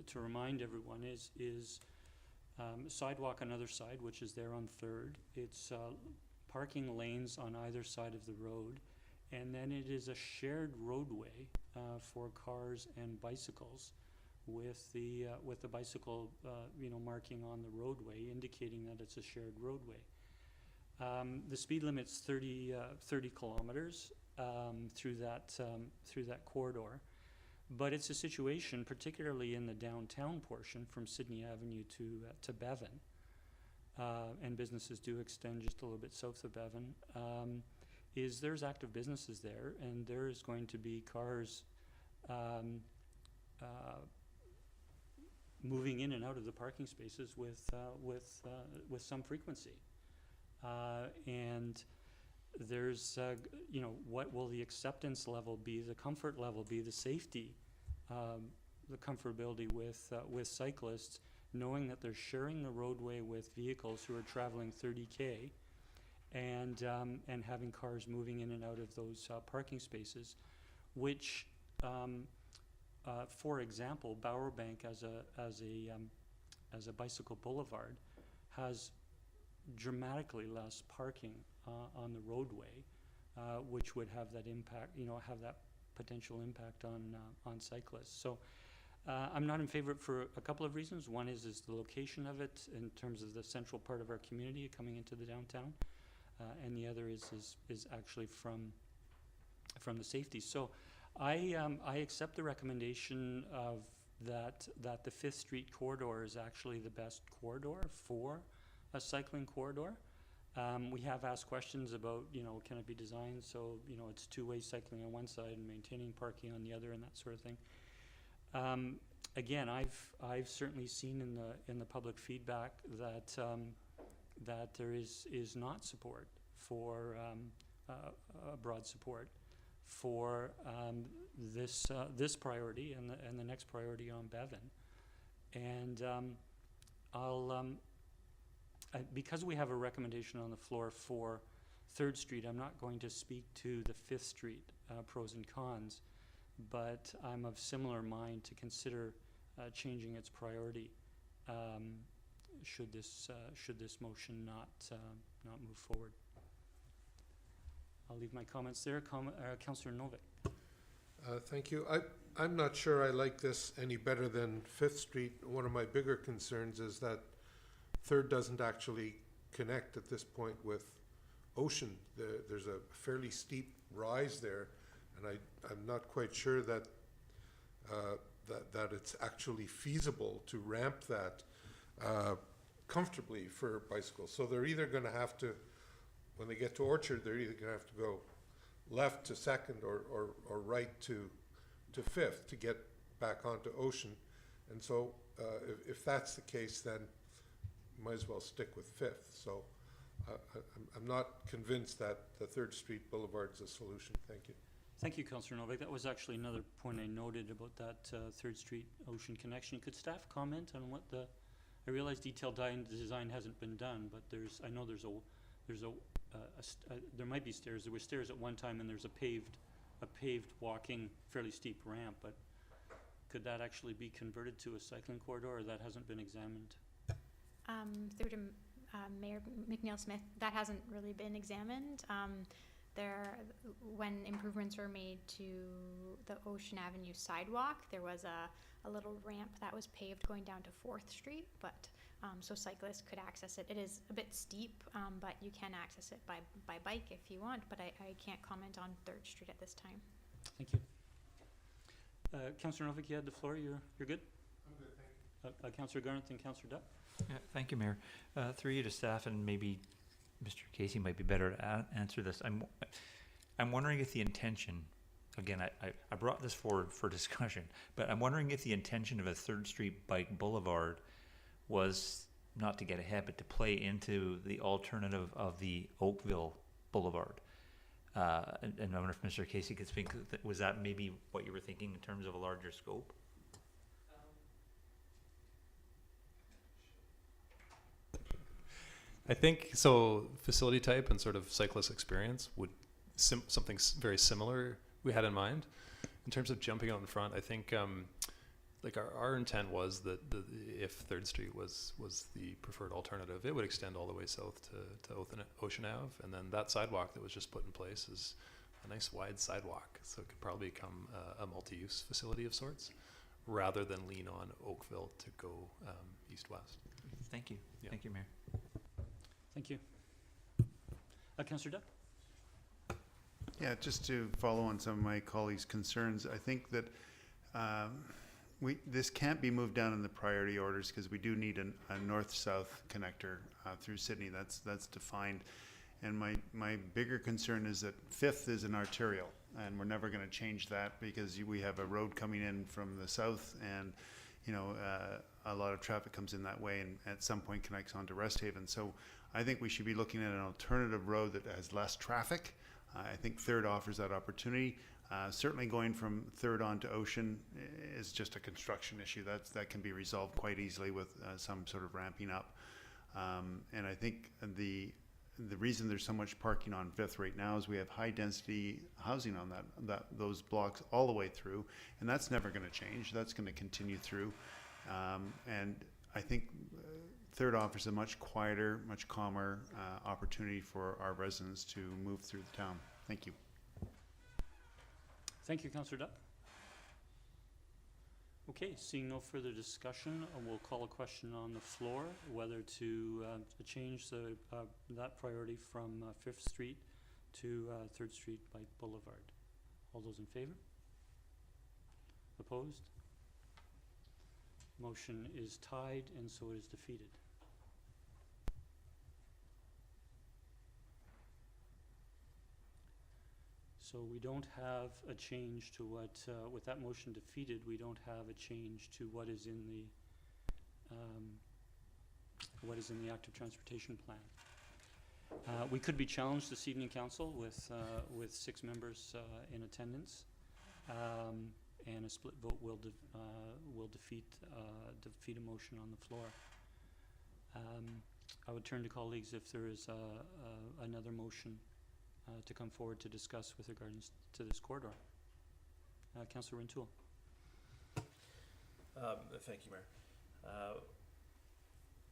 to remind everyone, is sidewalk on either side, which is there on 3rd. It's parking lanes on either side of the road, and then it is a shared roadway for cars and bicycles, with the bicycle marking on the roadway indicating that it's a shared roadway. The speed limit's 30 kilometers through that corridor, but it's a situation, particularly in the downtown portion from Sidney Avenue to Bevan, and businesses do extend just a little bit south of Bevan. There's active businesses there, and there is going to be cars moving in and out of the parking spaces with some frequency, and there's what will the acceptance level be, the comfort level be, the safety, the comfortability with cyclists, knowing that they're sharing the roadway with vehicles who are traveling 30K, and having cars moving in and out of those parking spaces, which, for example, Bowerbank as a bicycle boulevard has dramatically less parking on the roadway, which would have that impact, have that potential impact on cyclists. So I'm not in favor of it for a couple of reasons. One is the location of it in terms of the central part of our community coming into the downtown. And the other is actually from the safety. So I accept the recommendation of that the 5th Street corridor is actually the best corridor for a cycling corridor. We have asked questions about, can it be designed so, it's two-way cycling on one side and maintaining parking on the other and that sort of thing. Again, I've certainly seen in the public feedback that there is not support for broad support for this priority and the next priority on Bevan, and because we have a recommendation on the floor for 3rd Street, I'm not going to speak to the 5th Street pros and cons, but I'm of similar mind to consider changing its priority should this motion not move forward. I'll leave my comments there. Councillor Novick. Thank you. I'm not sure I like this any better than Fifth Street. One of my bigger concerns is that Third doesn't actually connect at this point with Ocean. There's a fairly steep rise there, and I'm not quite sure that that it's actually feasible to ramp that comfortably for bicycles. So they're either going to have to, when they get to Orchard, they're either going to have to go left to Second or right to Fifth to get back onto Ocean. And so if that's the case, then you might as well stick with Fifth. So I'm not convinced that the 3rd Street Boulevard is a solution. Thank you. Thank you, Councillor Novick. That was actually another point I noted about that 3rd Street Ocean connection. Could staff comment on what I realize detailed design hasn't been done, but I know there might be stairs. There were stairs at one time, and there's a paved walking, fairly steep ramp, but could that actually be converted to a cycling corridor, or that hasn't been examined? Through to Mayor McNeil-Smith, that hasn't really been examined. When improvements were made to the Ocean Avenue sidewalk, there was a little ramp that was paved going down to 4th Street, but so cyclists could access it. It is a bit steep, but you can access it by bike if you want, but I can't comment on 3rd Street at this time. Thank you. Councillor Novick, you had the floor. You're good? I'm good, thank you. Councillor Garnett and Councillor Dutt. Yeah, thank you, Mayor. Through you to staff, and maybe Mr. Casey might be better to answer this. I'm wondering if the intention, again, I brought this forward for discussion, but I'm wondering if the intention of a 3rd Street Bike Boulevard was not to get ahead, but to play into the alternative of the Oakville Boulevard. And I wonder if Mr. Casey could speak. Was that maybe what you were thinking in terms of a larger scope? I think so. Facility type and sort of cyclist experience would something very similar we had in mind. In terms of jumping out in front, I think like our intent was that if 3rd Street was the preferred alternative, it would extend all the way south to Ocean Ave, and then that sidewalk that was just put in place is a nice wide sidewalk, so it could probably become a multi-use facility of sorts, rather than lean on Oakville to go east-west. Thank you. Yeah. Thank you, Mayor. Thank you. Councillor Dutt. Yeah, just to follow on some of my colleagues' concerns, I think that this can't be moved down in the priority orders because we do need a north-south connector through Sidney. That's defined. And my bigger concern is that 5th is an arterial, and we're never going to change that because we have a road coming in from the south, and a lot of traffic comes in that way, and at some point connects onto Rest Haven. So I think we should be looking at an alternative road that has less traffic. I think 3rd offers that opportunity. Certainly going from 3rd on to Ocean is just a construction issue. That can be resolved quite easily with some sort of ramping up. And I think the reason there's so much parking on 5th right now is we have high density housing on those blocks all the way through, and that's never going to change. That's going to continue through. And I think 3rd offers a much quieter, much calmer opportunity for our residents to move through the town. Thank you. Thank you, Councillor Dutt. Okay, seeing no further discussion, we'll call a question on the floor whether to change that priority from 5th Street to 3rd Street Bike Boulevard. All those in favor? Opposed? Motion is tied, and so it is defeated. So we don't have a change to what, with that motion defeated, we don't have a change to what is in the active transportation plan. We could be challenged this evening, Council, with 6 members in attendance, and a split vote will defeat a motion on the floor. I would turn to colleagues if there is another motion to come forward to discuss with regards to this corridor. Councillor Rintoul. Thank you, Mayor.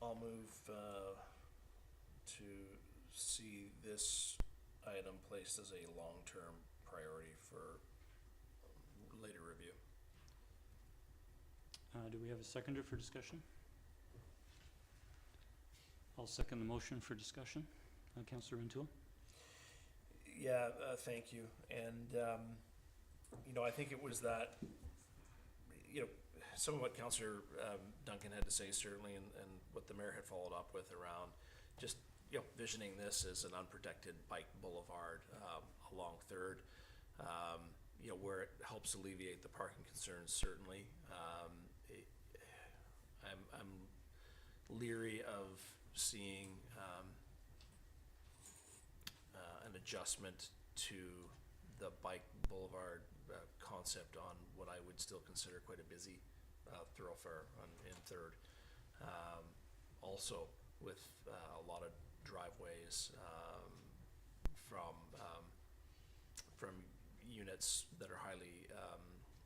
I'll move to see this item placed as a long-term priority for later review. Do we have a seconder for discussion? I'll second the motion for discussion. Councillor Rintoul. Yeah, thank you. And, you know, I think it was that, you know, some of what Councillor Duncan had to say certainly, and what the mayor had followed up with around just, you know, visioning this as an unprotected bike boulevard along 3rd, you know, where it helps alleviate the parking concerns, certainly. I'm leery of seeing an adjustment to the bike boulevard concept on what I would still consider quite a busy thoroughfare in 3rd. Also with a lot of driveways from units that are highly,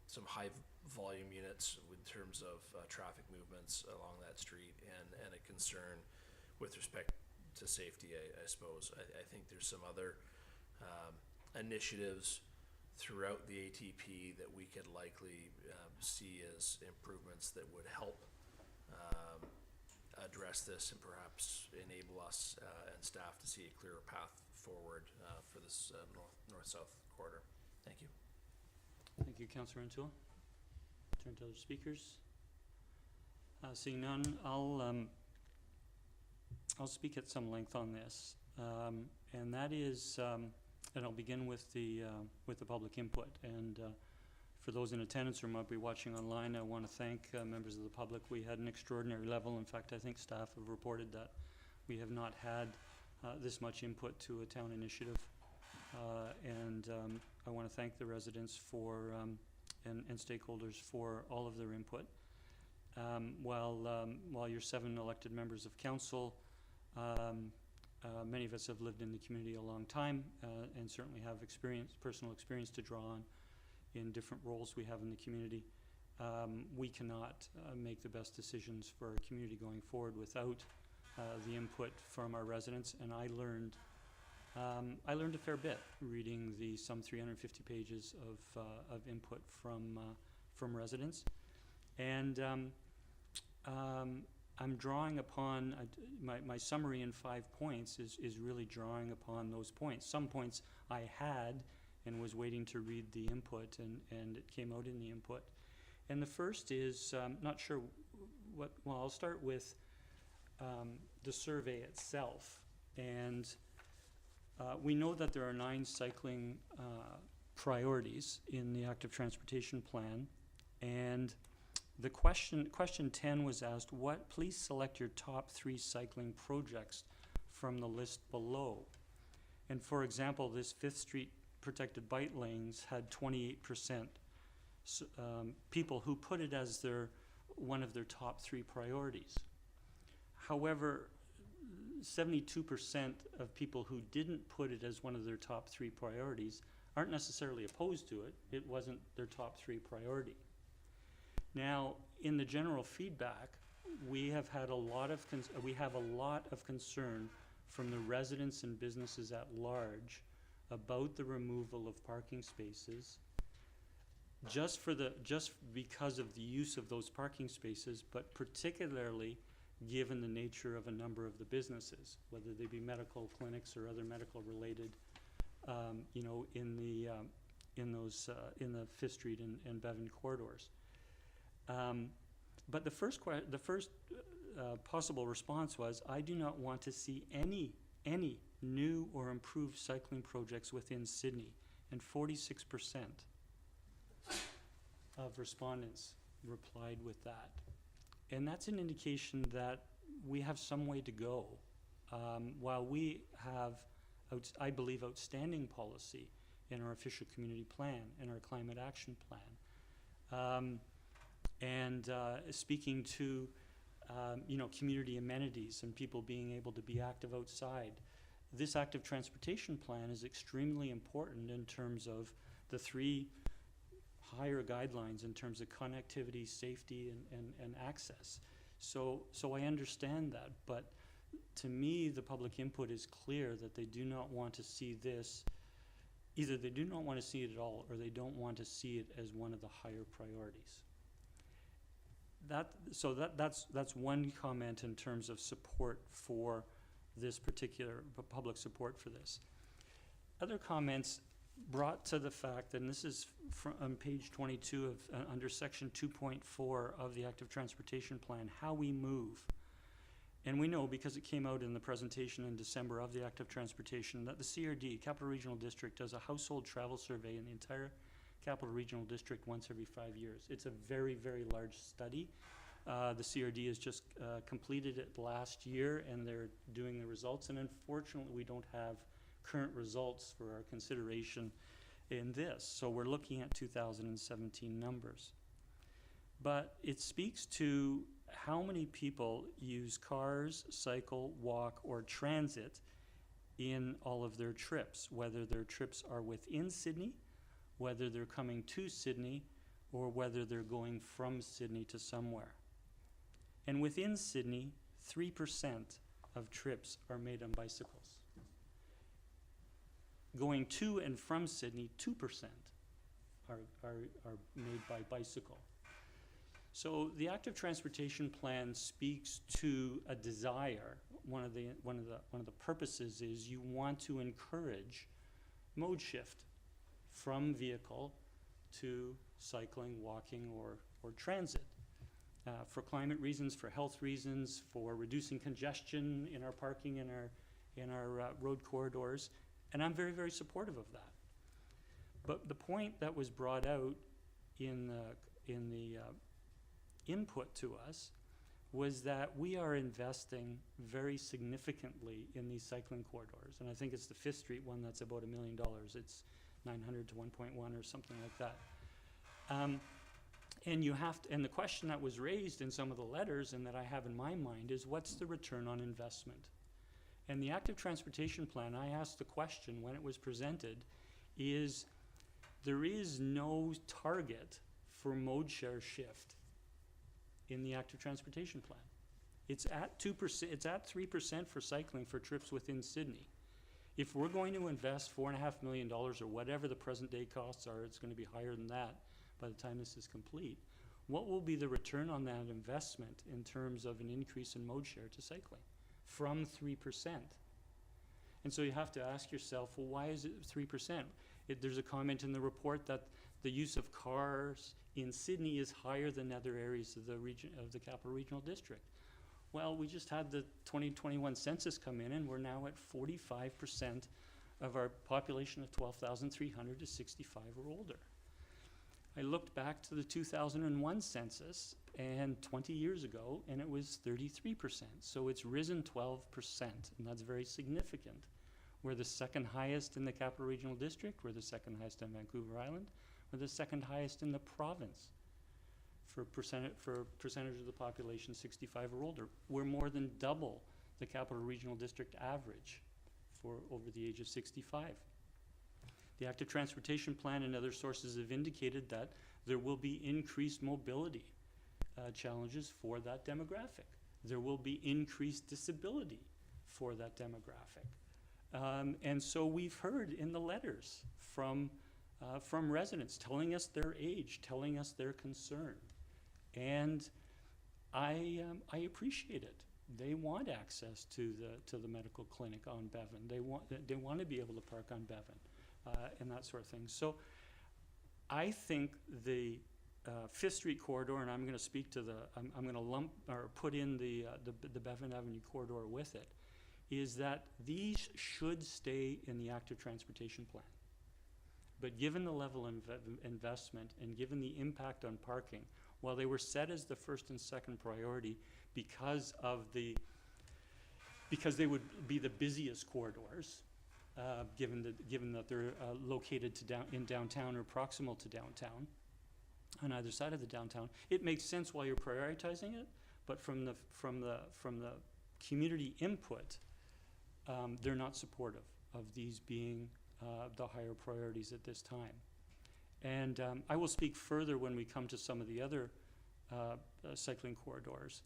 some high volume units in terms of traffic movements along that street, and a concern with respect to safety, I suppose. I think there's some other initiatives throughout the ATP that we could likely see as improvements that would help address this and perhaps enable us and staff to see a clearer path forward for this north-south corridor. Thank you. Thank you, Councillor Rintoul. Turn to other speakers. Seeing none, I'll speak at some length on this, and that is, and I'll begin with the public input. And for those in attendance or might be watching online, I want to thank members of the public. We had an extraordinary level. In fact, I think staff have reported that we have not had this much input to a town initiative, and I want to thank the residents for and stakeholders for all of their input. While you're 7 elected members of council, many of us have lived in the community a long time and certainly have personal experience to draw on in different roles we have in the community. We cannot make the best decisions for our community going forward without the input from our residents, and I learned a fair bit reading the some 350 pages of input from residents, and I'm drawing upon my summary in 5 points is really drawing upon those points. Some points I had and was waiting to read the input, and it came out in the input. And the first is not sure what. Well, I'll start with the survey itself, and we know that there are 9 cycling priorities in the active transportation plan, and the question 10 was asked, please select your top 3 cycling projects from the list below. And for example, this 5th Street protected bike lanes had 28% people who put it as one of their top 3 priorities. However, 72% of people who didn't put it as one of their top 3 priorities aren't necessarily opposed to it. It wasn't their top 3 priority. Now, in the general feedback, we have had a lot of concern from the residents and businesses at large about the removal of parking spaces, just because of the use of those parking spaces, but particularly given the nature of a number of the businesses, whether they be medical clinics or other medical related, you know, in the 5th Street and Bevan corridors. But the first possible response was, I do not want to see any new or improved cycling projects within Sidney, and 46% of respondents replied with that. And that's an indication that we have some way to go. While we have, I believe, outstanding policy in our official community plan and our climate action plan, and speaking to you know, community amenities and people being able to be active outside, this active transportation plan is extremely important in terms of the 3 higher guidelines in terms of connectivity, safety, and access. So I understand that, but to me, the public input is clear that they do not want to see this. Either they do not want to see it at all, or they don't want to see it as one of the higher priorities. That's one comment in terms of support for this particular, public support for this. Other comments brought to the fact, and this is on page 22 of, under section 2.4 of the Active Transportation Plan, how we move. And we know, because it came out in the presentation in December of the Active Transportation, that the CRD, Capital Regional District, does a household travel survey in the entire Capital Regional District once every 5 years. It's a very, very large study. The CRD has just completed it last year, and they're doing the results. And unfortunately, we don't have current results for our consideration in this. So we're looking at 2017 numbers. But it speaks to how many people use cars, cycle, walk, or transit in all of their trips, whether their trips are within Sidney, whether they're coming to Sidney, or whether they're going from Sidney to somewhere. And within Sidney, 3% of trips are made on bicycles. Going to and from Sidney, 2% are made by bicycle. So the Active Transportation Plan speaks to a desire. One of the purposes is you want to encourage mode shift from vehicle to cycling, walking, or transit. For climate reasons, for health reasons, for reducing congestion in our parking in our road corridors, and I'm very, very supportive of that. But the point that was brought out in the input to us was that we are investing very significantly in these cycling corridors, and I think it's the 5th Street one that's about $1 million. It's 900 to 1.1 or something like that. And you have to, and the question that was raised in some of the letters and that I have in my mind is, what's the return on investment? And the Active Transportation Plan, I asked the question when it was presented, is there is no target for mode share shift in the Active Transportation Plan. It's at 2%, it's at 3% for cycling for trips within Sidney. If we're going to invest $4.5 million or whatever the present day costs are, it's going to be higher than that by the time this is complete. What will be the return on that investment in terms of an increase in mode share to cycling from 3%? And so you have to ask yourself, well, why is it 3%? There's a comment in the report that the use of cars in Sidney is higher than other areas of the region, of the Capital Regional District. Well, we just had the 2021 census come in, and we're now at 45% of our population of 12,300 to 65 or older. I looked back to the 2001 census, and 20 years ago, and it was 33%. So it's risen 12%, and that's very significant. We're the second highest in the Capital Regional District. We're the second highest in Vancouver Island. We're the second highest in the province for percentage of the population 65 or older. We're more than double the Capital Regional District average for over the age of 65. The Active Transportation Plan and other sources have indicated that there will be increased mobility challenges for that demographic. There will be increased disability for that demographic. And so we've heard in the letters from residents telling us their age, telling us their concern. And I appreciate it. They want access to the medical clinic on Bevan. They want to be able to park on Bevan. And that sort of thing. So I think the 5th Street corridor, and I'm going to speak to I'm going to lump or put in the Bevan Avenue corridor with it, is that these should stay in the Active Transportation Plan. But given the level of investment and given the impact on parking, while they were set as the first and second priority because they would be the busiest corridors, given that they're located in downtown or proximal to downtown, on either side of the downtown, it makes sense while you're prioritizing it. But from the community input, they're not supportive of these being the higher priorities at this time. And I will speak further when we come to some of the other cycling corridors.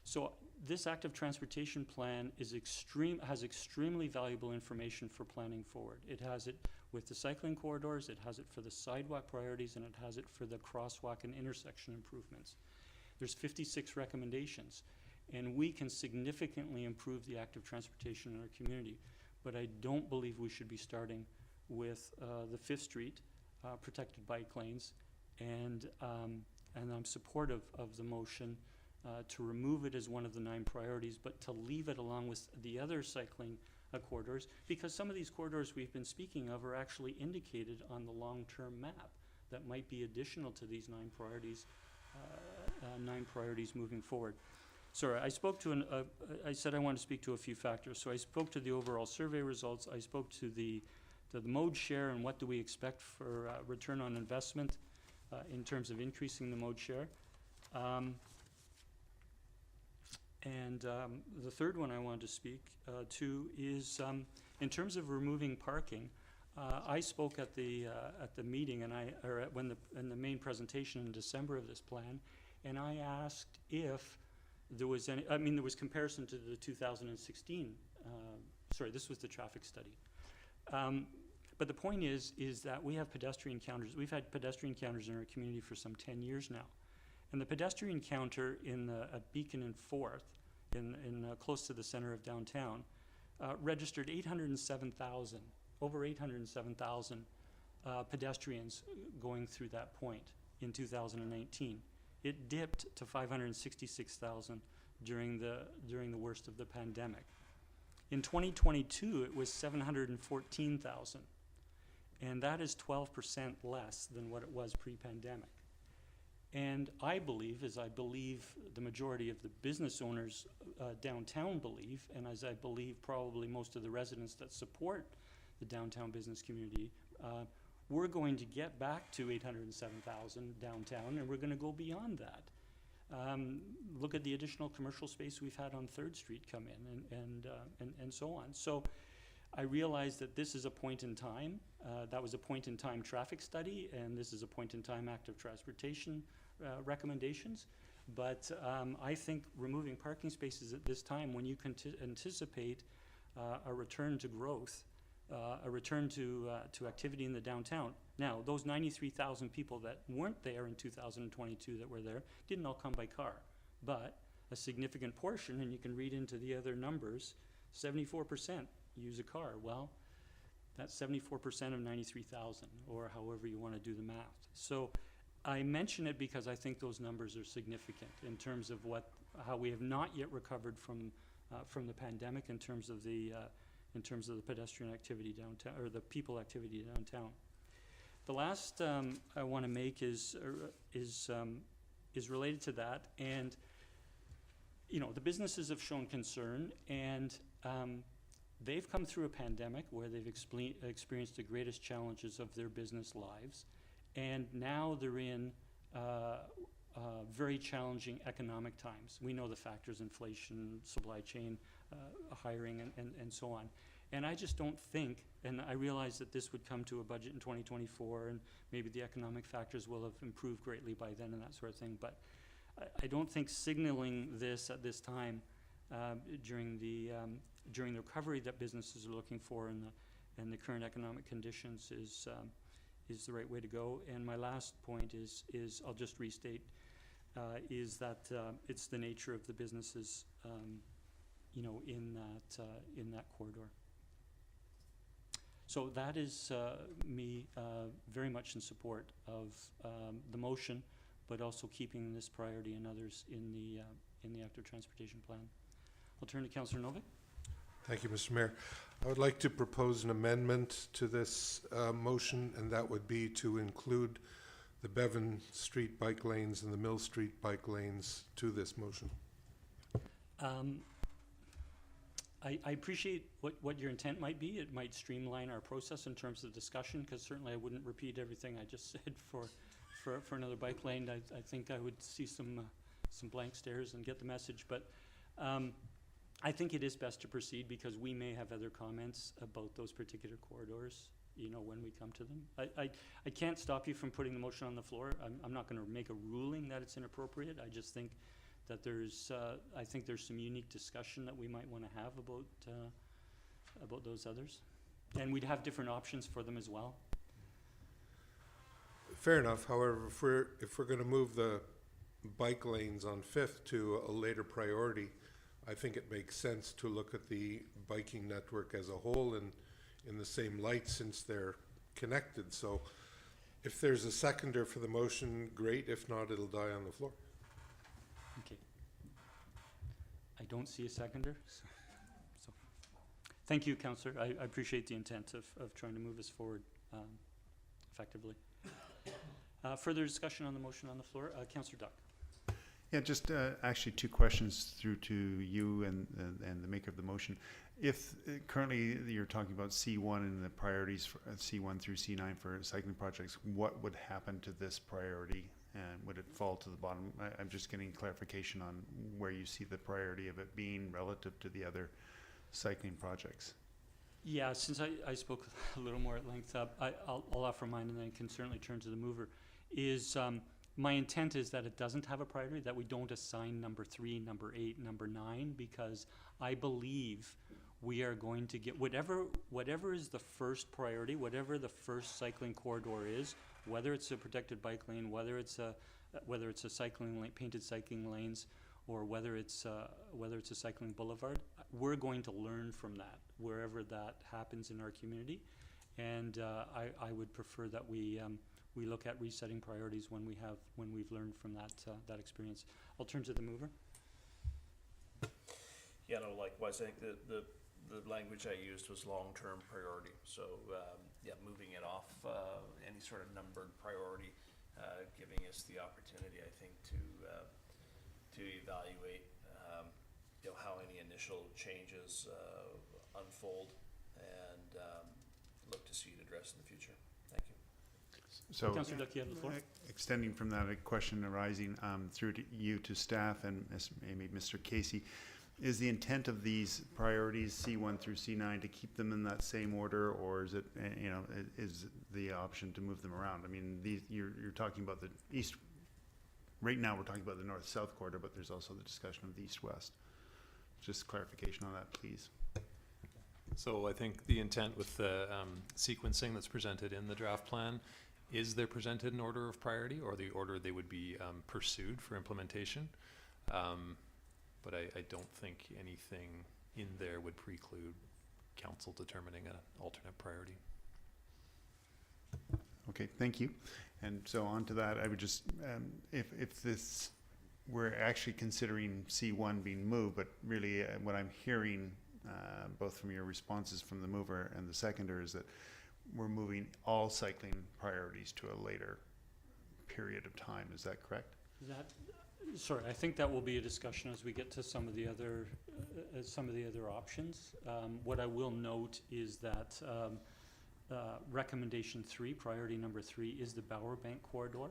So this active transportation plan is has extremely valuable information for planning forward. It has it with the cycling corridors, it has it for the sidewalk priorities, and it has it for the crosswalk and intersection improvements. There's 56 recommendations, and we can significantly improve the active transportation in our community. But I don't believe we should be starting with the 5th Street protected bike lanes, and I'm supportive of the motion to remove it as one of the 9 priorities, but to leave it along with the other cycling corridors, because some of these corridors we've been speaking of are actually indicated on the long-term map that might be additional to these 9 priorities moving forward. Sorry, I spoke to I said I want to speak to a few factors. So I spoke to the overall survey results. I spoke to the mode share and what do we expect for return on investment in terms of increasing the mode share. The third one I wanted to speak to is in terms of removing parking. I spoke at the meeting in the main presentation in December of this plan, and I asked if there was any. I mean, there was comparison to the 2016. Sorry, this was the traffic study. But the point is that we have pedestrian counters. We've had pedestrian counters in our community for some 10 years now. And the pedestrian counter at Beacon and 4th, close to the center of downtown, registered over 807,000 pedestrians going through that point in 2019. It dipped to 566,000 during the worst of the pandemic. In 2022, it was 714,000, and that is 12% less than what it was pre-pandemic. And I believe, as I believe the majority of the business owners downtown believe, and as I believe probably most of the residents that support the downtown business community, we're going to get back to 807,000 downtown, and we're going to go beyond that. Look at the additional commercial space we've had on 3rd Street come in, and so on. So I realize that this is a point in time. That was a point in time traffic study, and this is a point in time active transportation recommendations. But I think removing parking spaces at this time, when you can anticipate a return to growth, a return to activity in the downtown. Now, those 93,000 people that weren't there in 2022 that were there didn't all come by car, but a significant portion, and you can read into the other numbers, 74% use a car. Well, that's 74% of 93,000, or however you want to do the math. So I mention it because I think those numbers are significant in terms of how we have not yet recovered from the pandemic in terms of the pedestrian activity downtown, or the people activity downtown. The last I want to make is related to that, and the businesses have shown concern, and they've come through a pandemic where they've experienced the greatest challenges of their business lives, and now they're in very challenging economic times. We know the factors: inflation, supply chain, hiring, and so on. And I just don't think, and I realize that this would come to a budget in 2024, and maybe the economic factors will have improved greatly by then and that sort of thing, but I don't think signaling this at this time during the recovery that businesses are looking for and the current economic conditions is the right way to go. And my last point is I'll just restate, is that it's the nature of the businesses in that corridor. So that is me very much in support of the motion, but also keeping this priority and others in the active transportation plan. I'll turn to Councillor Novick. Thank you, Mr. Mayor. I would like to propose an amendment to this motion, and that would be to include the Bevan Street bike lanes and the Mill Street bike lanes to this motion. I appreciate what your intent might be. It might streamline our process in terms of discussion, because certainly I wouldn't repeat everything I just said for another bike lane. I think I would see some blank stares and get the message. But I think it is best to proceed, because we may have other comments about those particular corridors you know, when we come to them. I can't stop you from putting the motion on the floor. I'm not gonna make a ruling that it's inappropriate. I just think that there's, I think there's some unique discussion that we might wanna have about those others. And we'd have different options for them as well. Fair enough. However, if we're gonna move the bike lanes on Fifth to a later priority, I think it makes sense to look at the biking network as a whole and in the same light, since they're connected. So if there's a seconder for the motion, great. If not, it'll die on the floor. Okay. I don't see a seconder, so. Thank you, Councillor. I appreciate the intent of trying to move us forward effectively. Further discussion on the motion on the floor? Councillor Duck. Yeah, just actually two questions through to you and the maker of the motion. If currently you're talking about C1 and the priorities for C1 through C9 for cycling projects, what would happen to this priority? And would it fall to the bottom? I'm just getting clarification on where you see the priority of it being relative to the other cycling projects. Yeah, since I spoke a little more at length, I'll offer mine and then can certainly turn to the mover. My intent is that it doesn't have a priority, that we don't assign number 3, number 8, number 9, because I believe we are going to get whatever is the first priority, whatever the first cycling corridor is, whether it's a protected bike lane, whether it's a cycling lane, painted cycling lanes, or whether it's a cycling boulevard. We're going to learn from that wherever that happens in our community, and I would prefer that we look at resetting priorities when we've learned from that experience. I'll turn to the mover. Yeah, no, likewise, I think the language I used was long-term priority. So, yeah, moving it off any sort of numbered priority, giving us the opportunity, I think, to evaluate, you know, how any initial changes unfold and look to see it addressed in the future. Thank you. So, Councillor Duck, you have the floor. Extending from that, a question arising through to you to staff and maybe Mr. Casey. Is the intent of these priorities C1 through C9 to keep them in that same order, or is it, you know, is the option to move them around? I mean, you're talking about the east. Right now, we're talking about the north-south corridor, but there's also the discussion of the east-west. Just clarification on that, please. So I think the intent with the sequencing that's presented in the draft plan is they're presented in order of priority, or the order they would be pursued for implementation. But I don't think anything in there would preclude council determining an alternate priority. Okay, thank you. And so on to that, I would just, if this, we're actually considering C1 being moved, but really what I'm hearing, both from your responses from the mover and the seconder, is that we're moving all cycling priorities to a later period of time. Is that correct? Sorry, I think that will be a discussion as we get to some of the other options. What I will note is that recommendation 3, priority number 3, is the Bower Bank corridor,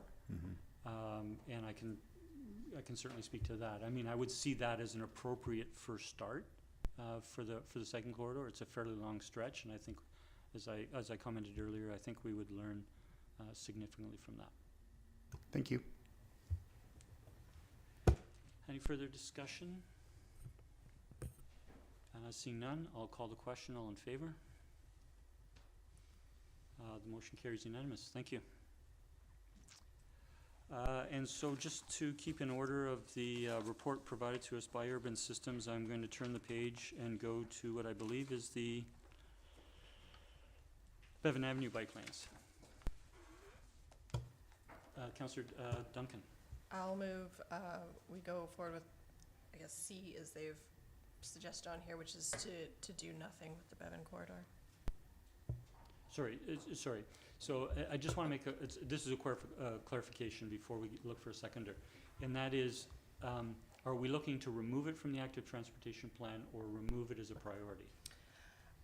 and I can certainly speak to that. I mean, I would see that as an appropriate first start for the cycling corridor. It's a fairly long stretch, and I think, as I commented earlier, I think we would learn significantly from that. Thank you. Any further discussion? Seeing none, I'll call the question. All in favor? The motion carries unanimous. Thank you. And so just to keep in order of the report provided to us by Urban Systems, I'm going to turn the page and go to what I believe is the Bevan Avenue bike lanes. Councillor Duncan. I'll move, we go forward with, I guess, C as they've suggested on here, which is to do nothing with the Bevan corridor. Sorry. So I just want to make this is a clarification before we look for a seconder. And that is, are we looking to remove it from the active transportation plan or remove it as a priority?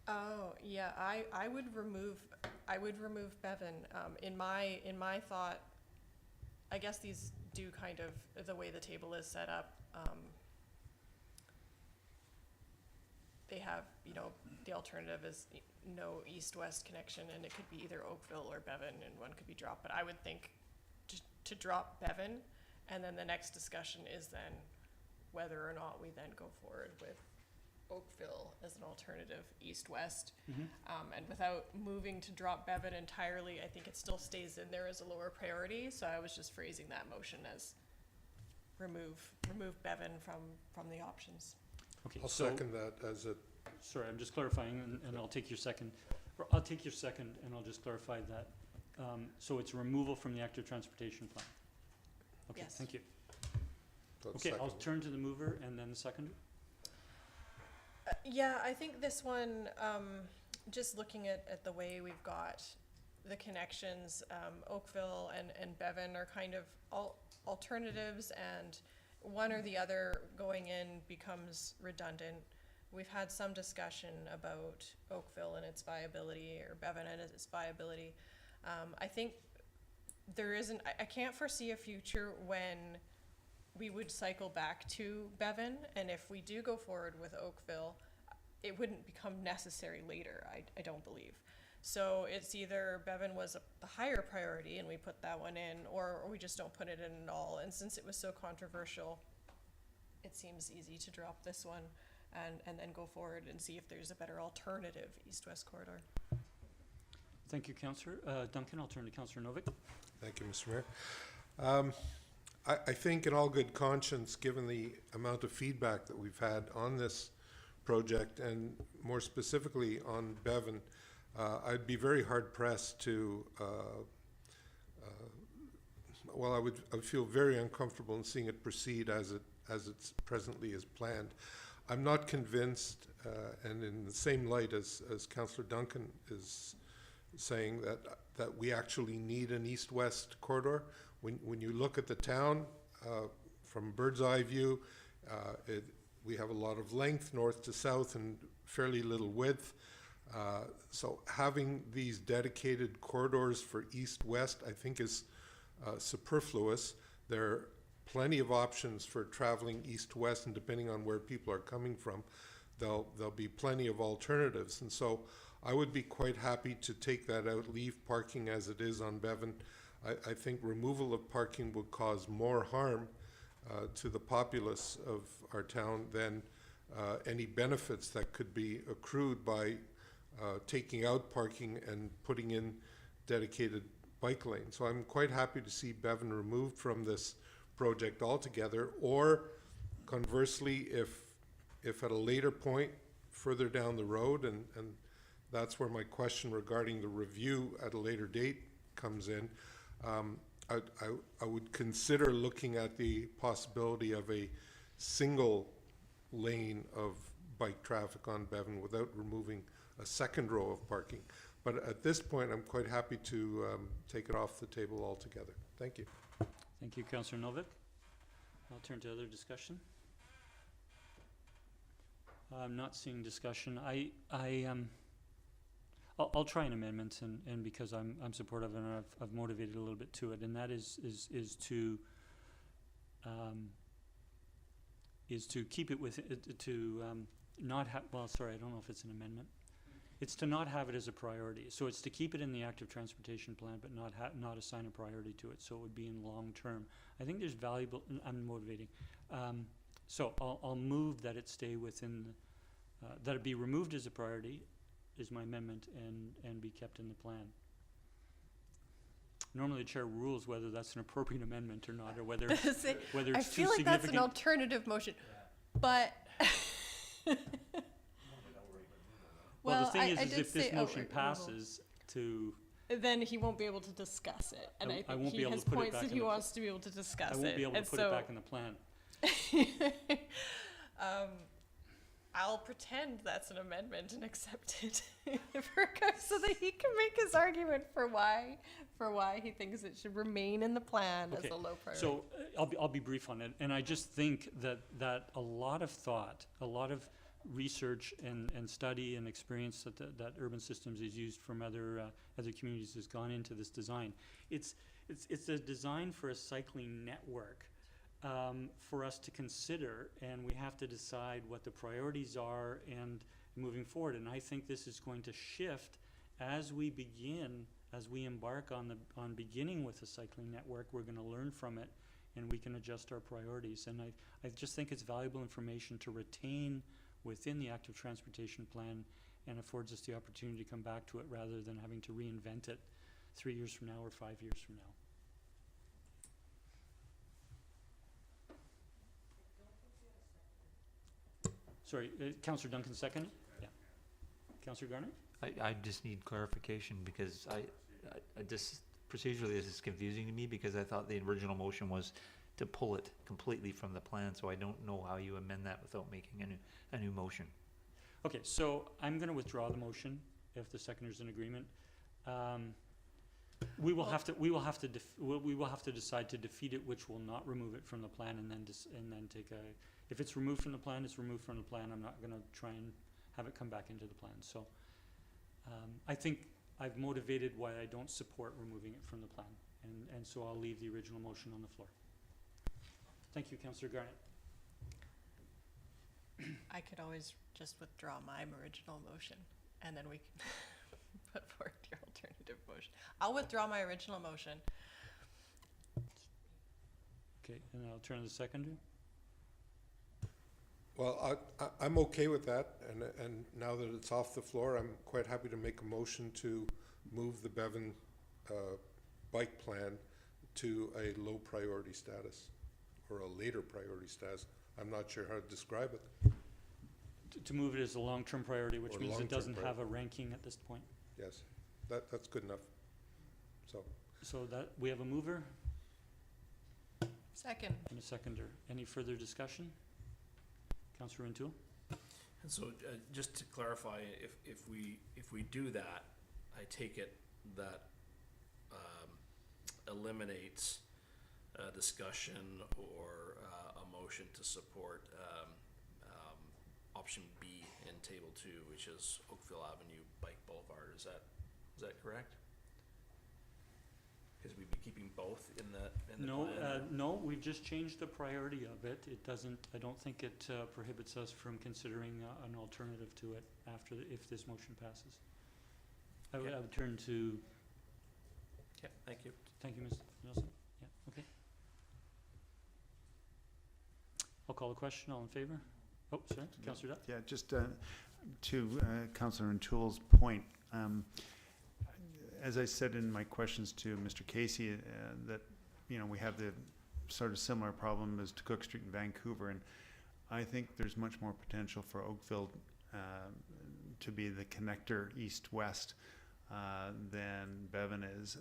Oh, yeah, I would remove Bevan. In my thought, I guess these do kind of, the way the table is set up, they have, you know, the alternative is no east-west connection, and it could be either Oakville or Bevan, and one could be dropped. But I would think to drop Bevan, and then the next discussion is then whether or not we then go forward with Oakville as an alternative east-west. And without moving to drop Bevan entirely, I think it still stays in there as a lower priority. So I was just phrasing that motion as remove Bevan from the options. Okay, I'll so, second that as a, sorry, I'm just clarifying, and I'll take your second, or I'll take your second, and I'll just clarify that. So it's removal from the active transportation plan. Okay, Yes. thank you. that's Okay, I'll second. turn to the mover and then the seconder. Yeah, I think this one, just looking at the way we've got the connections, Oakville and Bevan are kind of alternatives, and one or the other going in becomes redundant. We've had some discussion about Oakville and its viability, or Bevan and its viability. I think there isn't, I can't foresee a future when we would cycle back to Bevan, and if we do go forward with Oakville, it wouldn't become necessary later, I don't believe. So it's either Bevan was the higher priority and we put that one in, or we just don't put it in at all. And since it was so controversial, it seems easy to drop this one and then go forward and see if there's a better alternative east-west corridor. Thank you, Councillor. Duncan, I'll turn to Councillor Novick. Thank you, Mr. Mayor. I think in all good conscience, given the amount of feedback that we've had on this project, and more specifically on Bevan, I'd be very hard pressed to, well, I would feel very uncomfortable in seeing it proceed as it's presently is planned. I'm not convinced, and in the same light as Councillor Duncan is saying, that we actually need an east-west corridor. When you look at the town from bird's eye view, we have a lot of length north to south and fairly little width. So having these dedicated corridors for east-west, I think, is superfluous. There are plenty of options for traveling east-west, and depending on where people are coming from, there'll be plenty of alternatives. And so I would be quite happy to take that out, leave parking as it is on Bevan. I think removal of parking would cause more harm to the populace of our town than any benefits that could be accrued by taking out parking and putting in dedicated bike lanes. So I'm quite happy to see Bevan removed from this project altogether, or conversely, if at a later point further down the road, and that's where my question regarding the review at a later date comes in, I would consider looking at the possibility of a single lane of bike traffic on Bevan without removing a second row of parking. But at this point, I'm quite happy to take it off the table altogether. Thank you. Thank you, Councillor Novick. I'll turn to other discussion. I'm not seeing discussion. I'll try an amendment, and because I'm supportive and I've motivated a little bit to it, and that is to keep it with not have, well, sorry, I don't know if it's an amendment. It's to not have it as a priority. So it's to keep it in the active transportation plan, but not assign a priority to it. So it would be in long term. I think there's valuable. I'm motivating. So I'll move that it stay within, that it be removed as a priority, is my amendment, and be kept in the plan. Normally the chair rules whether that's an appropriate amendment or not, or whether it's I too significant. feel like that's an alternative motion, but Well, the thing I is did if this say motion outright passes to, then he won't be able to discuss it, and I I think won't be he able has to put it points back that in he the wants to be able to discuss I won't be able to and put so it back in the plan. I'll pretend that's an amendment and accept it so that he can make his argument for why he thinks it should remain in the plan as a low priority. So I'll be brief on it, and I just think that a lot of thought, a lot of research and study and experience that Urban Systems has used from other communities has gone into this design. It's a design for a cycling network for us to consider, and we have to decide what the priorities are moving forward. And I think this is going to shift as we embark on beginning with a cycling network. We're going to learn from it, and we can adjust our priorities. And I just think it's valuable information to retain within the active transportation plan, and affords us the opportunity to come back to it rather than having to reinvent it 3 years from now or 5 years from now. Sorry, Councillor Duncan second? Yeah. Councillor Garnett? I just need clarification because I just procedurally this is confusing to me because I thought the original motion was to pull it completely from the plan, so I don't know how you amend that without making a new motion. Okay, so I'm going to withdraw the motion if the seconder is in agreement. We will have to decide to defeat it, which will not remove it from the plan, and then take a. If it's removed from the plan, it's removed from the plan. I'm not going to try and have it come back into the plan. So I think I've motivated why I don't support removing it from the plan, and so I'll leave the original motion on the floor. Thank you, Councillor Garnett. I could always just withdraw my original motion, and then we can put forward your alternative motion. I'll withdraw my original motion. Okay, and I'll turn to the seconder. Well, I'm okay with that, and now that it's off the floor, I'm quite happy to make a motion to move the Bevan bike plan to a low priority status, or a later priority status. I'm not sure how to describe it. To move it as a long-term priority, which Or means it long-term doesn't have priority. a ranking at this point. Yes, that's good enough. So that, we have a mover Second. and a seconder. Any further discussion? Councillor Rintoul? And so, just to clarify, if we do that, I take it that eliminates a discussion or a motion to support option B in table 2, which is Oakville Avenue Bike Boulevard. Is that correct? Because we'd be keeping both in the plan? No, we've just changed the priority of it. It doesn't, I don't think it prohibits us from considering an alternative to it after, if this motion passes. I would turn to. Yeah, thank you. Thank you, Ms. Nelson. Yeah, okay. I'll call the question. All in favor? Oh, sorry, Councillor Dutt. Yeah, just to Councillor Rintoul's point, as I said in my questions to Mr. Casey, that we have the sort of similar problem as to Cook Street in Vancouver, and I think there's much more potential for Oakville to be the connector east-west than Bevan is.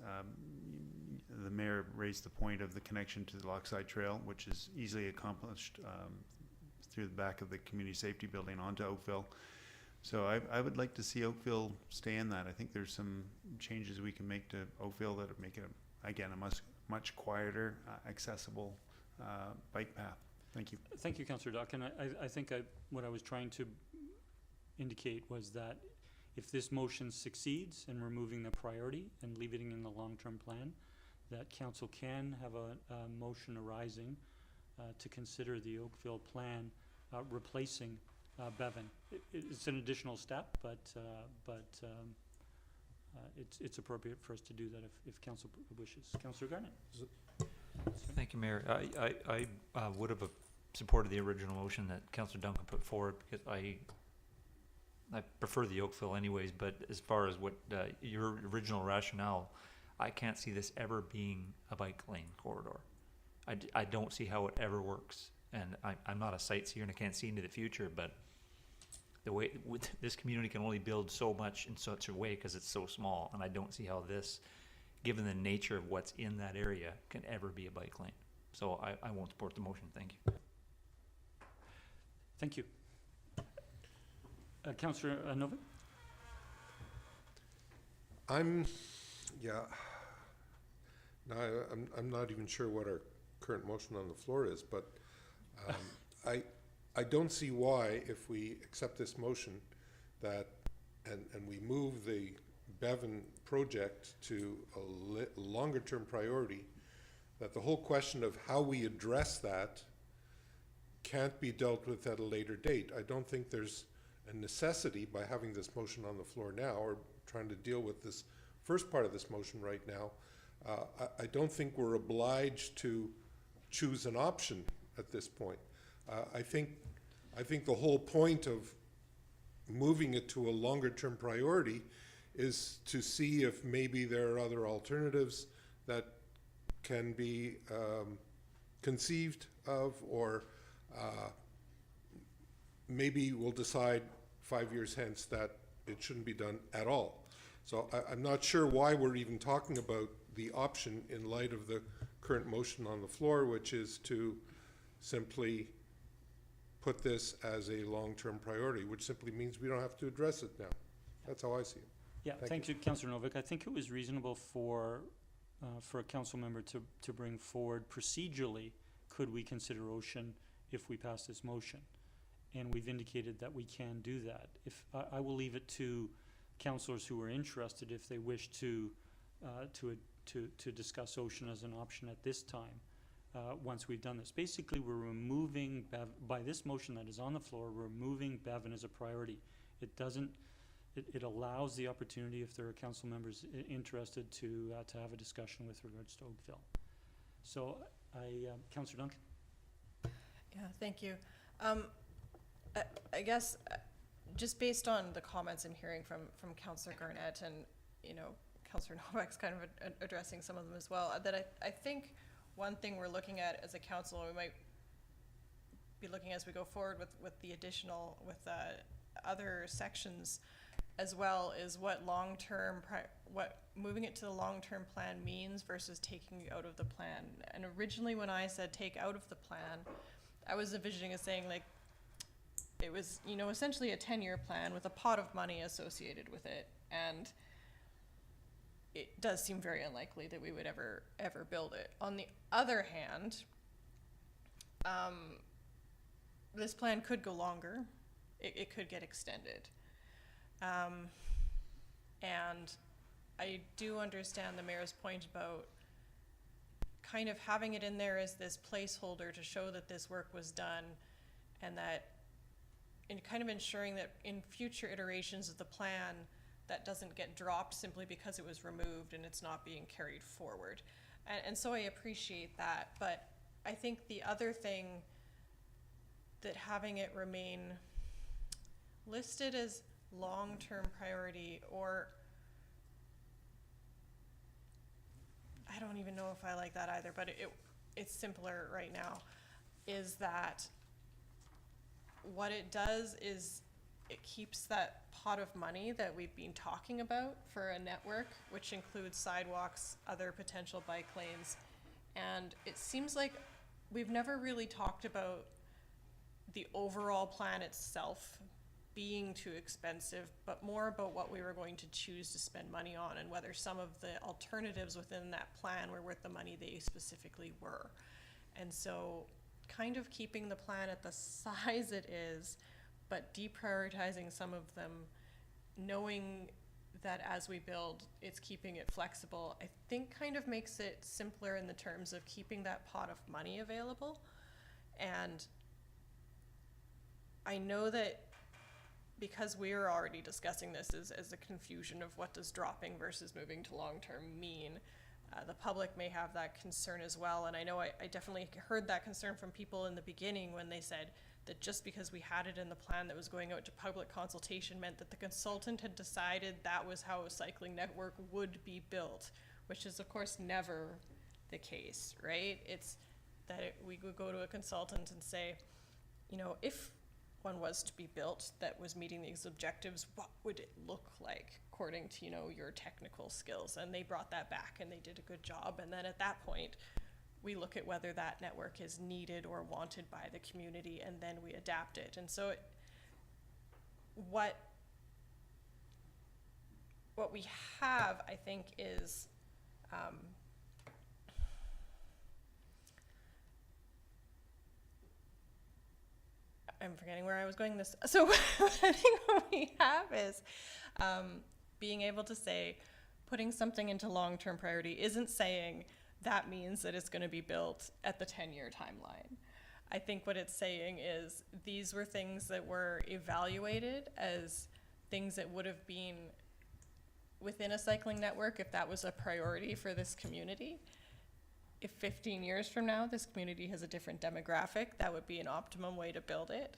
The mayor raised the point of the connection to the Lochside Trail, which is easily accomplished through the back of the community safety building onto Oakville. So I would like to see Oakville stay in that. I think there's some changes we can make to Oakville that would make it, again, a much quieter, accessible bike path. Thank you. Thank you, Councillor Duck. And I think what I was trying to indicate was that if this motion succeeds in removing the priority and leaving it in the long-term plan, that council can have a motion arising to consider the Oakville plan replacing Bevan. It's an additional step, but it's appropriate for us to do that if council wishes. Councillor Garnett. Thank you, Mayor. I would have supported the original motion that Councillor Duncan put forward because I prefer the Oakville anyways, but as far as what your original rationale, I can't see this ever being a bike lane corridor. I don't see how it ever works. And I'm not a sightseer and I can't see into the future, but the way this community can only build so much in such a way because it's so small, and I don't see how this, given the nature of what's in that area, can ever be a bike lane. So I won't support the motion. Thank you. Thank you. Councillor Novick? I'm not even sure what our current motion on the floor is, but I don't see why, if we accept this motion, that and we move the Bevan project to a longer term priority, that the whole question of how we address that can't be dealt with at a later date. I don't think there's necessity by having this motion on the floor now, or trying to deal with this first part of this motion right now. I don't think we're obliged to choose an option at this point. I think the whole point of moving it to a longer-term priority is to see if maybe there are other alternatives that can be conceived of, or maybe we'll decide 5 years hence that it shouldn't be done at all. So I'm not sure why we're even talking about the option in light of the current motion on the floor, which is to simply put this as a long-term priority, which simply means we don't have to address it now. That's how I see it. Yeah, thank you, Councillor Novick. I think it was reasonable for a council member to bring forward procedurally, could we consider ocean if we pass this motion? And we've indicated that we can do that. If I will leave it to councillors who are interested, if they wish to discuss ocean as an option at this time, once we've done this. Basically, we're removing by this motion that is on the floor, we're removing Bevan as a priority. It doesn't, it allows the opportunity, if there are council members interested, to have a discussion with regards to Oakville. So Councillor Duncan. Yeah, thank you. I guess just based on the comments I'm hearing from Councillor Garnett and, you know, Councillor Novick's kind of addressing some of them as well, that I think one thing we're looking at as a council, we might be looking as we go forward with the additional, with other sections as well, is what long-term, what moving it to the long-term plan means versus taking it out of the plan. And originally when I said take out of the plan, I was envisioning as saying, like, it was, you know, essentially a 10-year plan with a pot of money associated with it. And it does seem very unlikely that we would ever build it. On the other hand, this plan could go longer. It could get extended. And I do understand the mayor's point about kind of having it in there as this placeholder to show that this work was done, and that in kind of ensuring that in future iterations of the plan, that doesn't get dropped simply because it was removed and it's not being carried forward. And so I appreciate that, but I think the other thing that having it remain listed as long-term priority, or I don't even know if I like that either, but it's simpler right now, is that what it does is it keeps that pot of money that we've been talking about for a network, which includes sidewalks, other potential bike lanes. And it seems like we've never really talked about the overall plan itself being too expensive, but more about what we were going to choose to spend money on, and whether some of the alternatives within that plan were worth the money they specifically were. And so kind of keeping the plan at the size it is, but deprioritizing some of them, knowing that as we build, it's keeping it flexible, I think kind of makes it simpler in the terms of keeping that pot of money available. And I know that because we are already discussing this as a confusion of what does dropping versus moving to long-term mean, the public may have that concern as well. And I know I definitely heard that concern from people in the beginning when they said that just because we had it in the plan that was going out to public consultation meant that the consultant had decided that was how a cycling network would be built, which is of course never the case, right? It's that we would go to a consultant and say, you know, if one was to be built that was meeting these objectives, what would it look like according to, you know, your technical skills? And they brought that back and they did a good job. And then at that point, we look at whether that network is needed or wanted by the community, and then we adapt it. And so what we have, I think, is I'm forgetting where I was going this. So I think what we have is being able to say, putting something into long-term priority isn't saying that means that it's going to be built at the 10-year timeline. I think what it's saying is these were things that were evaluated as things that would have been within a cycling network if that was a priority for this community. If 15 years from now this community has a different demographic, that would be an optimum way to build it.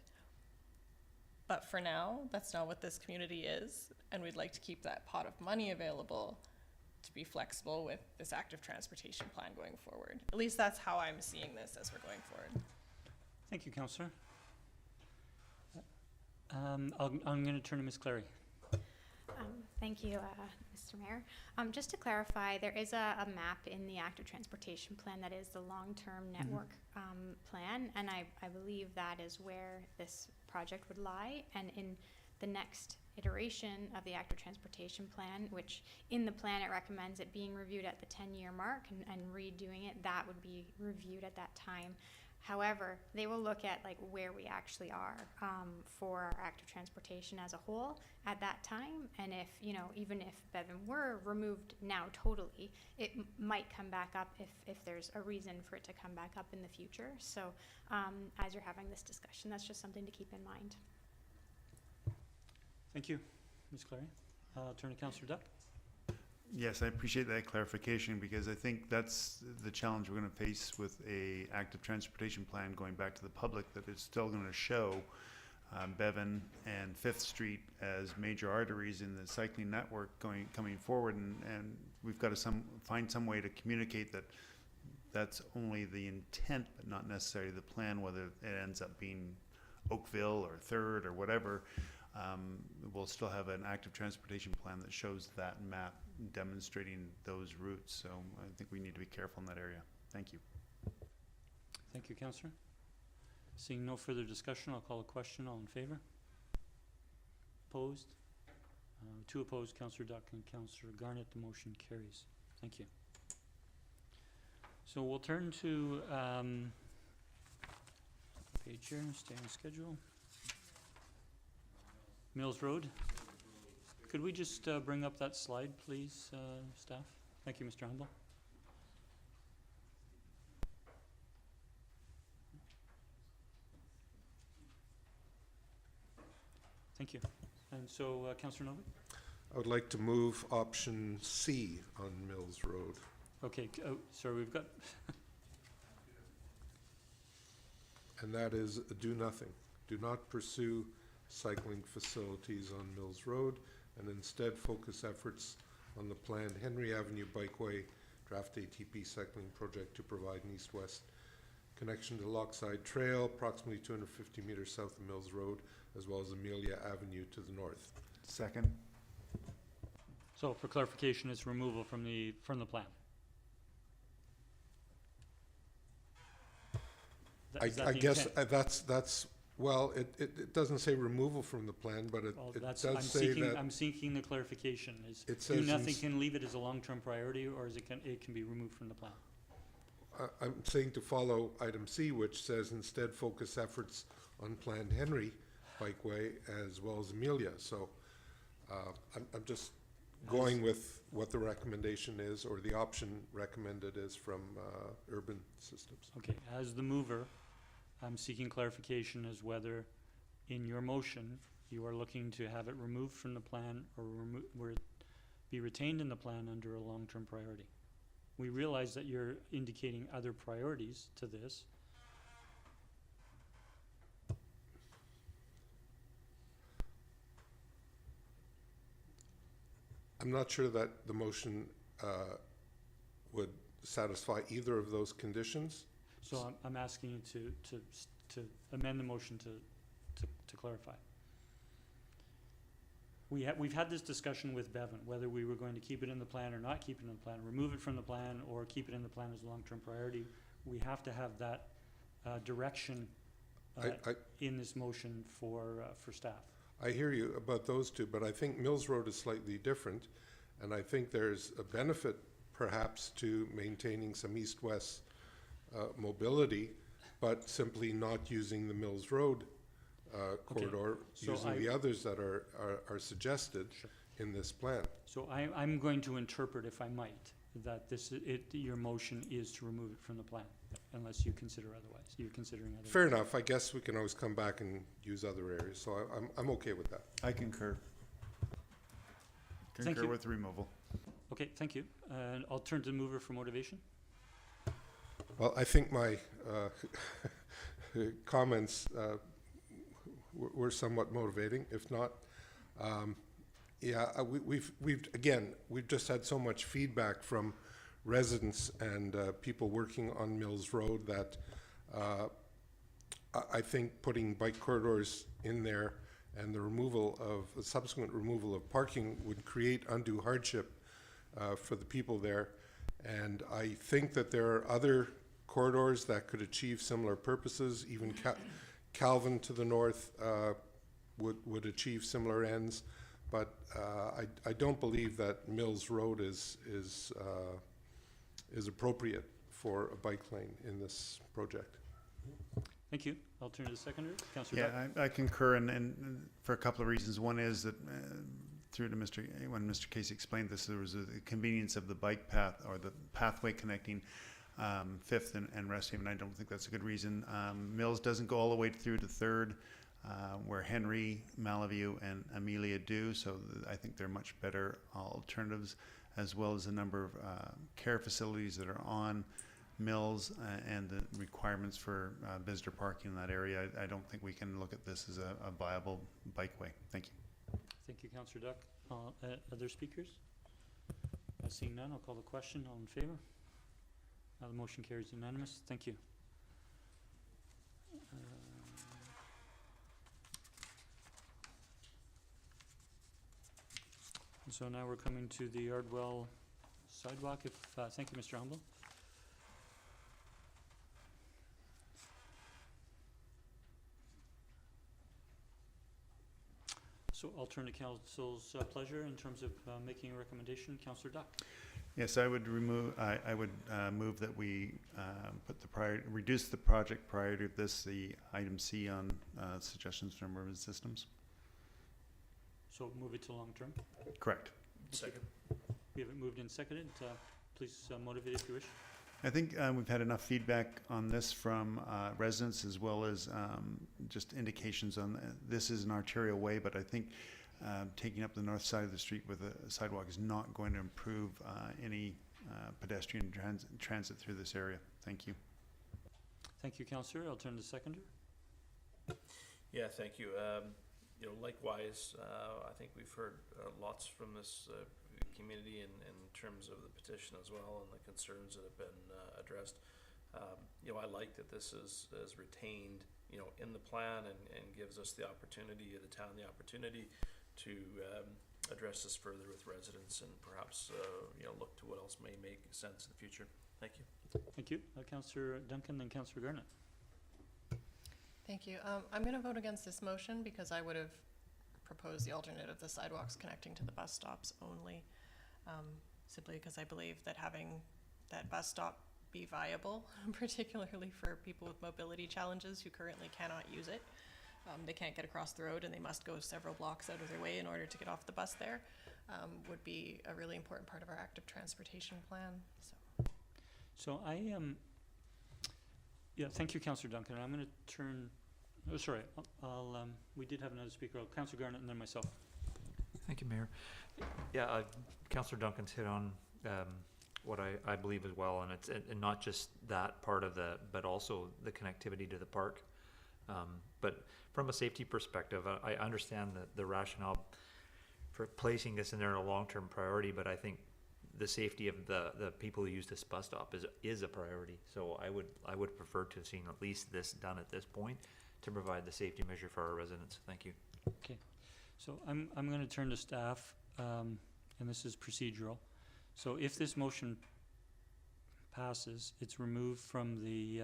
But for now, that's not what this community is, and we'd like to keep that pot of money available to be flexible with this active transportation plan going forward. At least that's how I'm seeing this as we're going forward. Thank you, Councillor. I'm going to turn to Ms. Clary. Thank you, Mr. Mayor. Just to clarify, there is a map in the active transportation plan that is the long-term network plan, and I believe that is where this project would lie. And in the next iteration of the active transportation plan, which in the plan it recommends it being reviewed at the 10-year mark and redoing it, that would be reviewed at that time. However, they will look at like where we actually are for our active transportation as a whole at that time, and if, you know, even if Bevan were removed now totally, it might come back up if there's a reason for it to come back up in the future. So as you're having this discussion, that's just something to keep in mind. Thank you, Ms. Clary. I'll turn to Councillor Duck. Yes, I appreciate that clarification, because I think that's the challenge we're going to face with a active transportation plan going back to the public, that it's still going to show Bevan and 5th Street as major arteries in the cycling network coming forward, and we've got to find some way to communicate that that's only the intent but not necessarily the plan, whether it ends up being Oakville or 3rd or whatever. We'll still have an active transportation plan that shows that map demonstrating those routes. So I think we need to be careful in that area. Thank you. Thank you, Councillor. Seeing no further discussion, I'll call a question. All in favor? Opposed? 2 opposed, Councillor Duck and Councillor Garnett. The motion carries. Thank you. So we'll turn to page here, stay on schedule. Mills Road. Could we just bring up that slide, please, staff? Thank you, Mr. Humble. Thank you. And so, Councillor Novick? I would like to move option C on Mills Road. Okay, sorry, we've got... And that is do nothing. Do not pursue cycling facilities on Mills Road, and instead focus efforts on the planned Henry Avenue Bikeway Draft ATP cycling project to provide an east-west connection to Lochside Trail, approximately 250 meters south of Mills Road, as well as Amelia Avenue to the north. Second. So for clarification, it's removal from the plan. I guess that's well, it doesn't say removal from the plan, but it does say that I'm seeking the clarification. It Do says nothing can leave it as a long-term priority, or is it can be removed from the plan? I'm saying to follow item C, which says instead focus efforts on planned Henry Bikeway as well as Amelia. So I'm just going with what the recommendation is, or the option recommended is from Urban Systems. Okay, as the mover, I'm seeking clarification as whether in your motion you are looking to have it removed from the plan or be retained in the plan under a long-term priority. We realize that you're indicating other priorities to this. I'm not sure that the motion would satisfy either of those conditions. So I'm asking you to amend the motion to clarify. We've had this discussion with Bevan, whether we were going to keep it in the plan or not keep it in the plan, remove it from the plan or keep it in the plan as a long-term priority. We have to have that direction in this motion for staff. I hear you about those two, but I think Mills Road is slightly different, and I think there's a benefit perhaps to maintaining some east-west mobility, but simply not using the Mills Road corridor, so using the others that are suggested in this plan. So I'm going to interpret, if I might, that your motion is to remove it from the plan, unless you consider otherwise. You're considering otherwise. Fair enough. I guess we can always come back and use other areas, so I'm okay with that. I concur. Thank Concur you. with removal. Okay, thank you. And I'll turn to the mover for motivation. Well, I think my comments were somewhat motivating. If not, yeah, we've just had so much feedback from residents and people working on Mills Road that I think putting bike corridors in there and the subsequent removal of parking would create undue hardship for the people there. And I think that there are other corridors that could achieve similar purposes. Even Calvin to the north would achieve similar ends. But I don't believe that Mills Road is appropriate for a bike lane in this project. Thank you. I'll turn to the seconder, Councillor Duck. Yeah, I concur, and for a couple of reasons. One is that through to when Mr. Casey explained this, there was a convenience of the bike path or the pathway connecting Fifth and Resthaven. I don't think that's a good reason. Mills doesn't go all the way through to Third, where Henry, Malaview, and Amelia do. So I think they're much better alternatives, as well as a number of care facilities that are on Mills and the requirements for visitor parking in that area. I don't think we can look at this as a viable bikeway. Thank you. Thank you, Councillor Duck. Other speakers? Seeing none, I'll call the question. All in favor? The motion carries unanimous. Thank you. So now we're coming to the Ardwell sidewalk. Thank you, Mr. Humble. So I'll turn to Council's pleasure in terms of making a recommendation. Councillor Duck. Yes, I would move that we reduce the project prior to this, the item C on suggestions from urban systems. So move it to long term? Correct. Second. We have it moved and seconded. Please motivate if you wish. I think we've had enough feedback on this from residents, as well as just indications on this is an arterial way, but I think taking up the north side of the street with a sidewalk is not going to improve any pedestrian transit through this area. Thank you. Thank you, Councillor. I'll turn to the seconder. Yeah, thank you. Likewise, I think we've heard lots from this community in terms of the petition as well and the concerns that have been addressed. I like that this is retained, in the plan and gives us the opportunity, the town the opportunity to address this further with residents and perhaps, look to what else may make sense in the future. Thank you. Thank you. Councillor Duncan, then Councillor Garnett. Thank you. I'm going to vote against this motion because I would have proposed the alternative, the sidewalks connecting to the bus stops only, simply because I believe that having that bus stop be viable, particularly for people with mobility challenges who currently cannot use it. They can't get across the road and they must go several blocks out of their way in order to get off the bus there, would be a really important part of our active transportation plan. So thank you, Councillor Duncan. I'm going to turn. Oh, sorry. We did have another speaker. Councillor Garnett and then myself. Thank you, Mayor. Yeah, Councillor Duncan's hit on what I believe as well, and it's and not just that part of but also the connectivity to the park. But from a safety perspective, I understand the rationale for placing this in there a long-term priority, but I think the safety of the people who use this bus stop is a priority. So I would prefer to have seen at least this done at this point to provide the safety measure for our residents. Thank you. Okay. So I'm going to turn to staff, and this is procedural. So if this motion passes, it's removed from the.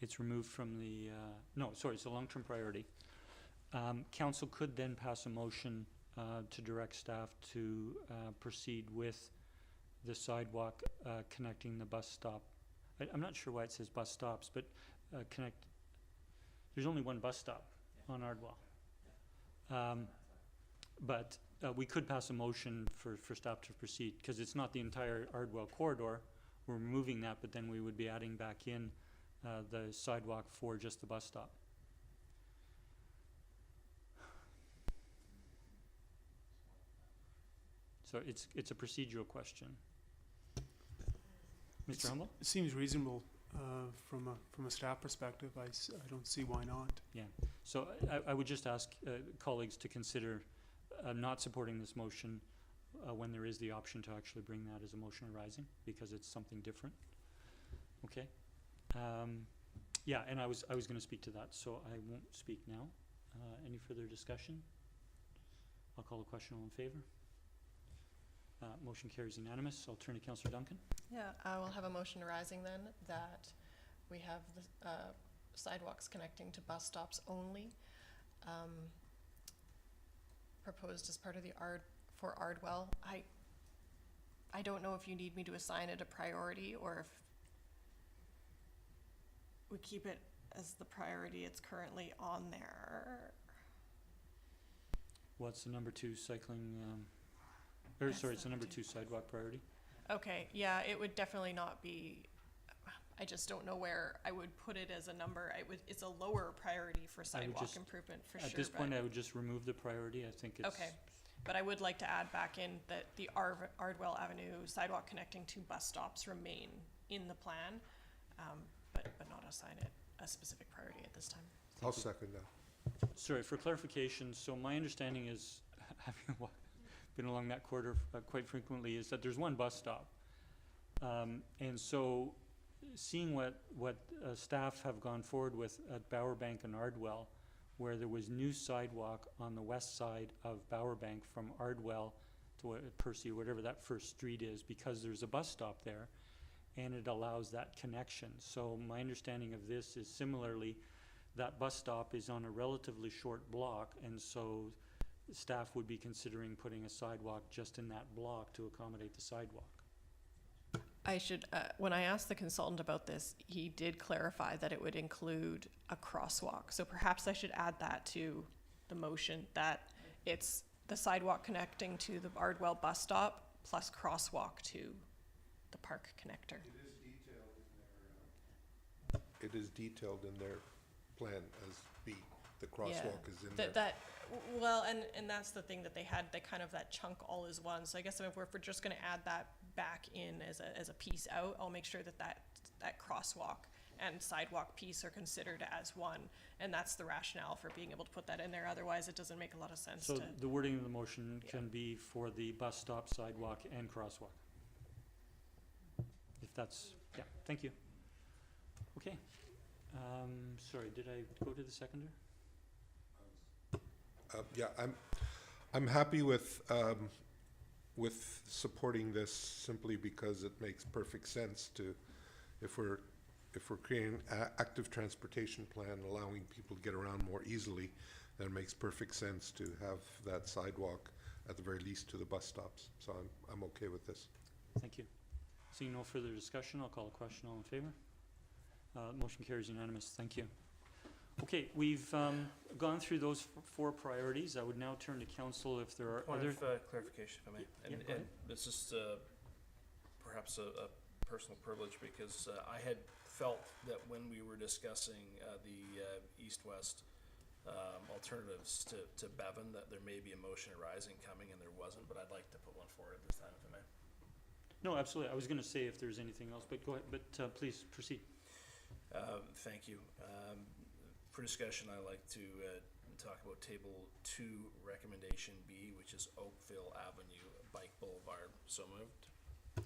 It's a long-term priority. Council could then pass a motion to direct staff to proceed with the sidewalk connecting the bus stop. I'm not sure why it says bus stops, but there's only one bus stop on Ardwell. But we could pass a motion for staff to proceed, because it's not the entire Ardwell corridor. We're removing that, but then we would be adding back in the sidewalk for just the bus stop. So it's a procedural question. Mr. Humble? It seems reasonable from a staff perspective. I don't see why not. Yeah, so I would just ask colleagues to consider not supporting this motion when there is the option to actually bring that as a motion arising, because it's something different. Okay. Yeah, and I was going to speak to that, so I won't speak now. Any further discussion? I'll call the question. All in favor? Motion carries unanimous. I'll turn to Councillor Duncan. Yeah, I will have a motion arising then that we have the sidewalks connecting to bus stops only, proposed as part of the for Ardwell. I don't know if you need me to assign it a priority or if we keep it as the priority it's currently on there. What's the number 2 cycling, it's the number 2 sidewalk priority? Okay, yeah, it would definitely not be, I just don't know where I would put it as a number. It's a lower priority for sidewalk improvement for sure. At this point, I would just remove the priority. I think it's... Okay, but I would like to add back in that the Ardwell Avenue sidewalk connecting to bus stops remain in the plan, but not assign it a specific priority at this time. I'll second that. Sorry, for clarification, so my understanding is, having been along that corridor quite frequently, is that there's one bus stop. And so seeing what staff have gone forward with at Bowerbank and Ardwell, where there was new sidewalk on the west side of Bowerbank from Ardwell to Percy, whatever that first street is, because there's a bus stop there, and it allows that connection. So my understanding of this is similarly, that bus stop is on a relatively short block, and so staff would be considering putting a sidewalk just in that block to accommodate the sidewalk. I should, when I asked the consultant about this, he did clarify that it would include a crosswalk. So perhaps I should add that to the motion, that it's the sidewalk connecting to the Ardwell bus stop plus crosswalk to the park connector. It is detailed in their plan as the crosswalk is in there. Well, and that's the thing that they had, kind of that chunk all is one. So I guess if we're just going to add that back in as a piece out, I'll make sure that crosswalk and sidewalk piece are considered as one, and that's the rationale for being able to put that in there. Otherwise, it doesn't make a lot of sense. So the wording of the motion can be for the bus stop, sidewalk, and crosswalk. If that's, yeah, thank you. Okay. Sorry, did I go to the seconder? Yeah, I'm happy with supporting this simply because it makes perfect sense to, if we're creating an active transportation plan allowing people to get around more easily, then it makes perfect sense to have that sidewalk at the very least to the bus stops. So I'm okay with this. Thank you. Seeing no further discussion, I'll call a question. All in favor? Motion carries unanimous. Thank you. Okay, we've gone through those 4 priorities. I would now turn to council if there are Point other... of clarification, if I may. Yeah, go ahead. This is perhaps a personal privilege, because I had felt that when we were discussing the east-west alternatives to Bevan, that there may be a motion arising coming, and there wasn't, but I'd like to put one forward at this time, if I may. No, absolutely. I was going to say if there's anything else, but go ahead. But please proceed. Thank you. For discussion, I'd like to talk about Table 2, Recommendation B, which is Oakville Avenue, Bike Boulevard. So moved.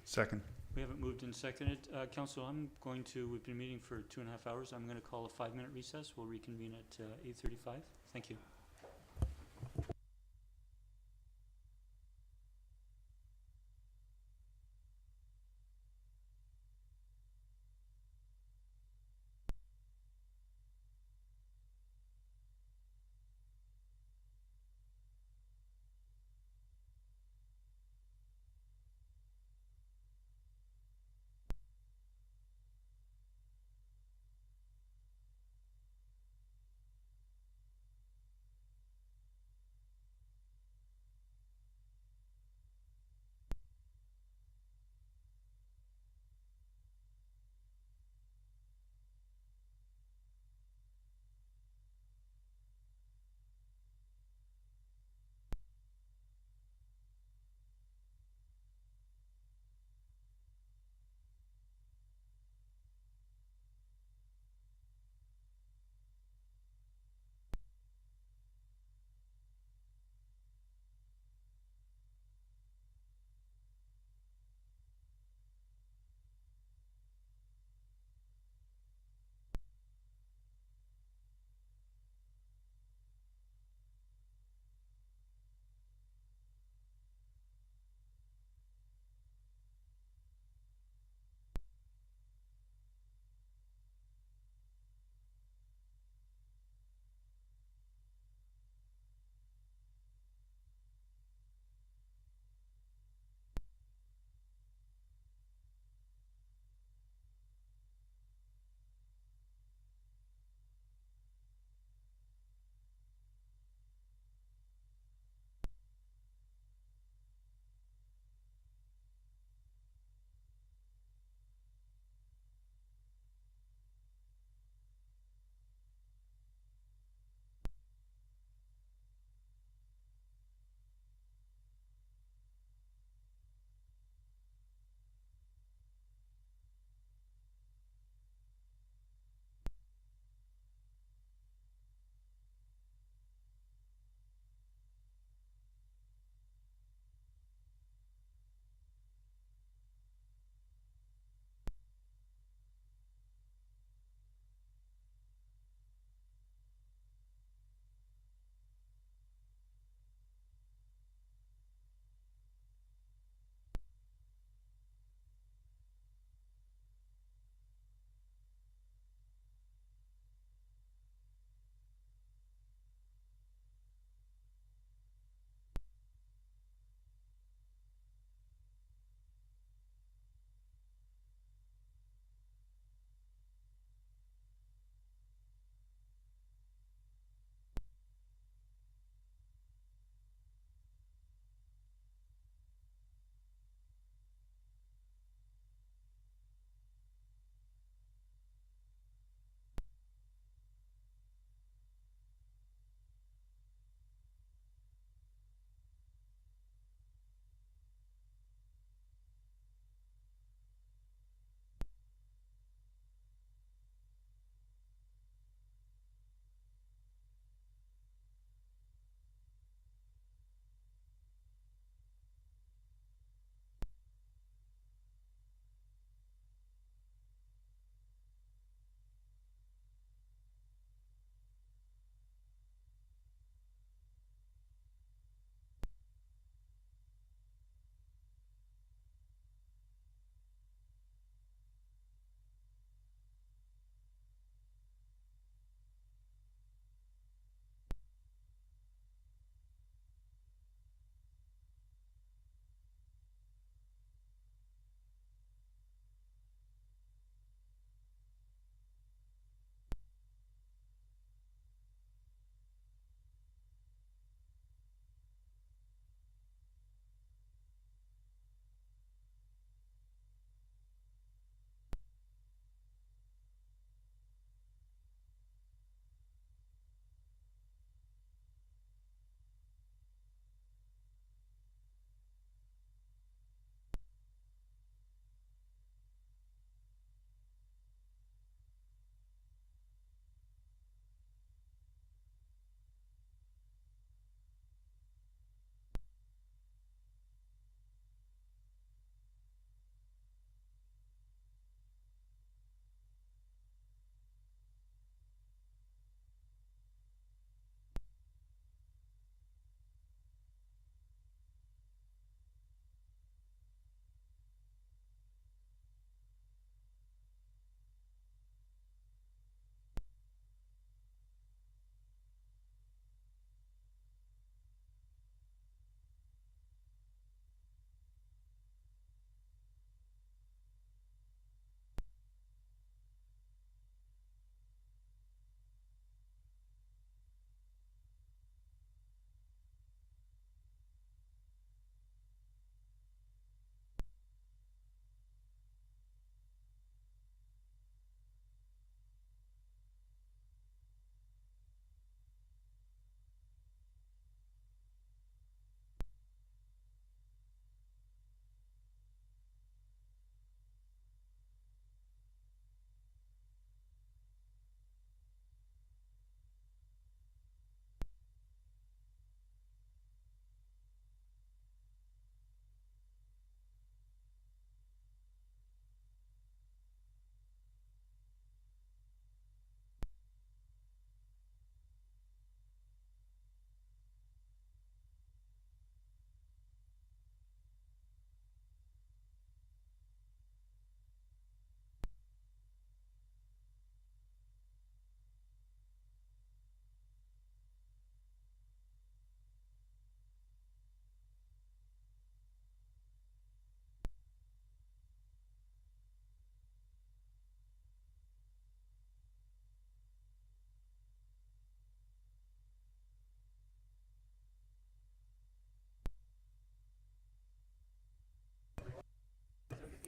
Second. We haven't moved and seconded. Council, we've been meeting for 2.5 hours. I'm going to call a 5-minute recess. We'll reconvene at 8:35. Thank you.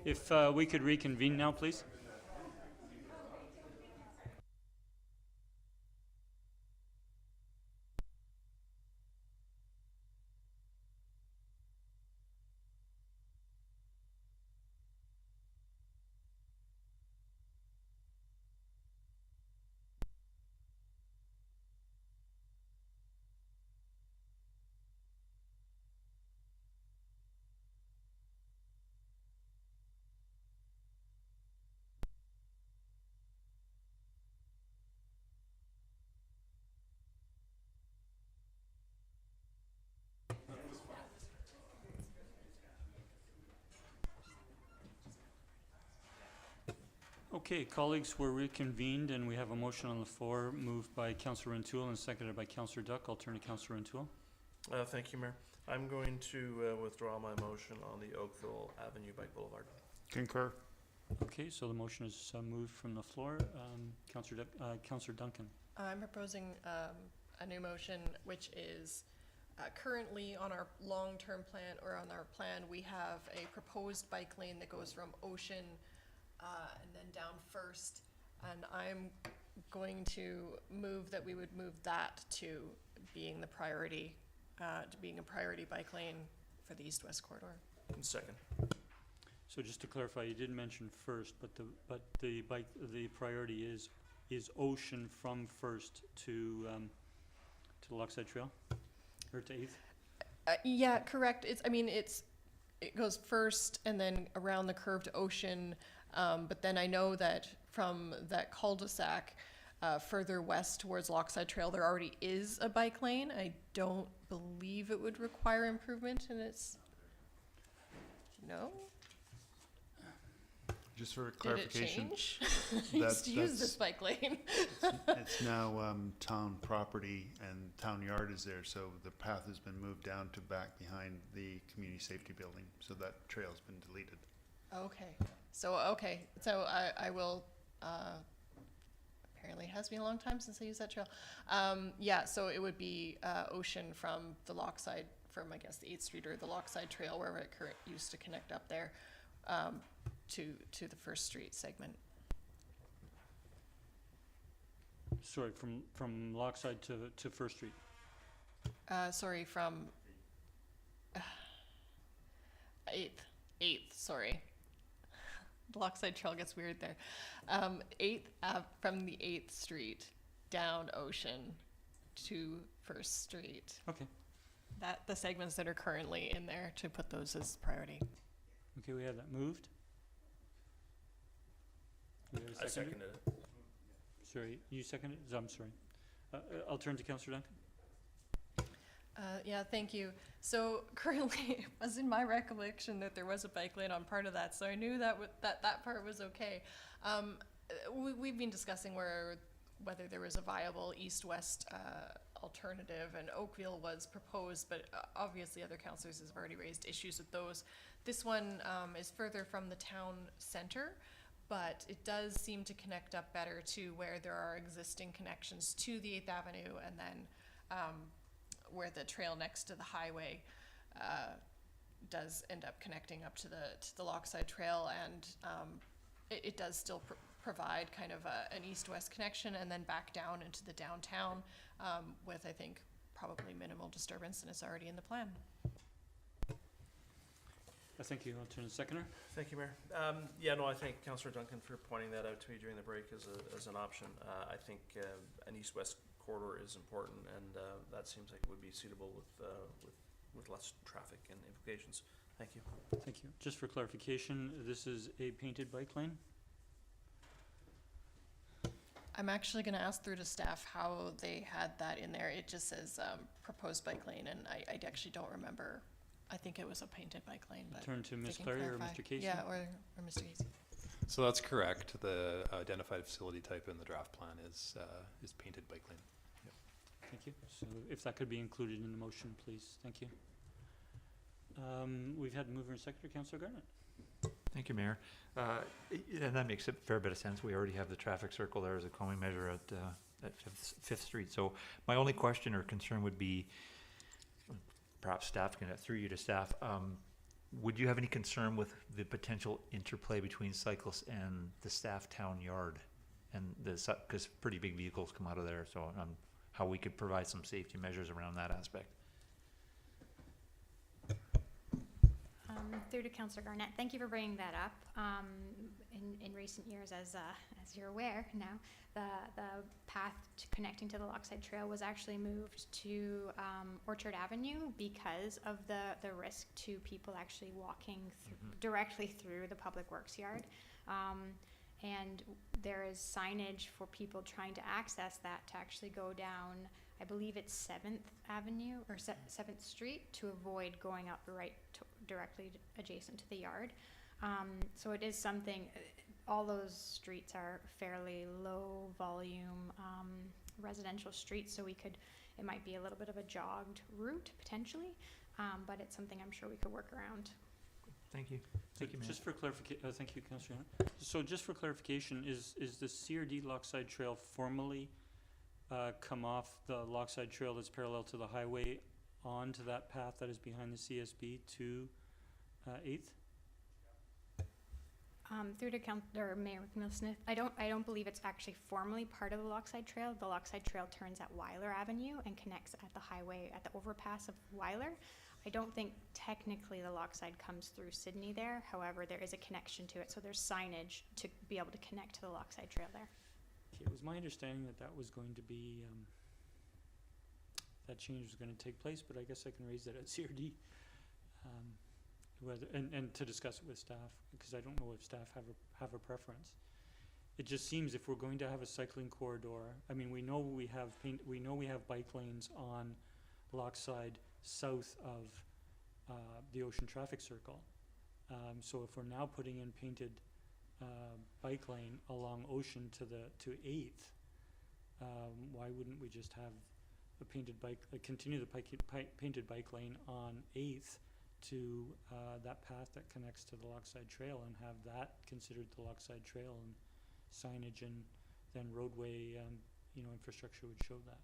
If we could reconvene now, please. Okay, colleagues, we're reconvened and we have a motion on the floor moved by Councillor Rintoul and seconded by Councillor Duck. I'll turn to Councillor Rintoul. Thank you, Mayor. I'm going to withdraw my motion on the Oakville Avenue Bike Boulevard. Concur. Okay, so the motion is moved from the floor. Councillor Duncan. I'm proposing a new motion, which is currently on our long-term plan, or on our plan, we have a proposed bike lane that goes from Ocean and then down First, and I'm going to move that we would move that to being the priority, to being a priority bike lane for the east-west corridor. Second. So just to clarify, you did mention First, but the priority is Ocean from First to the Lochside Trail, or to 8th? Yeah, correct. It goes First and then around the curve to Ocean, but then I know that from that cul-de-sac further west towards Lochside Trail, there already is a bike lane. I don't believe it would require improvement, and it's no. Just for Did it clarification. change? I used to use this bike lane. It's now town property and town yard is there, so the path has been moved down to back behind the community safety building, so that trail's been deleted. Okay, so I will, apparently it has been a long time since I used that trail. Yeah, so it would be Ocean from the Lochside, from I guess the 8th Street or the Lochside Trail, wherever it used to connect up there, to the First Street segment. Sorry, from Lochside to First Street. Sorry, from 8th, sorry. The Lochside Trail gets weird there. 8th, from the 8th Street down Ocean to First Street. Okay. The segments that are currently in there, to put those as priority. Okay, we have that moved. We have a I seconded it. Sorry, you seconded it? I'm sorry. I'll turn to Councillor Duncan. Yeah, thank you. So currently, it was in my recollection that there was a bike lane on part of that, so I knew that that part was okay. We've been discussing whether there was a viable east-west alternative, and Oakville was proposed, but obviously other councillors have already raised issues with those. This one is further from the town center, but it does seem to connect up better to where there are existing connections to the 8th Avenue, and then where the trail next to the highway does end up connecting up to the Lochside Trail, and it does still provide kind of an east-west connection, and then back down into the downtown with, I think, probably minimal disturbance, and it's already in the plan. Thank you. I'll turn to the seconder. Thank you, Mayor. Yeah, no, I thank Councillor Duncan for pointing that out to me during the break as an option. I think an east-west corridor is important, and that seems like it would be suitable with less traffic and implications. Thank you. Thank you. Just for clarification, this is a painted bike lane? I'm actually going to ask through to staff how they had that in there. It just says proposed bike lane, and I actually don't remember. I think it was a painted bike lane. But Turn to they Ms. can Clary or clarify. Mr. Casey? Yeah, or Mr. Casey. So that's correct. The identified facility type in the draft plan is painted bike lane. Yep. Thank you. So if that could be included in the motion, please. Thank you. We've had mover and seconder, Councillor Garnett. Thank you, Mayor. And that makes a fair bit of sense. We already have the traffic circle there as a calming measure at Fifth Street. So my only question or concern would be, perhaps staff can, through you to staff, would you have any concern with the potential interplay between cyclists and the staff town yard? And because pretty big vehicles come out of there, so how we could provide some safety measures around that aspect. Through to Councillor Garnett, thank you for bringing that up. In recent years, as you're aware now, the path connecting to the Lochside Trail was actually moved to Orchard Avenue because of the risk to people actually walking directly through the Public Works yard. And there is signage for people trying to access that to actually go down, I believe it's 7th Avenue or 7th Street, to avoid going up directly adjacent to the yard. So it is something, all those streets are fairly low volume residential streets, so it might be a little bit of a jogged route potentially, but it's something I'm sure we could work around. Thank you. Thank you, Mayor. Just for clarification, thank you, Councillor. So just for clarification, is the CRD Lochside Trail formally come off the Lochside Trail that's parallel to the highway onto that path that is behind the CSB to 8th? Through to Councillor Mayor McNeil-Smith, I don't believe it's actually formally part of the Lochside Trail. The Lochside Trail turns at Weiler Avenue and connects at the highway at the overpass of Weiler. I don't think technically the Lochside comes through Sidney there. However, there is a connection to it, so there's signage to be able to connect to the Lochside Trail there. Okay, it was my understanding that was going to be, that change was going to take place, but I guess I can raise that at CRD. And to discuss it with staff, because I don't know if staff have a preference. It just seems if we're going to have a cycling corridor, I mean, we know we have bike lanes on Lochside south of the Ocean Traffic Circle. So if we're now putting in painted bike lane along Ocean to 8th, why wouldn't we just have a painted bike, continue the painted bike lane on 8th to that path that connects to the Lochside Trail, and have that considered the Lochside Trail, and signage and then roadway infrastructure would show that.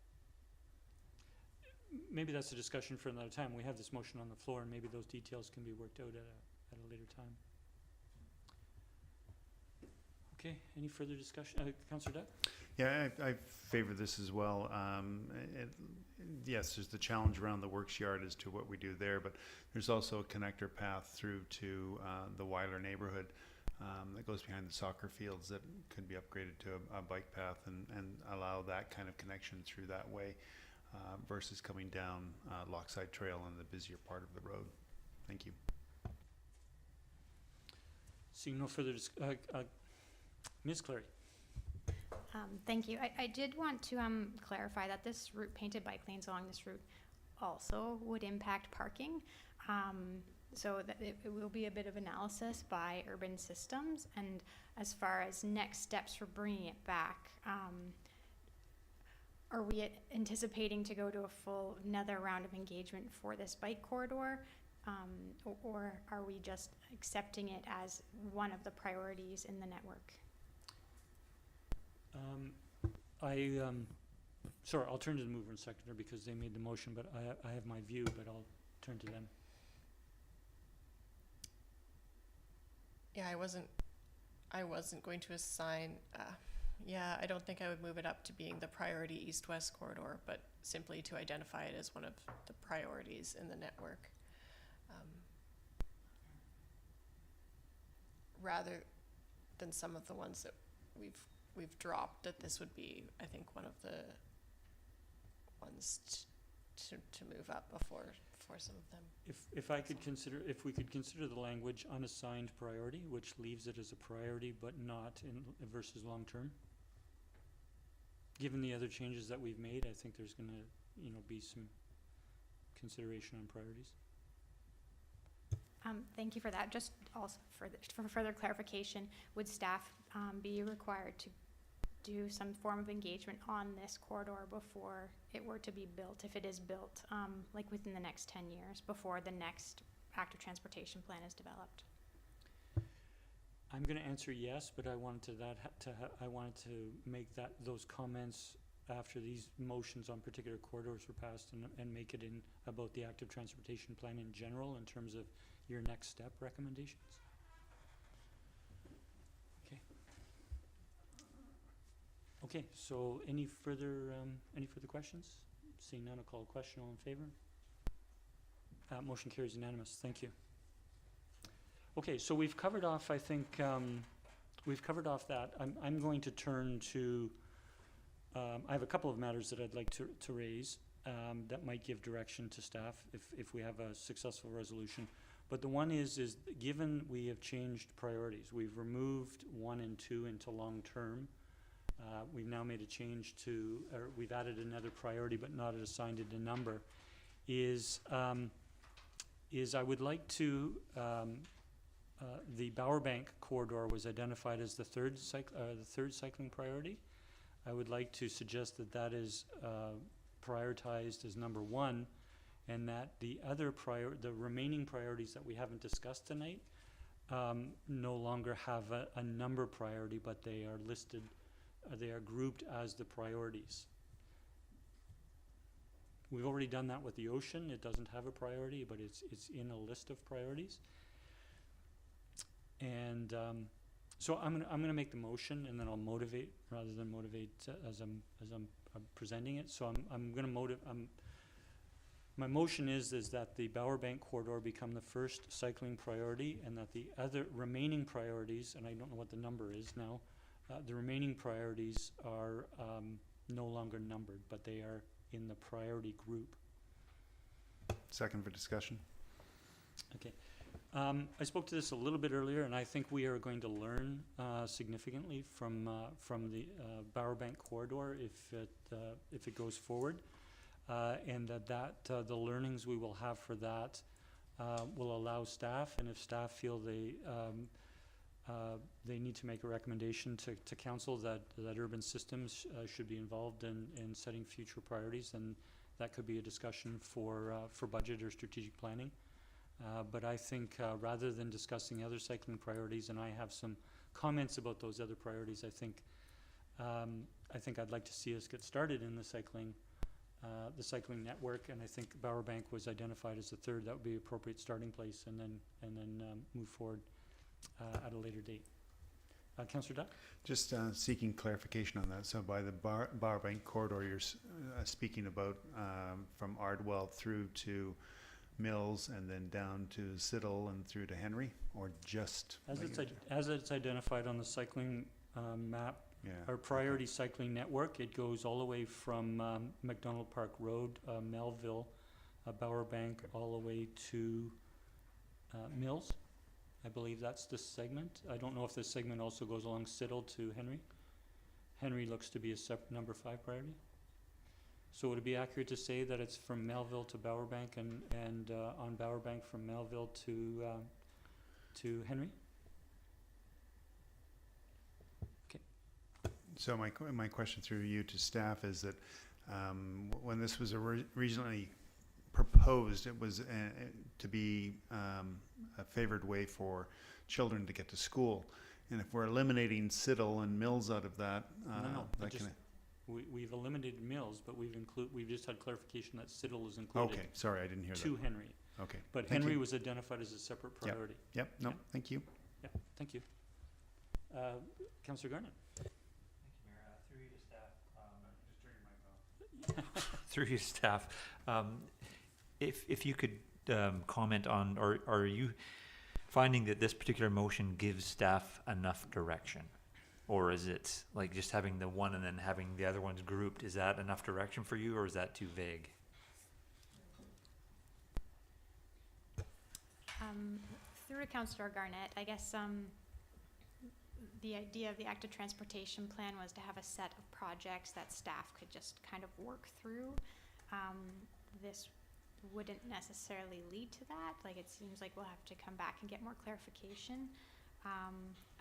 Maybe that's a discussion for another time. We have this motion on the floor, and maybe those details can be worked out at a later time. Okay, any further discussion? Councillor Dutt? Yeah, I favor this as well. Yes, there's the challenge around the works yard as to what we do there, but there's also a connector path through to the Weiler neighborhood that goes behind the soccer fields that could be upgraded to a bike path and allow that kind of connection through that way versus coming down Lochside Trail on the busier part of the road. Thank you. Seeing no further Ms. Clary. Thank you. I did want to clarify that this route, painted bike lanes along this route, also would impact parking. So that it will be a bit of analysis by urban systems. And as far as next steps for bringing it back, are we anticipating to go to another round of engagement for this bike corridor? Or are we just accepting it as one of the priorities in the network? Sorry, I'll turn to the mover and seconder because they made the motion, but I have my view, but I'll turn to them. Yeah, I wasn't going to assign, I don't think I would move it up to being the priority east-west corridor, but simply to identify it as one of the priorities in the network. Rather than some of the ones that we've dropped, that this would be, I think, one of the ones to move up before some of them. If we could consider the language unassigned priority, which leaves it as a priority but not in versus long term. Given the other changes that we've made, I think there's going to be some consideration on priorities. Thank you for that. Just also for further clarification, would staff be required to do some form of engagement on this corridor before it were to be built, if it is built, like within the next 10 years, before the next active transportation plan is developed? I'm going to answer yes, but I wanted to make those comments after these motions on particular corridors were passed, and make it in about the active transportation plan in general, in terms of your next step recommendations? Okay. Okay, so any further questions? Seeing none, I'll call a question. All in favor? Motion carries unanimous. Thank you. Okay, so we've covered off, I think, we've covered off that. I'm going to turn to, I have a couple of matters that I'd like to raise that might give direction to staff if we have a successful resolution. But the one is given we have changed priorities, we've removed 1 and 2 into long-term. We've now made a change to, or we've added another priority but not assigned it a number, is I would like to, the Bowerbank corridor was identified as the third cycling priority. I would like to suggest that that is prioritized as number 1, and that the remaining priorities that we haven't discussed tonight no longer have a number priority, but they are listed, they are grouped as the priorities. We've already done that with the ocean. It doesn't have a priority, but it's in a list of priorities. And so I'm gonna make the motion, and then I'll motivate rather than motivate as I'm presenting it. So I'm gonna my motion is that the Bowerbank corridor become the first cycling priority, and that the other remaining priorities, and I don't know what the number is now, the remaining priorities are no longer numbered, but they are in the priority group. Second for discussion. Okay. I spoke to this a little bit earlier, and I think we are going to learn significantly from the Bowerbank corridor if it goes forward, and that the learnings we will have for that will allow staff, and if staff feel they need to make a recommendation to council that urban systems should be involved in setting future priorities, then that could be a discussion for budget or strategic planning. But I think rather than discussing other cycling priorities, and I have some comments about those other priorities, I think I'd like to see us get started in the cycling network, and I think Bowerbank was identified as the third. That would be an appropriate starting place, and then move forward at a later date. Councillor Dutt? Just seeking clarification on that. So by the Bowerbank corridor, you're speaking about from Ardwell through to Mills and then down to Siddle and through to Henry, or just as it's identified on the cycling map, yeah, our priority cycling network. It goes all the way from McDonald Park Road, Melville, Bowerbank, all the way to Mills. I believe that's the segment. I don't know if this segment also goes along Siddle to Henry. Henry looks to be a separate number 5 priority. So would it be accurate to say that it's from Melville to Bowerbank and on Bowerbank from Melville to Henry? Okay. So my question through you to staff is that when this was originally proposed, it was to be a favored way for children to get to school, and if we're eliminating Siddle and Mills out of that, we've eliminated Mills, but we've just had clarification that Siddle is included. Okay, sorry, I didn't hear that. To Henry. Okay. But Henry was identified as a separate priority. Yep. No, thank you. Yeah, thank you. Councillor Garnett. Thank you, Mayor. Through you to staff, just turn your mic off. Through you to staff, if you could comment on, or are you finding that this particular motion gives staff enough direction? Or is it like just having the one and then having the other ones grouped? Is that enough direction for you, or is that too vague? Through to Councillor Garnett, I guess the idea of the active transportation plan was to have a set of projects that staff could just kind of work through. This wouldn't necessarily lead to that. Like, it seems like we'll have to come back and get more clarification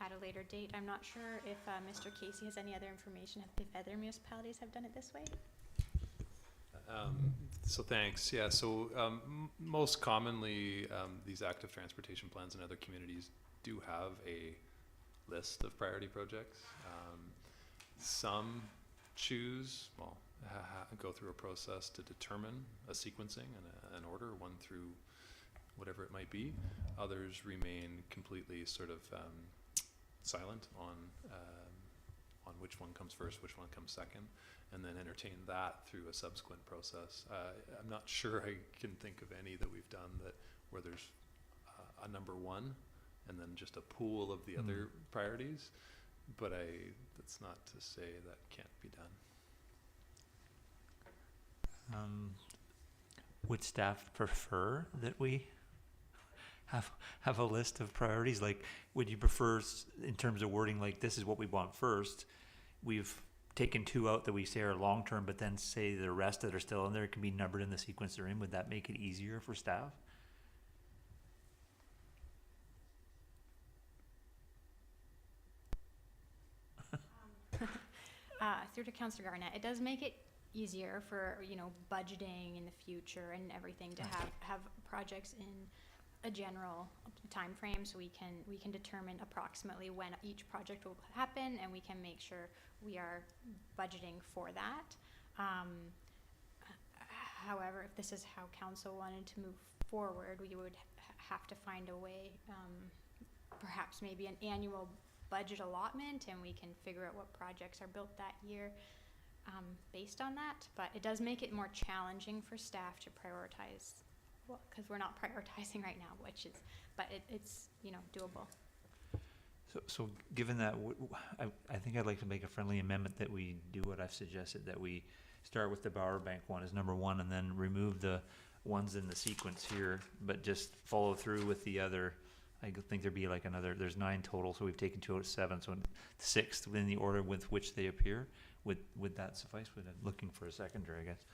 at a later date. I'm not sure if Mr. Casey has any other information, if other municipalities have done it this way. So thanks. Yeah, so most commonly these active transportation plans in other communities do have a list of priority projects. Some choose, well, go through a process to determine a sequencing and an order, 1 through whatever it might be. Others remain completely sort of silent on which one comes first, which one comes second, and then entertain that through a subsequent process. I'm not sure I can think of any that we've done where there's a number one and then just a pool of the other priorities, but that's not to say that can't be done. Would staff prefer that we have a list of priorities? Like, would you prefer, in terms of wording, like this is what we want first? We've taken 2 out that we say are long-term, but then say the rest that are still in there can be numbered in the sequence they're in. Would that make it easier for staff? Through to Councillor Garnett, it does make it easier for, you know, budgeting in the future and everything to have projects in a general time frame, so we can determine approximately when each project will happen, and we can make sure we are budgeting for that. However, if this is how council wanted to move forward, we would have to find a way, perhaps maybe an annual budget allotment, and we can figure out what projects are built that year based on that. But it does make it more challenging for staff to prioritize, well, because we're not prioritizing right now, but it's, you know, doable. So given that, I think I'd like to make a friendly amendment that we do what I've suggested, that we start with the Bower Bank one as number 1, and then remove the ones in the sequence here, but just follow through with the other. I think there'd be like there's 9 total, so we've taken 2 out of 7, so 6th in the order with which they appear. Would that suffice? I'm looking for a seconder, I guess.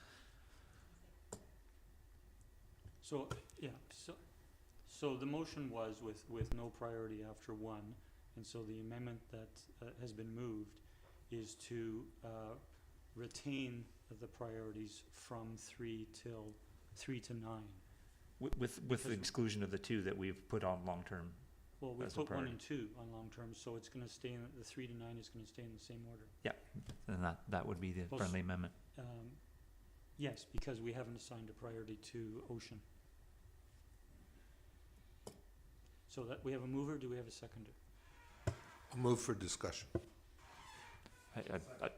So, yeah, so the motion was with no priority after 1, and so the amendment that has been moved is to retain the priorities from 3 to 9. With the exclusion of the 2 that we've put on long-term. Well, we as a put 1 priority. and 2 on long-term, so it's gonna stay in, the 3 to 9 is gonna stay in the same order. Yeah, and that would be the Well, friendly amendment. Yes, because we haven't assigned a priority to Ocean. So that, we have a mover, do we have a seconder? I'll move for discussion.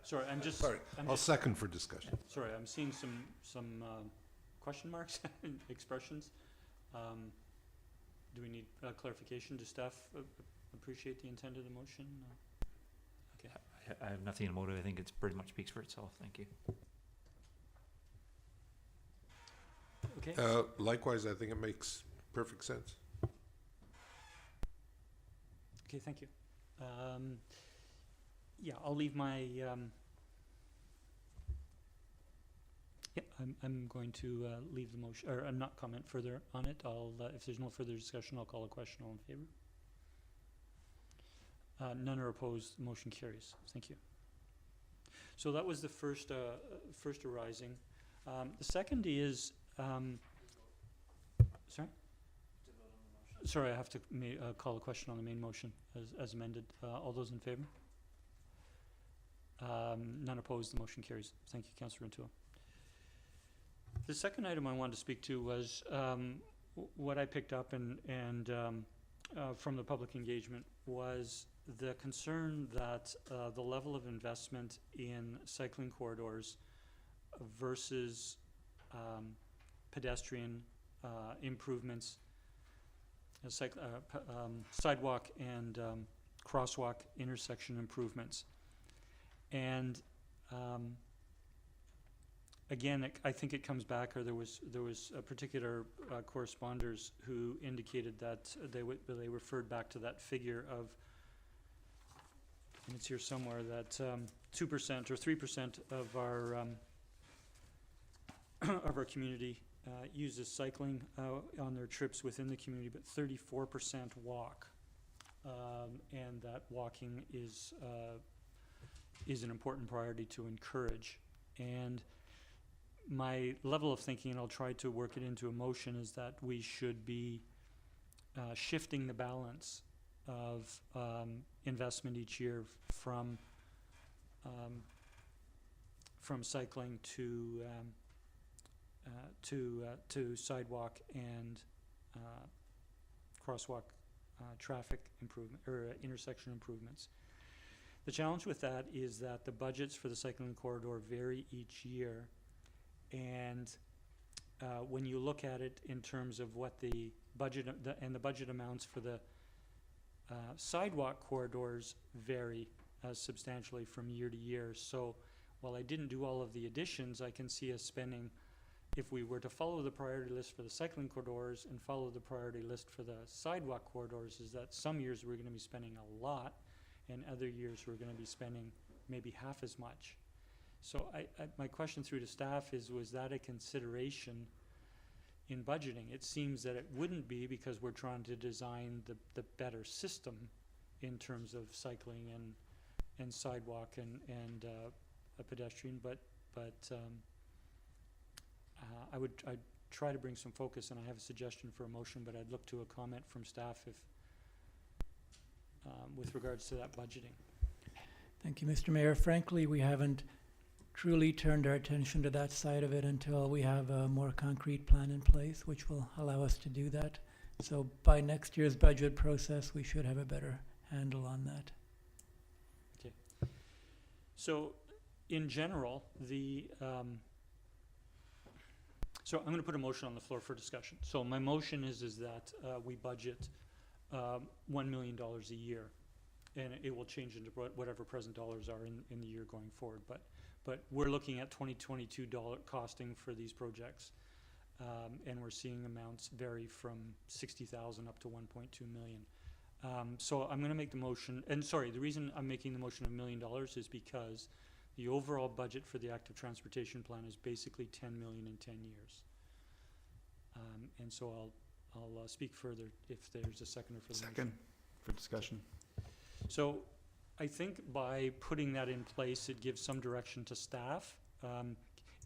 Sorry, I'm just. Sorry, I'll second for discussion. Sorry, I'm seeing some question marks and expressions. Do we need clarification? Do staff appreciate the intent of the motion? Okay. I have nothing in motive. I think it's pretty much speaks for itself. Thank you. Okay. Likewise, I think it makes perfect sense. Okay, thank you. Yeah, I'll leave my, I'm going to leave the motion, or I'm not comment further on it. I'll, if there's no further discussion, I'll call a question. All in favor? None are opposed. Motion carries. Thank you. So that was the first arising. The second is, sorry? Sorry, I have to call a question on the main motion as amended. All those in favor? None opposed. The motion carries. Thank you, Councillor Rintoul. The second item I wanted to speak to was what I picked up and from the public engagement was the concern that the level of investment in cycling corridors versus pedestrian improvements, sidewalk and crosswalk intersection improvements. And again, I think it comes back, or there was a particular corresponders who indicated that they referred back to that figure of, and it's here somewhere, that 2% or 3% of our community uses cycling on their trips within the community, but 34% walk, and that walking is an important priority to encourage. And my level of thinking, and I'll try to work it into a motion, is that we should be shifting the balance of investment each year from cycling to sidewalk and crosswalk traffic improvement, or intersection improvements. The challenge with that is that the budgets for the cycling corridor vary each year, and when you look at it in terms of what the budget and the budget amounts for the sidewalk corridors vary substantially from year to year. So while I didn't do all of the additions, I can see us spending, if we were to follow the priority list for the cycling corridors and follow the priority list for the sidewalk corridors, is that some years we're going to be spending a lot, and other years we're going to be spending maybe half as much. So my question through to staff is, was that a consideration in budgeting? It seems that it wouldn't be, because we're trying to design the better system in terms of cycling and sidewalk and a pedestrian, but I'd try to bring some focus, and I have a suggestion for a motion, but I'd look to a comment from staff if with regards to that budgeting. Thank you, Mr. Mayor. Frankly, we haven't truly turned our attention to that side of it until we have a more concrete plan in place, which will allow us to do that. So by next year's budget process, we should have a better handle on that. Okay. So in general, so I'm going to put a motion on the floor for discussion. So my motion is that we budget $1 million a year, and it will change into whatever present dollars are in the year going forward. But we're looking at 2022 costing for these projects, and we're seeing amounts vary from 60,000 up to 1.2 million. So I'm going to make the motion, and sorry, the reason I'm making the motion of $1 million is because the overall budget for the active transportation plan is basically 10 million in 10 years. And so I'll speak further if there's a seconder for the motion. Second for discussion. So I think by putting that in place, it gives some direction to staff,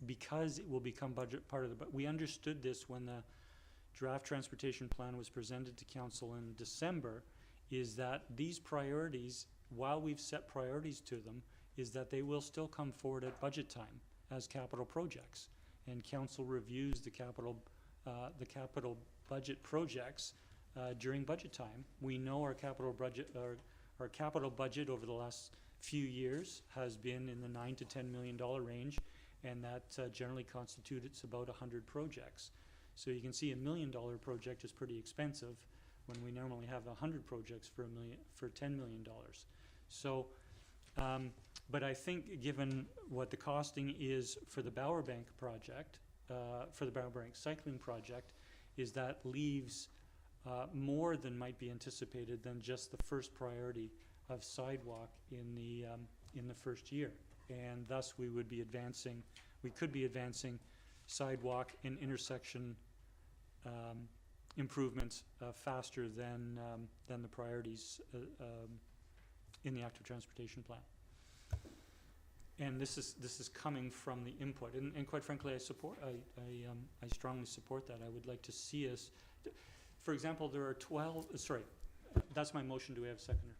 because it will become budget part of the, but we understood this when the draft transportation plan was presented to council in December, is that these priorities, while we've set priorities to them, is that they will still come forward at budget time as capital projects. And council reviews the capital budget projects during budget time. We know our capital budget over the last few years has been in the $9 to $10 million range, and that generally constitutes about 100 projects. So you can see $1 million project is pretty expensive when we normally have 100 projects for $10 million. So, but I think given what the costing is for the Bowerbank project, for the Bowerbank cycling project, is that leaves more than might be anticipated than just the first priority of sidewalk in the first year, and thus we could be advancing sidewalk and intersection improvements faster than the priorities in the active transportation plan. And this is coming from the input, and quite frankly, I strongly support that. I would like to see us, for example, there are 12. Sorry, that's my motion. Do we have a seconder?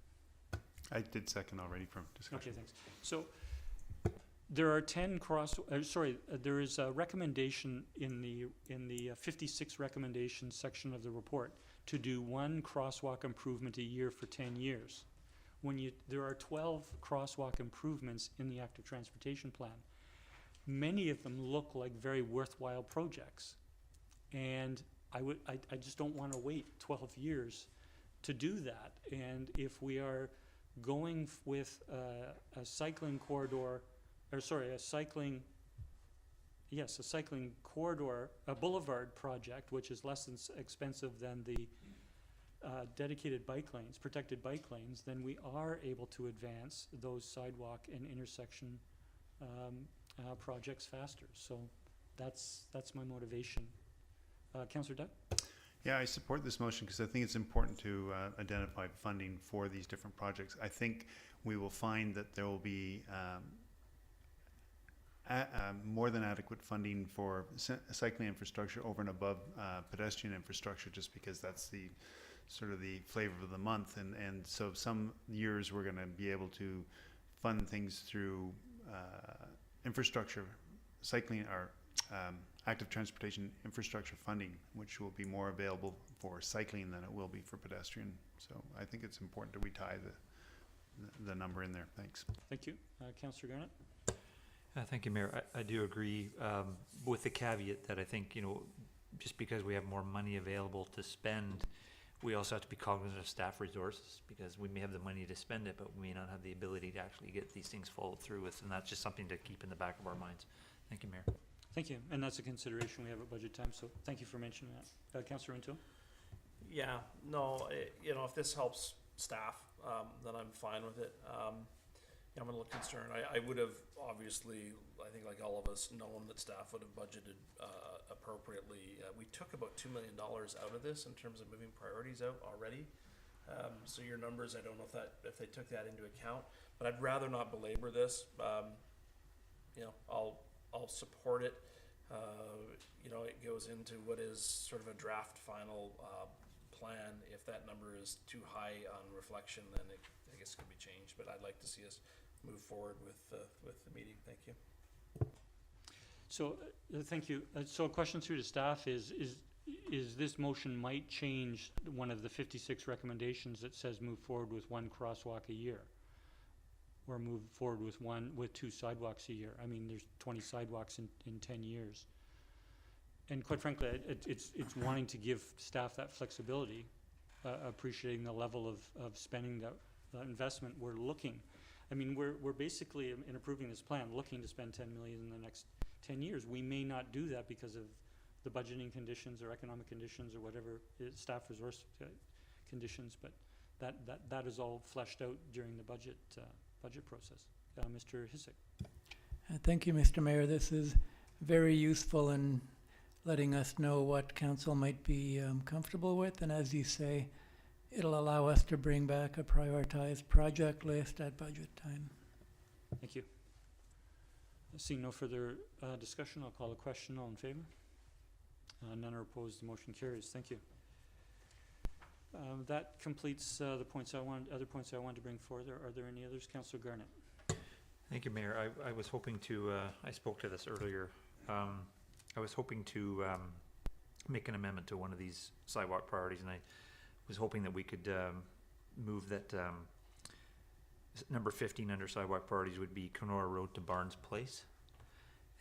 I did second already from discussion. Okay, thanks. So there are 10 there is a recommendation in the 56 recommendations section of the report to do one crosswalk improvement a year for 10 years. There are 12 crosswalk improvements in the active transportation plan. Many of them look like very worthwhile projects, and I just don't want to wait 12 years to do that. And if we are going with a cycling corridor, a cycling corridor, a boulevard project, which is less expensive than the dedicated bike lanes, protected bike lanes, then we are able to advance those sidewalk and intersection projects faster. So that's my motivation. Councillor Dutt? Yeah, I support this motion because I think it's important to identify funding for these different projects. I think we will find that there will be more than adequate funding for cycling infrastructure over and above pedestrian infrastructure, just because that's the sort of the flavor of the month. And so some years we're going to be able to fund things through infrastructure, cycling, or active transportation infrastructure funding, which will be more available for cycling than it will be for pedestrian. So I think it's important that we tie the number in there. Thanks. Thank you. Councillor Garnett? Thank you, Mayor. I do agree with the caveat that I think, just because we have more money available to spend, we also have to be cognizant of staff resources, because we may have the money to spend it, but we may not have the ability to actually get these things followed through with, and that's just something to keep in the back of our minds. Thank you, Mayor. Thank you, and that's a consideration we have at budget time, so thank you for mentioning that. Councillor Rintoul? Yeah, no, if this helps staff, then I'm fine with it. I'm a little concerned. I would have obviously, I think like all of us, known that staff would have budgeted appropriately. We took about $2 million out of this in terms of moving priorities out already. So your numbers, I don't know if they took that into account, but I'd rather not belabor this. I'll support it. It goes into what is sort of a draft final plan. If that number is too high on reflection, then I guess it could be changed. But I'd like to see us move forward with the meeting. Thank you. So, thank you. So a question through to staff is this motion might change one of the 56 recommendations that says move forward with 1 crosswalk a year, or move forward with 2 sidewalks a year. I mean, there's 20 sidewalks in 10 years. And quite frankly, it's wanting to give staff that flexibility, appreciating the level of spending, that investment. We're looking, we're basically, in approving this plan, looking to spend $10 million in the next 10 years. We may not do that because of the budgeting conditions or economic conditions or whatever, staff resource conditions, but that is all fleshed out during the budget process. Mr. Hisik. Thank you, Mr. Mayor. This is very useful in letting us know what council might be comfortable with, and as you say, it'll allow us to bring back a prioritized project list at budget time. Thank you. Seeing no further discussion, I'll call the question. All in favor? None are opposed. The motion carries. Thank you. That completes the other points I wanted to bring forward. Are there any others? Councillor Garnett. Thank you, Mayor. I was hoping to, I spoke to this earlier. I was hoping to make an amendment to one of these sidewalk priorities, and I was hoping that we could move that number 15 under sidewalk priorities would be Kenora Road to Barnes Place.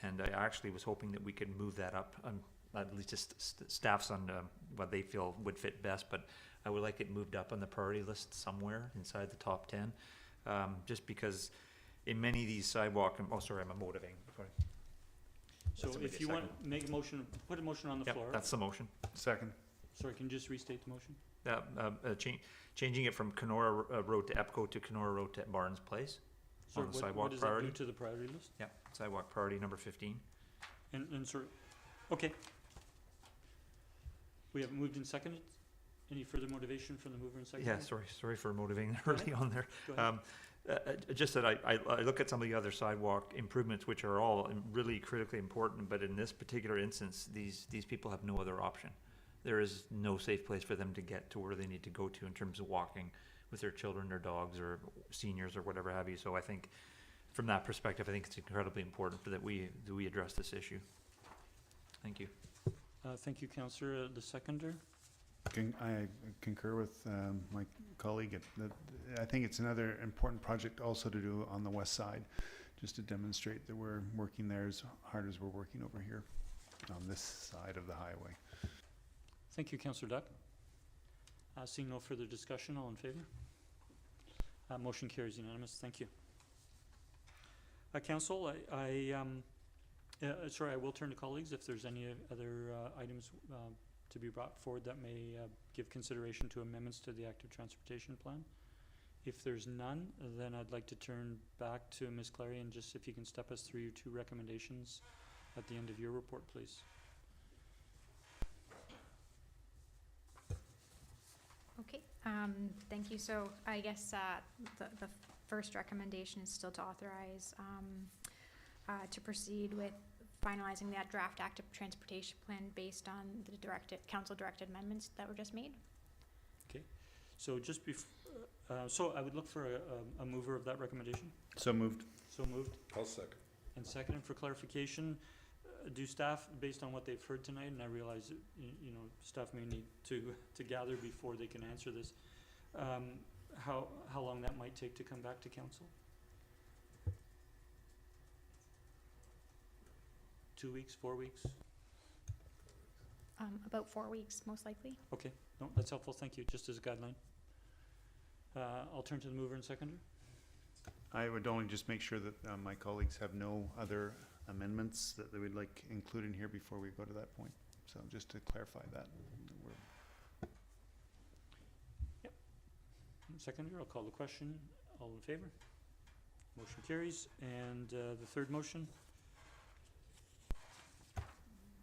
And I actually was hoping that we could move that up, at least just staff's on what they feel would fit best, but I would like it moved up on the priority list somewhere inside the top 10, just because in many of these sidewalk, I'm motivating. So if you want to make a motion, put a motion on the floor. That's the motion. Second. Sorry, can you just restate the motion? Changing it from Kenora Road to EPCO to Kenora Road to Barnes Place on the sidewalk priority. What does that do to the priority list? Yeah, sidewalk priority number 15. And sorry, okay. We have moved and seconded. Any further motivation from the mover and seconder? Yeah, sorry for motivating early on there. Go ahead. Just that I look at some of the other sidewalk improvements, which are all really critically important, but in this particular instance, these people have no other option. There is no safe place for them to get to where they need to go to in terms of walking with their children, their dogs, or seniors, or whatever have you. So I think, from that perspective, I think it's incredibly important that we address this issue. Thank you. Thank you, Councillor. The seconder. I concur with my colleague. I think it's another important project also to do on the west side, just to demonstrate that we're working there as hard as we're working over here on this side of the highway. Thank you, Councillor Duck. Seeing no further discussion, all in favor? Motion carries unanimous. Thank you. Council, sorry, I will turn to colleagues if there's any other items to be brought forward that may give consideration to amendments to the active transportation plan. If there's none, then I'd like to turn back to Ms. Clary, and just if you can step us through your 2 recommendations at the end of your report, please. Okay, thank you. So I guess the first recommendation is still to authorize to proceed with finalizing that draft active transportation plan based on the council-directed amendments that were just made. Okay, so just before, so I would look for a mover of that recommendation. So moved. So moved. I'll second. And second, for clarification, do staff, based on what they've heard tonight, and I realize that, you know, staff may need to gather before they can answer this, how long that might take to come back to council? 2 weeks, 4 weeks? About 4 weeks, most likely. Okay, no, that's helpful, thank you, just as a guideline. I'll turn to the mover and seconder. I would only just make sure that my colleagues have no other amendments that they would like included in here before we go to that point. So just to clarify that. Seconder, I'll call the question. All in favor? Motion carries. And the third motion?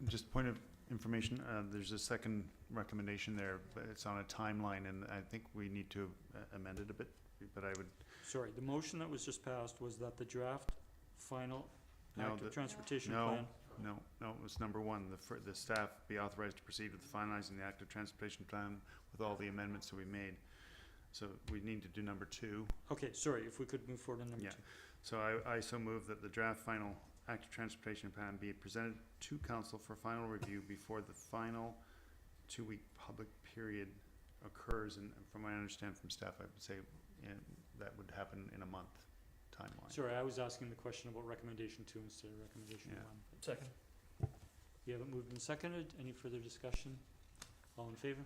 Just point of information, there's a second recommendation there, but it's on a timeline, and I think we need to amend it a bit, but I would. Sorry, the motion that was just passed was that the draft final active transportation no, plan. No, it was number one, the staff be authorized to proceed with finalizing the active transportation plan with all the amendments that we made. So we need to do number two. Okay, sorry, if we could move forward on number two. So I so move that the draft final active transportation plan be presented to council for final review before the final 2-week public period occurs, and from what I understand from staff, I would say that would happen in a month timeline. Sorry, I was asking the question about recommendation 2 instead of recommendation 1. Second. You haven't moved and seconded. Any further discussion? All in favor?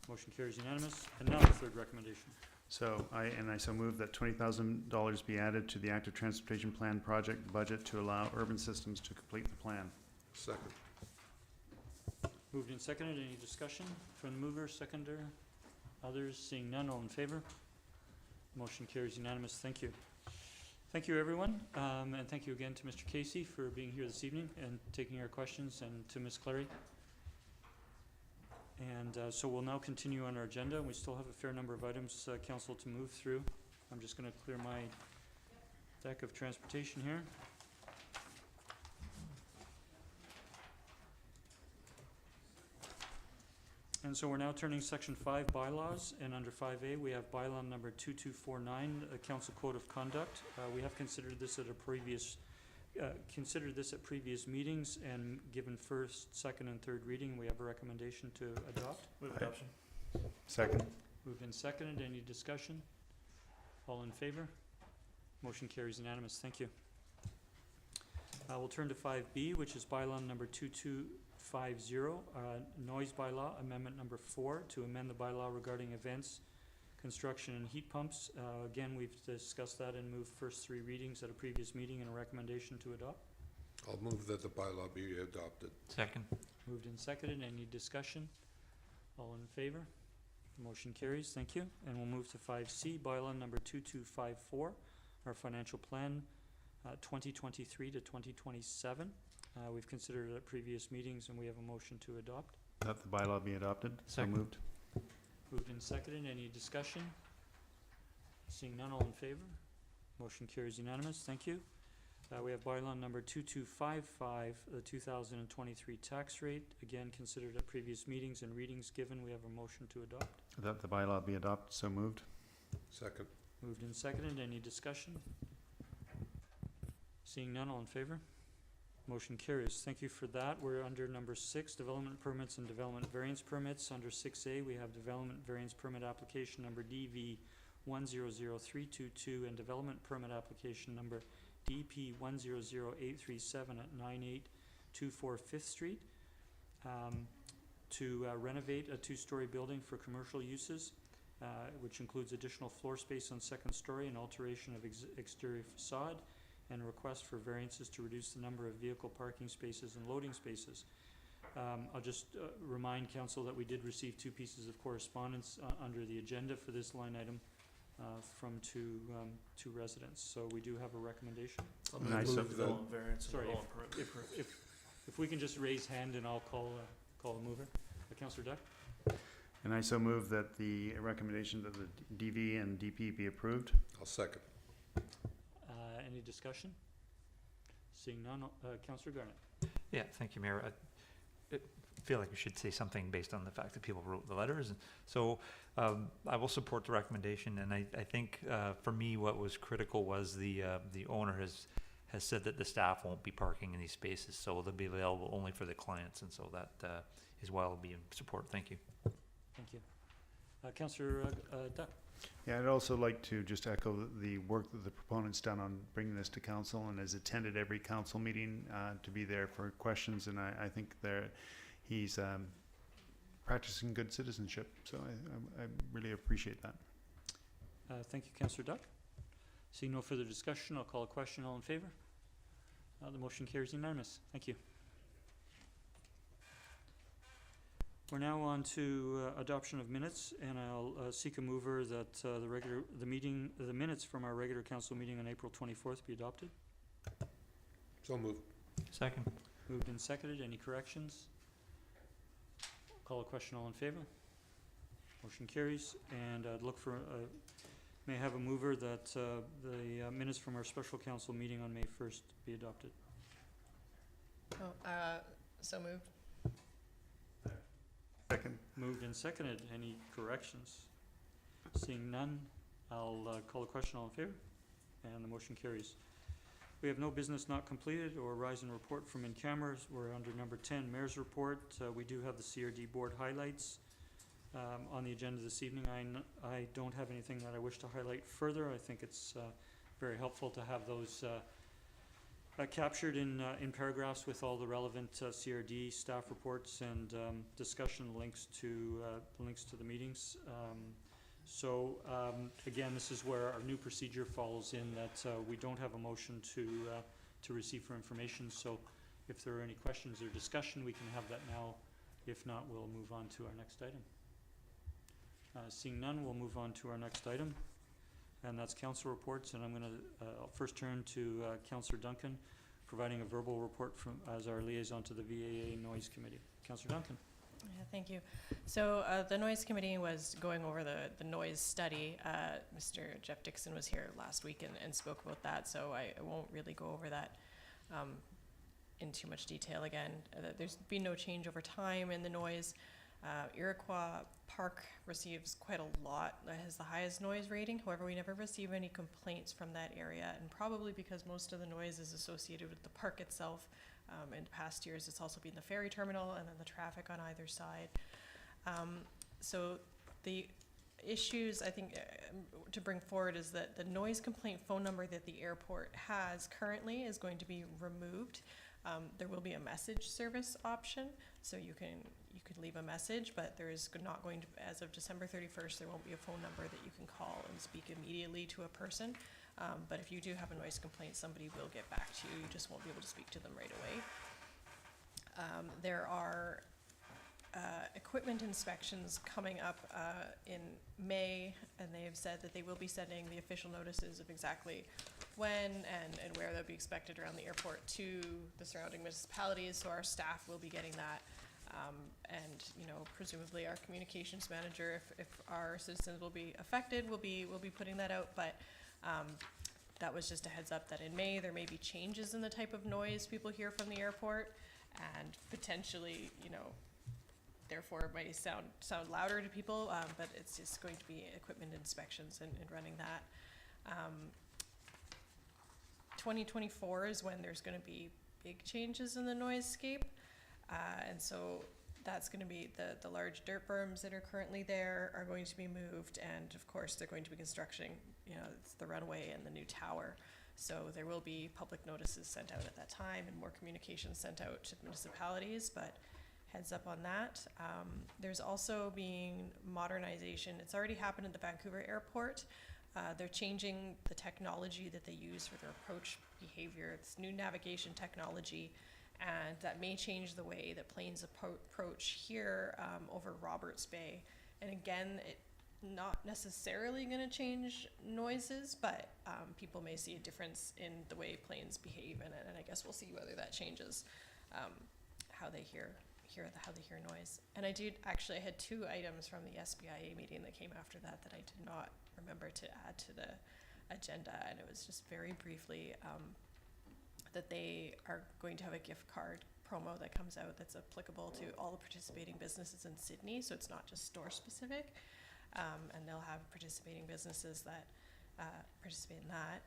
Motion carries unanimous. And now the third recommendation. So I so move that $20,000 be added to the active transportation plan project budget to allow Urban Systems to complete the plan. Second. Moved and seconded. Any discussion from the mover, seconder? Others? Seeing none, all in favor? Motion carries unanimous. Thank you. Thank you, everyone. And thank you again to Mr. Casey for being here this evening and taking our questions, and to Ms. Clary. And so we'll now continue on our agenda. We still have a fair number of items, council, to move through. I'm just going to clear my deck of transportation here. And so we're now turning section 5, bylaws, and under 5A we have bylaw number 2249, council code of conduct. We have considered this at a previous meetings, and given first, second, and third reading, we have a recommendation to adopt. Move adoption. Second. Moved and seconded. Any discussion? All in favor? Motion carries unanimous. Thank you. We'll turn to 5B, which is bylaw number 2250, noise bylaw, amendment number 4, to amend the bylaw regarding events, construction, and heat pumps. Again, we've discussed that and moved first 3 readings at a previous meeting, and a recommendation to adopt. I'll move that the bylaw be adopted. Second. Moved and seconded. Any discussion? All in favor? Motion carries. Thank you. And we'll move to 5C, bylaw number 2254, our financial plan, 2023 to 2027. We've considered it at previous meetings, and we have a motion to adopt. That the bylaw be adopted. Second. So moved. Moved and seconded. Any discussion? Seeing none, all in favor? Motion carries unanimous. Thank you. We have bylaw number 2255, the 2023 tax rate. Again, considered at previous meetings and readings given. We have a motion to adopt. That the bylaw be adopted. So moved. Second. Moved and seconded. Any discussion? Seeing none, all in favor? Motion carries. Thank you for that. We're under number 6, development permits and development variance permits. Under 6A, we have development variance permit application number DV 100322 and development permit application number DP 100837 at 9824 5th Street to renovate a 2-story building for commercial uses, which includes additional floor space on 2nd story and alteration of exterior facade, and a request for variances to reduce the number of vehicle parking spaces and loading spaces. I'll just remind council that we did receive 2 pieces of correspondence under the agenda for this line item from two residents. So we do have a recommendation. I'll move development variance and Sorry, development permit. if we can just raise hand, and I'll call a mover. Councillor Duck? And I so move that the recommendation that the DV and DP be approved. I'll second. Any discussion? Seeing none, Councillor Garnett. Yeah, thank you, Mayor. I feel like we should say something based on the fact that people wrote the letters. So I will support the recommendation, and I think for me what was critical was the owner has said that the staff won't be parking in these spaces, so they'll be available only for the clients, and so that is why I'll be in support. Thank you. Thank you. Councillor Duck. Yeah, I'd also like to just echo the work that the proponent's done on bringing this to council and has attended every council meeting to be there for questions, and I think he's practicing good citizenship, so I really appreciate that. Thank you, Councillor Duck. Seeing no further discussion, I'll call a question. All in favor? The motion carries unanimous. Thank you. We're now on to adoption of minutes, and I'll seek a mover that the minutes from our regular council meeting on April 24th be adopted. So moved. Second. Moved and seconded. Any corrections? Call a question. All in favor? Motion carries. And I'd look for, may I have a mover that the minutes from our special council meeting on May 1st be adopted. So moved. Second. Moved and seconded. Any corrections? Seeing none, I'll call a question. All in favor? And the motion carries. We have no business not completed or rise in report from in-cameras. We're under number 10, Mayor's Report. We do have the CRD Board highlights on the agenda this evening. I don't have anything that I wish to highlight further. I think it's very helpful to have those captured in paragraphs with all the relevant CRD staff reports and discussion links to the meetings. Again, this is where our new procedure falls in that we don't have a motion to receive for information. So if there are any questions or discussion, we can have that now. If not, we'll move on to our next item. Seeing none, we'll move on to our next item, and that's council reports. And I'm going to first turn to Councillor Duncan, providing a verbal report as our liaison to the VAA Noise Committee. Councillor Duncan. Yeah, thank you. So the Noise Committee was going over the noise study. Mr. Jeff Dixon was here last week and spoke about that, so I won't really go over that in too much detail again. There's been no change over time in the noise. Iroquois Park receives quite a lot. It has the highest noise rating. However, we never receive any complaints from that area, and probably because most of the noise is associated with the park itself. In past years, it's also been the ferry terminal and then the traffic on either side. So the issues, I think, to bring forward is that the noise complaint phone number that the airport has currently is going to be removed. There will be a message service option, so you could leave a message, but there is not going to, as of December 31st, there won't be a phone number that you can call and speak immediately to a person. But if you do have a noise complaint, somebody will get back to you. You just won't be able to speak to them right away. There are equipment inspections coming up in May, and they have said that they will be sending the official notices of exactly when and where they'll be expected around the airport to the surrounding municipalities. So our staff will be getting that. And presumably our communications manager, if our citizens will be affected, will be putting that out. But that was just a heads up that in May there may be changes in the type of noise people hear from the airport, and potentially, therefore it might sound louder to people. But it's just going to be equipment inspections and running that. 2024 is when there's going to be big changes in the noisescape. And so that's going to be the large dirt berms that are currently there are going to be moved, and of course they're going to be constructing, it's the runway and the new tower. So there will be public notices sent out at that time and more communications sent out to municipalities, but heads up on that. There's also being modernization. It's already happened at the Vancouver airport. They're changing the technology that they use for their approach behavior. It's new navigation technology. And that may change the way that planes approach here over Roberts Bay. And again, not necessarily going to change noises, but people may see a difference in the way planes behave, and I guess we'll see whether that changes how they hear noise. And I had 2 items from the SBIA meeting that came after that I did not remember to add to the agenda, and it was just very briefly. That they are going to have a gift card promo that comes out that's applicable to all the participating businesses in Sidney, so it's not just store specific, and they'll have participating businesses that participate in that.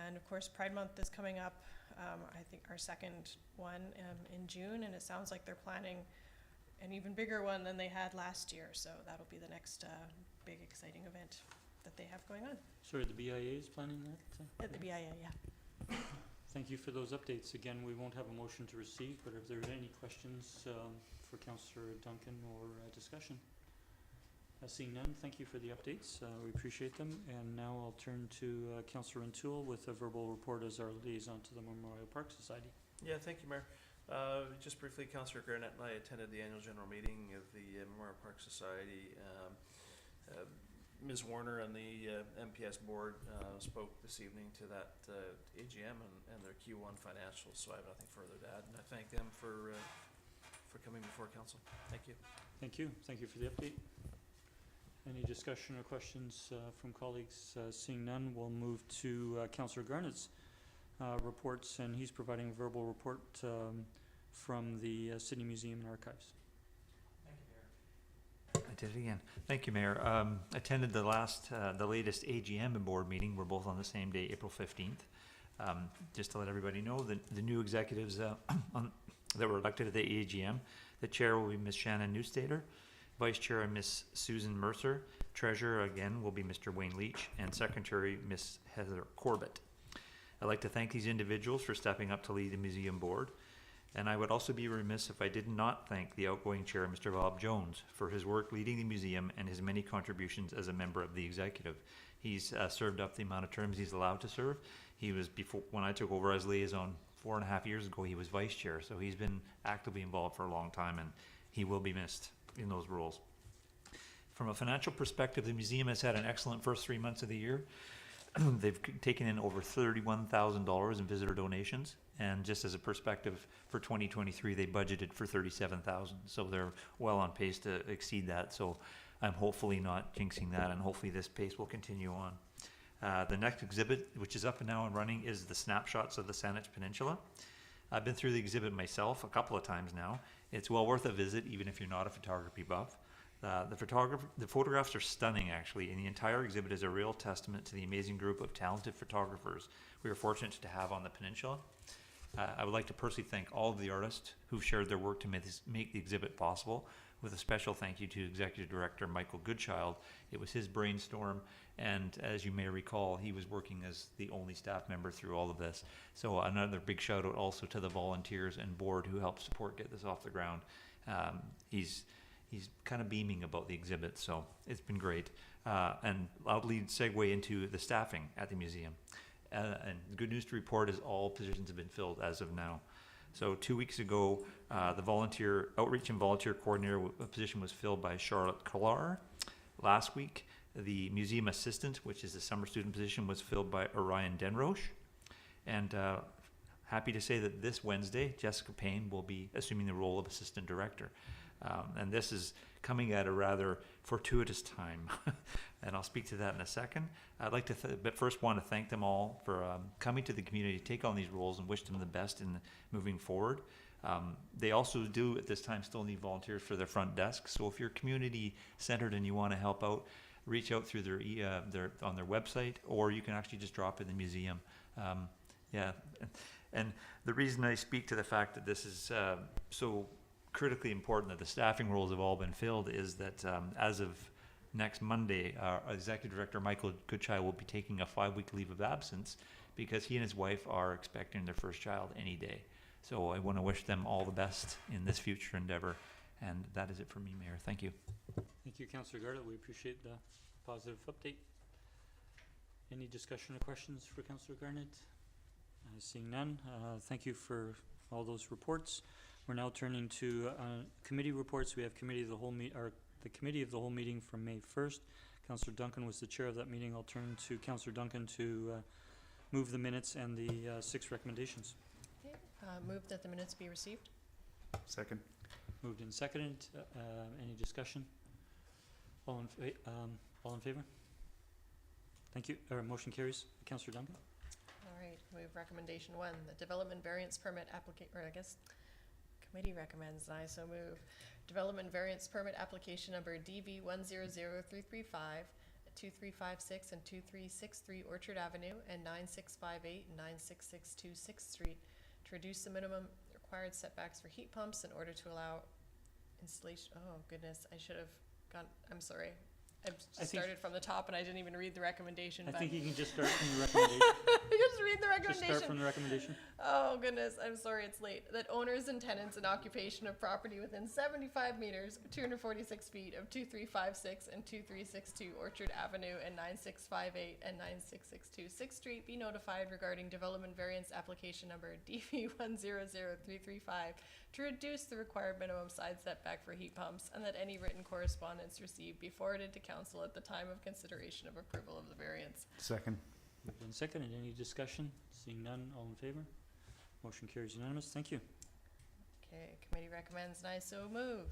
And of course, Pride Month is coming up. I think our second one in June, and it sounds like they're planning an even bigger one than they had last year. So that'll be the next big exciting event that they have going on. Sorry, the BIA is planning that? At the BIA, yeah. Thank you for those updates. Again, we won't have a motion to receive, but if there are any questions for Councillor Duncan or discussion. Seeing none, thank you for the updates. We appreciate them. And now I'll turn to Councillor Rintoul with a verbal report as our liaison to the Memorial Park Society. Yeah, thank you, Mayor. Just briefly, Councillor Garnett and I attended the annual general meeting of the Memorial Park Society. Ms. Warner and the MPS board spoke this evening to that AGM and their Q1 financials, so I have nothing further to add, and I thank them for coming before council. Thank you. Thank you. Thank you for the update. Any discussion or questions from colleagues? Seeing none, we'll move to Councillor Garnett's reports, and he's providing a verbal report from the Sidney Museum and Archives. I did it again. Thank you, Mayor. Attended the latest AGM and board meeting. We're both on the same day, April 15th. Just to let everybody know, the new executives that were elected at the AGM, the chair will be Ms. Shannon Newstater, Vice Chair Ms. Susan Mercer, Treasurer again will be Mr. Wayne Leach, and Secretary Ms. Heather Corbett. I'd like to thank these individuals for stepping up to lead the museum board. And I would also be remiss if I did not thank the outgoing chair, Mr. Bob Jones, for his work leading the museum and his many contributions as a member of the executive. He's served up the amount of terms he's allowed to serve. He was, before, when I took over as liaison 4.5 years ago, he was vice chair, so he's been actively involved for a long time, and he will be missed in those roles. From a financial perspective, the museum has had an excellent first 3 months of the year. They've taken in over $31,000 in visitor donations, and just as a perspective, for 2023 they budgeted for $37,000, so they're well on pace to exceed that. So I'm hopefully not jinxing that, and hopefully this pace will continue on. The next exhibit, which is up and now and running, is the snapshots of the Saanich Peninsula. I've been through the exhibit myself a couple of times now. It's well worth a visit, even if you're not a photography buff. The photographs are stunning, actually, and the entire exhibit is a real testament to the amazing group of talented photographers we are fortunate to have on the peninsula. I would like to personally thank all of the artists who've shared their work to make the exhibit possible, with a special thank you to Executive Director Michael Goodchild. It was his brainstorm, and as you may recall, he was working as the only staff member through all of this. So another big shout out also to the volunteers and board who helped support get this off the ground. He's kind of beaming about the exhibit, so it's been great. And I'll segue into the staffing at the museum. And the good news to report is all positions have been filled as of now. So 2 weeks ago, the outreach and volunteer coordinator position was filled by Charlotte Collar. Last week, the museum assistant, which is the summer student position, was filled by Orion Denroche. And happy to say that this Wednesday, Jessica Payne will be assuming the role of assistant director. And this is coming at a rather fortuitous time, and I'll speak to that in a second. I'd like to, but first want to thank them all for coming to the community to take on these roles and wish them the best in moving forward. They also do at this time still need volunteers for their front desk, so if you're community centered and you want to help out, reach out through their on their website, or you can actually just drop in the museum. Yeah, and the reason I speak to the fact that this is so critically important that the staffing roles have all been filled is that as of next Monday, our Executive Director Michael Goodchild will be taking a 5-week leave of absence because he and his wife are expecting their first child any day. So I want to wish them all the best in this future endeavor, and that is it for me, Mayor. Thank you. Thank you, Councillor Garrett. We appreciate the positive update. Any discussion or questions for Councillor Garnett? Seeing none, thank you for all those reports. We're now turning to committee reports. We have the committee of the whole meeting from May 1st. Councillor Duncan was the chair of that meeting. I'll turn to Councillor Duncan to move the minutes and the 6 recommendations. Okay. Move that the minutes be received. Second. Moved and seconded. Any discussion? All in favor? Thank you. Motion carries. Councillor Duncan. All right. Move recommendation 1, the development variance permit committee recommends, and I so move. Development variance permit application number DV 100335, at 2356 and 2363 Orchard Avenue and 9658 and 96626 6th Street to reduce the minimum required setbacks for heat pumps in order to allow installation. Oh goodness, I should have gone. I'm sorry. I think- started from the top and I didn't even read the recommendation. I but think you can just start from the recommendation. just read the Just recommendation. start from the recommendation. Oh goodness, I'm sorry it's late. That owners and tenants in occupation of property within 75 meters, 246 feet of 2356 and 2362 Orchard Avenue and 9658 and 9662 6th Street be notified regarding development variance application number DV100335 to reduce the required minimum side setback for heat pumps, and that any written correspondence received be forwarded to council at the time of consideration of approval of the variance. Second. Moved and seconded. Any discussion? Seeing none, all in favor? Motion carries unanimous. Thank you. Okay, committee recommends, and I so move,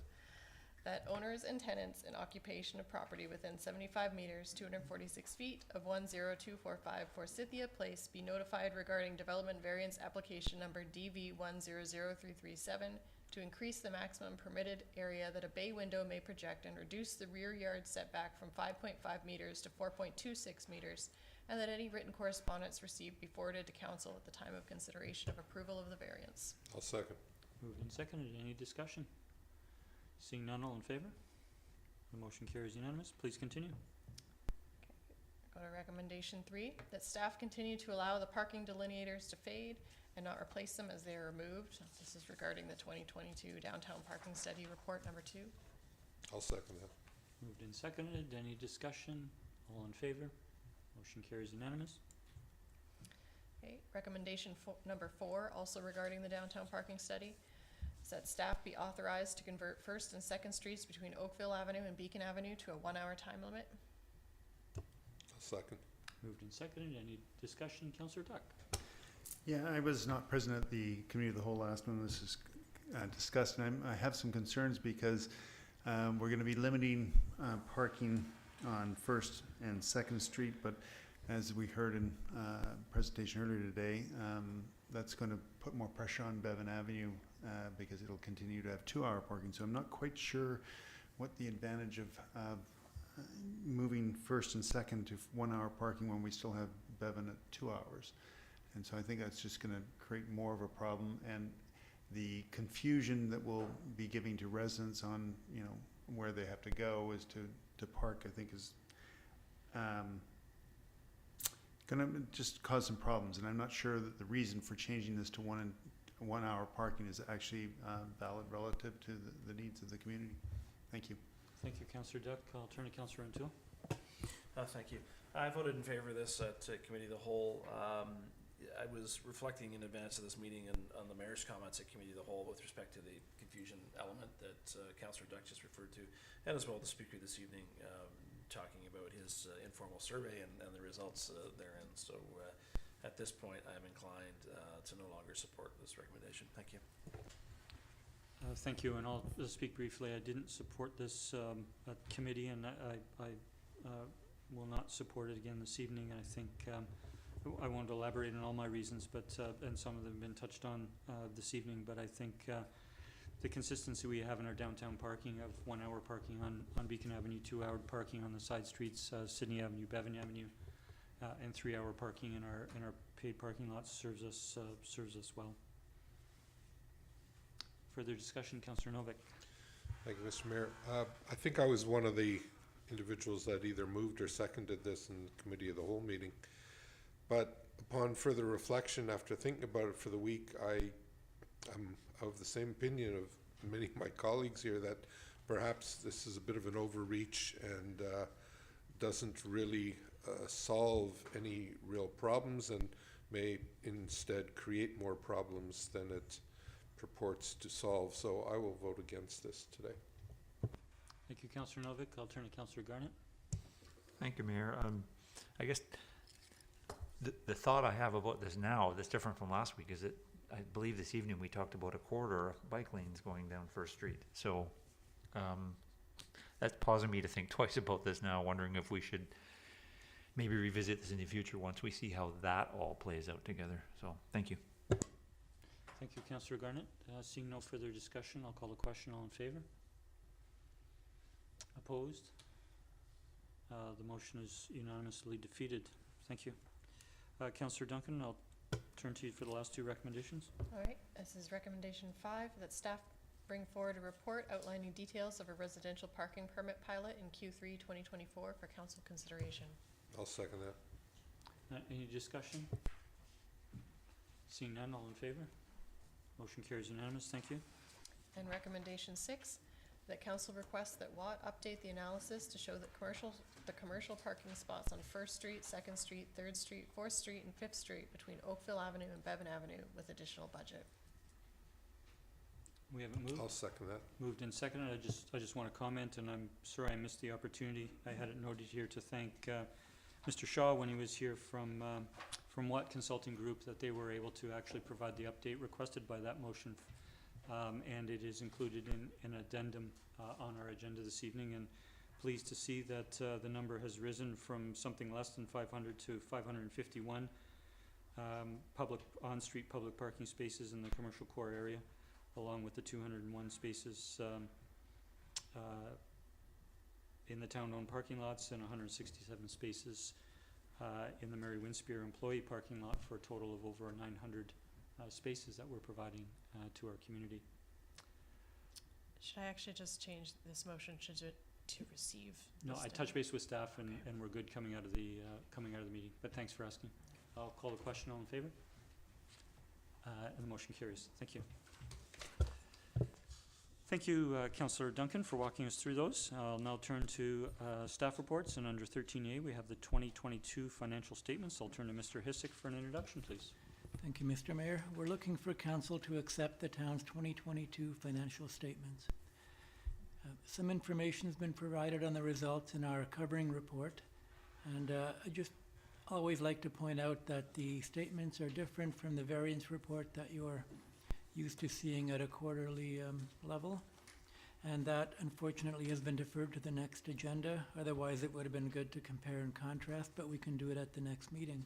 that owners and tenants in occupation of property within 75 meters, 246 feet of 10245 Forsythia Place be notified regarding development variance application number DV100337 to increase the maximum permitted area that a bay window may project and reduce the rear yard setback from 5.5 meters to 4.26 meters, and that any written correspondence received be forwarded to council at the time of consideration of approval of the variance. I'll second. Moved and seconded. Any discussion? Seeing none, all in favor? The motion carries unanimous. Please continue. Go to recommendation 3, that staff continue to allow the parking delineators to fade and not replace them as they are removed. This is regarding the 2022 Downtown Parking Study Report number 2. I'll second that. Moved and seconded. Any discussion? All in favor? Motion carries unanimous. Okay, recommendation number 4, also regarding the downtown parking study, is that staff be authorized to convert First and Second Streets between Oakville Avenue and Beacon Avenue to a 1-hour time limit. I'll second. Moved and seconded. Any discussion? Councillor Duck. Yeah, I was not present at the committee of the whole last when this is discussed, and I have some concerns because we're going to be limiting parking on First and Second Street, but as we heard in presentation earlier today, that's going to put more pressure on Bevan Avenue because it'll continue to have 2-hour parking. So I'm not quite sure what the advantage of moving First and Second to 1-hour parking when we still have Bevan at 2 hours. And so I think that's just going to create more of a problem, and the confusion that we'll be giving to residents on, you know, where they have to go is to park, I think is going to just cause some problems. And I'm not sure that the reason for changing this to 1-hour parking is actually valid relative to the needs of the community. Thank you. Thank you, Councillor Duck. I'll turn to Councillor Rintoul. Thank you. I voted in favor of this at committee of the whole. I was reflecting in advance of this meeting and on the mayor's comments at committee of the whole with respect to the confusion element that Councillor Duck just referred to, and as well the speaker this evening talking about his informal survey and the results therein. So at this point, I'm inclined to no longer support this recommendation. Thank you. Thank you, and I'll speak briefly. I didn't support this at committee, and I will not support it again this evening. I think I won't elaborate on all my reasons, but and some of them have been touched on this evening. But I think the consistency we have in our downtown parking of 1-hour parking on Beacon Avenue, 2-hour parking on the side streets, Sidney Avenue, Bevan Avenue, and 3-hour parking in our paid parking lots serves us well. Further discussion, Councillor Novak. Thank you, Mr. Mayor. I think I was one of the individuals that either moved or seconded this in the committee of the whole meeting. But upon further reflection, after thinking about it for the week, I am of the same opinion of many of my colleagues here that perhaps this is a bit of an overreach and doesn't really solve any real problems and may instead create more problems than it purports to solve. So I will vote against this today. Thank you, Councillor Novak. I'll turn to Councillor Garnett. Thank you, Mayor. I guess the thought I have about this now that's different from last week is that I believe this evening we talked about a corridor of bike lanes going down First Street. So that's causing me to think twice about this now, wondering if we should maybe revisit this in the future once we see how that all plays out together. So thank you. Thank you, Councillor Garnett. Seeing no further discussion, I'll call the question. All in favor? Opposed? The motion is unanimously defeated. Thank you. Councillor Duncan, I'll turn to you for the last two recommendations. All right, this is recommendation 5, that staff bring forward a report outlining details of a residential parking permit pilot in Q3 2024 for council consideration. I'll second that. Any discussion? Seeing none, all in favor? Motion carries unanimous. Thank you. And recommendation 6, that council requests that Watt update the analysis to show that the commercial parking spots on 1st Street, 2nd Street, 3rd Street, 4th Street, and 5th Street between Oakville Avenue and Bevan Avenue with additional budget. We haven't moved. I'll second that. Moved and seconded. I just want to comment, and I'm sorry I missed the opportunity. I had it noted here to thank Mr. Shah when he was here from Watt Consulting Group, that they were able to actually provide the update requested by that motion. And it is included in an addendum on our agenda this evening, and pleased to see that the number has risen from something less than 500 to 551 on-street public parking spaces in the commercial core area, along with the 201 spaces in the town-owned parking lots and 167 spaces in the Mary Winspear employee parking lot, for a total of over 900 spaces that we're providing to our community. Should I actually just change this motion to receive? No, I this touched data? base with staff, and we're good coming out of the meeting, but thanks for asking. I'll call the question. All in favor? And the motion carries. Thank you. Thank you, Councillor Duncan, for walking us through those. I'll now turn to staff reports, and under 13A we have the 2022 financial statements. I'll turn to Mr. Hissick for an introduction, please. Thank you, Mr. Mayor. We're looking for council to accept the town's 2022 financial statements. Some information has been provided on the results in our covering report, and I just always like to point out that the statements are different from the variance report that you're used to seeing at a quarterly level, and that unfortunately has been deferred to the next agenda. Otherwise it would have been good to compare and contrast, but we can do it at the next meeting.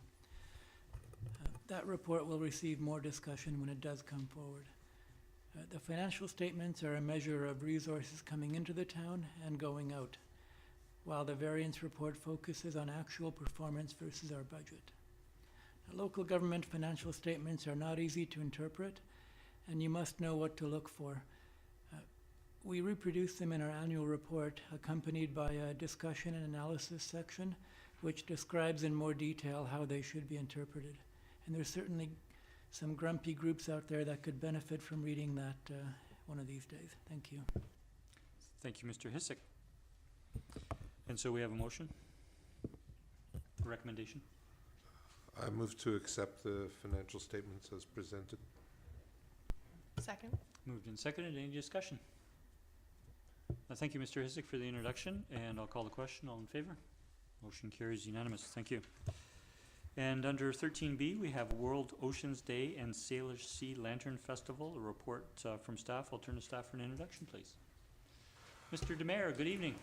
That report will receive more discussion when it does come forward. The financial statements are a measure of resources coming into the town and going out, while the variance report focuses on actual performance versus our budget. Now, local government financial statements are not easy to interpret, and you must know what to look for. We reproduce them in our annual report, accompanied by a discussion and analysis section, which describes in more detail how they should be interpreted. And there's certainly some grumpy groups out there that could benefit from reading that one of these days. Thank you. Thank you, Mr. Hissick. And so we have a motion, a recommendation. I move to accept the financial statements as presented. Second. Moved and seconded. Any discussion? Thank you, Mr. Hissick, for the introduction, and I'll call the question. All in favor? Motion carries unanimous. Thank you. And under 13B, we have World Oceans Day and Salish Sea Lantern Festival. A report from staff. I'll turn to staff for an introduction, please. Mr. DeMayor, good evening.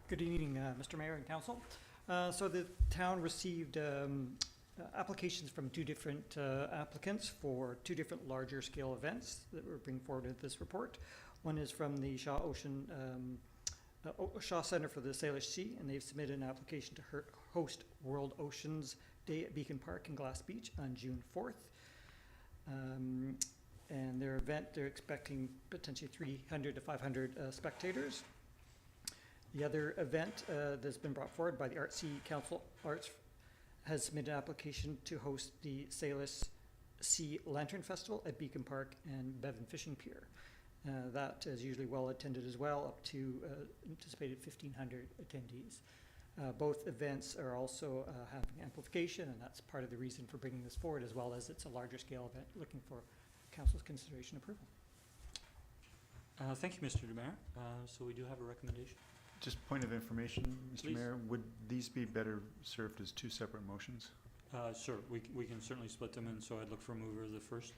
Good evening, Mr. Mayor and Council. So the town received applications from two different applicants for two different larger scale events that we're bringing forward with this report. One is from the Shah Shah Center for the Salish Sea, and they've submitted an application to host World Oceans Day at Beacon Park in Glass Beach on June 4th. And their event, they're expecting potentially 300 to 500 spectators. The other event that's been brought forward by the Artsy Council Arts has submitted an application to host the Salish Sea Lantern Festival at Beacon Park and Bevan Fishing Pier. That is usually well attended as well, up to anticipated 1,500 attendees. Both events are also having amplification, and that's part of the reason for bringing this forward, as well as it's a larger scale event looking for Council's consideration approval. Thank you, Mr. DeMayor. So we do have a recommendation. Just point of information, Mr. Please. Mayor, would these be better served as two separate motions? Sure, we can certainly split them in, so I'd look for a mover of the first.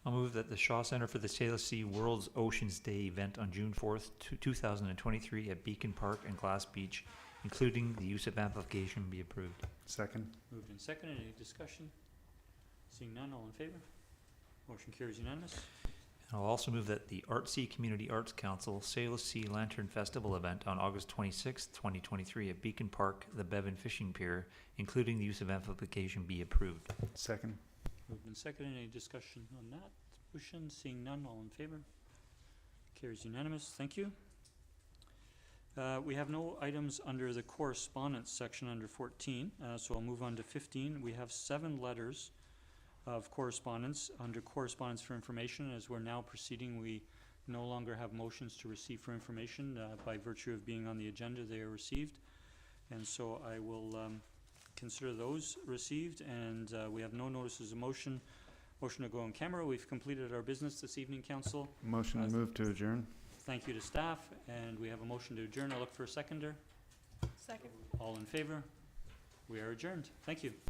I'll move that the Shaw Center for the Salish Sea World's Oceans Day event on June 4th, 2023 at Beacon Park and Glass Beach, including the use of amplification, be approved. Second. Moved and seconded. Any discussion? Seeing none, all in favor? Motion carries unanimous. And I'll also move that the Artsy Community Arts Council Salish Sea Lantern Festival event on August 26th, 2023 at Beacon Park, the Bevan Fishing Pier, including the use of amplification, be approved. Second. Moved and seconded. Any discussion on that motion? Seeing none, all in favor? Carries unanimous. Thank you. We have no items under the correspondence section under 14, so I'll move on to 15. We have 7 letters of correspondence under correspondence for information. As we're now proceeding, we no longer have motions to receive for information. By virtue of being on the agenda, they are received. And so I will consider those received, and we have no notices of motion. Motion to go on camera. We've completed our business this evening, Council. Motion to move to adjourn. Thank you to staff, and we have a motion to adjourn. I'll look for a seconder. Second. All in favor? We are adjourned. Thank you.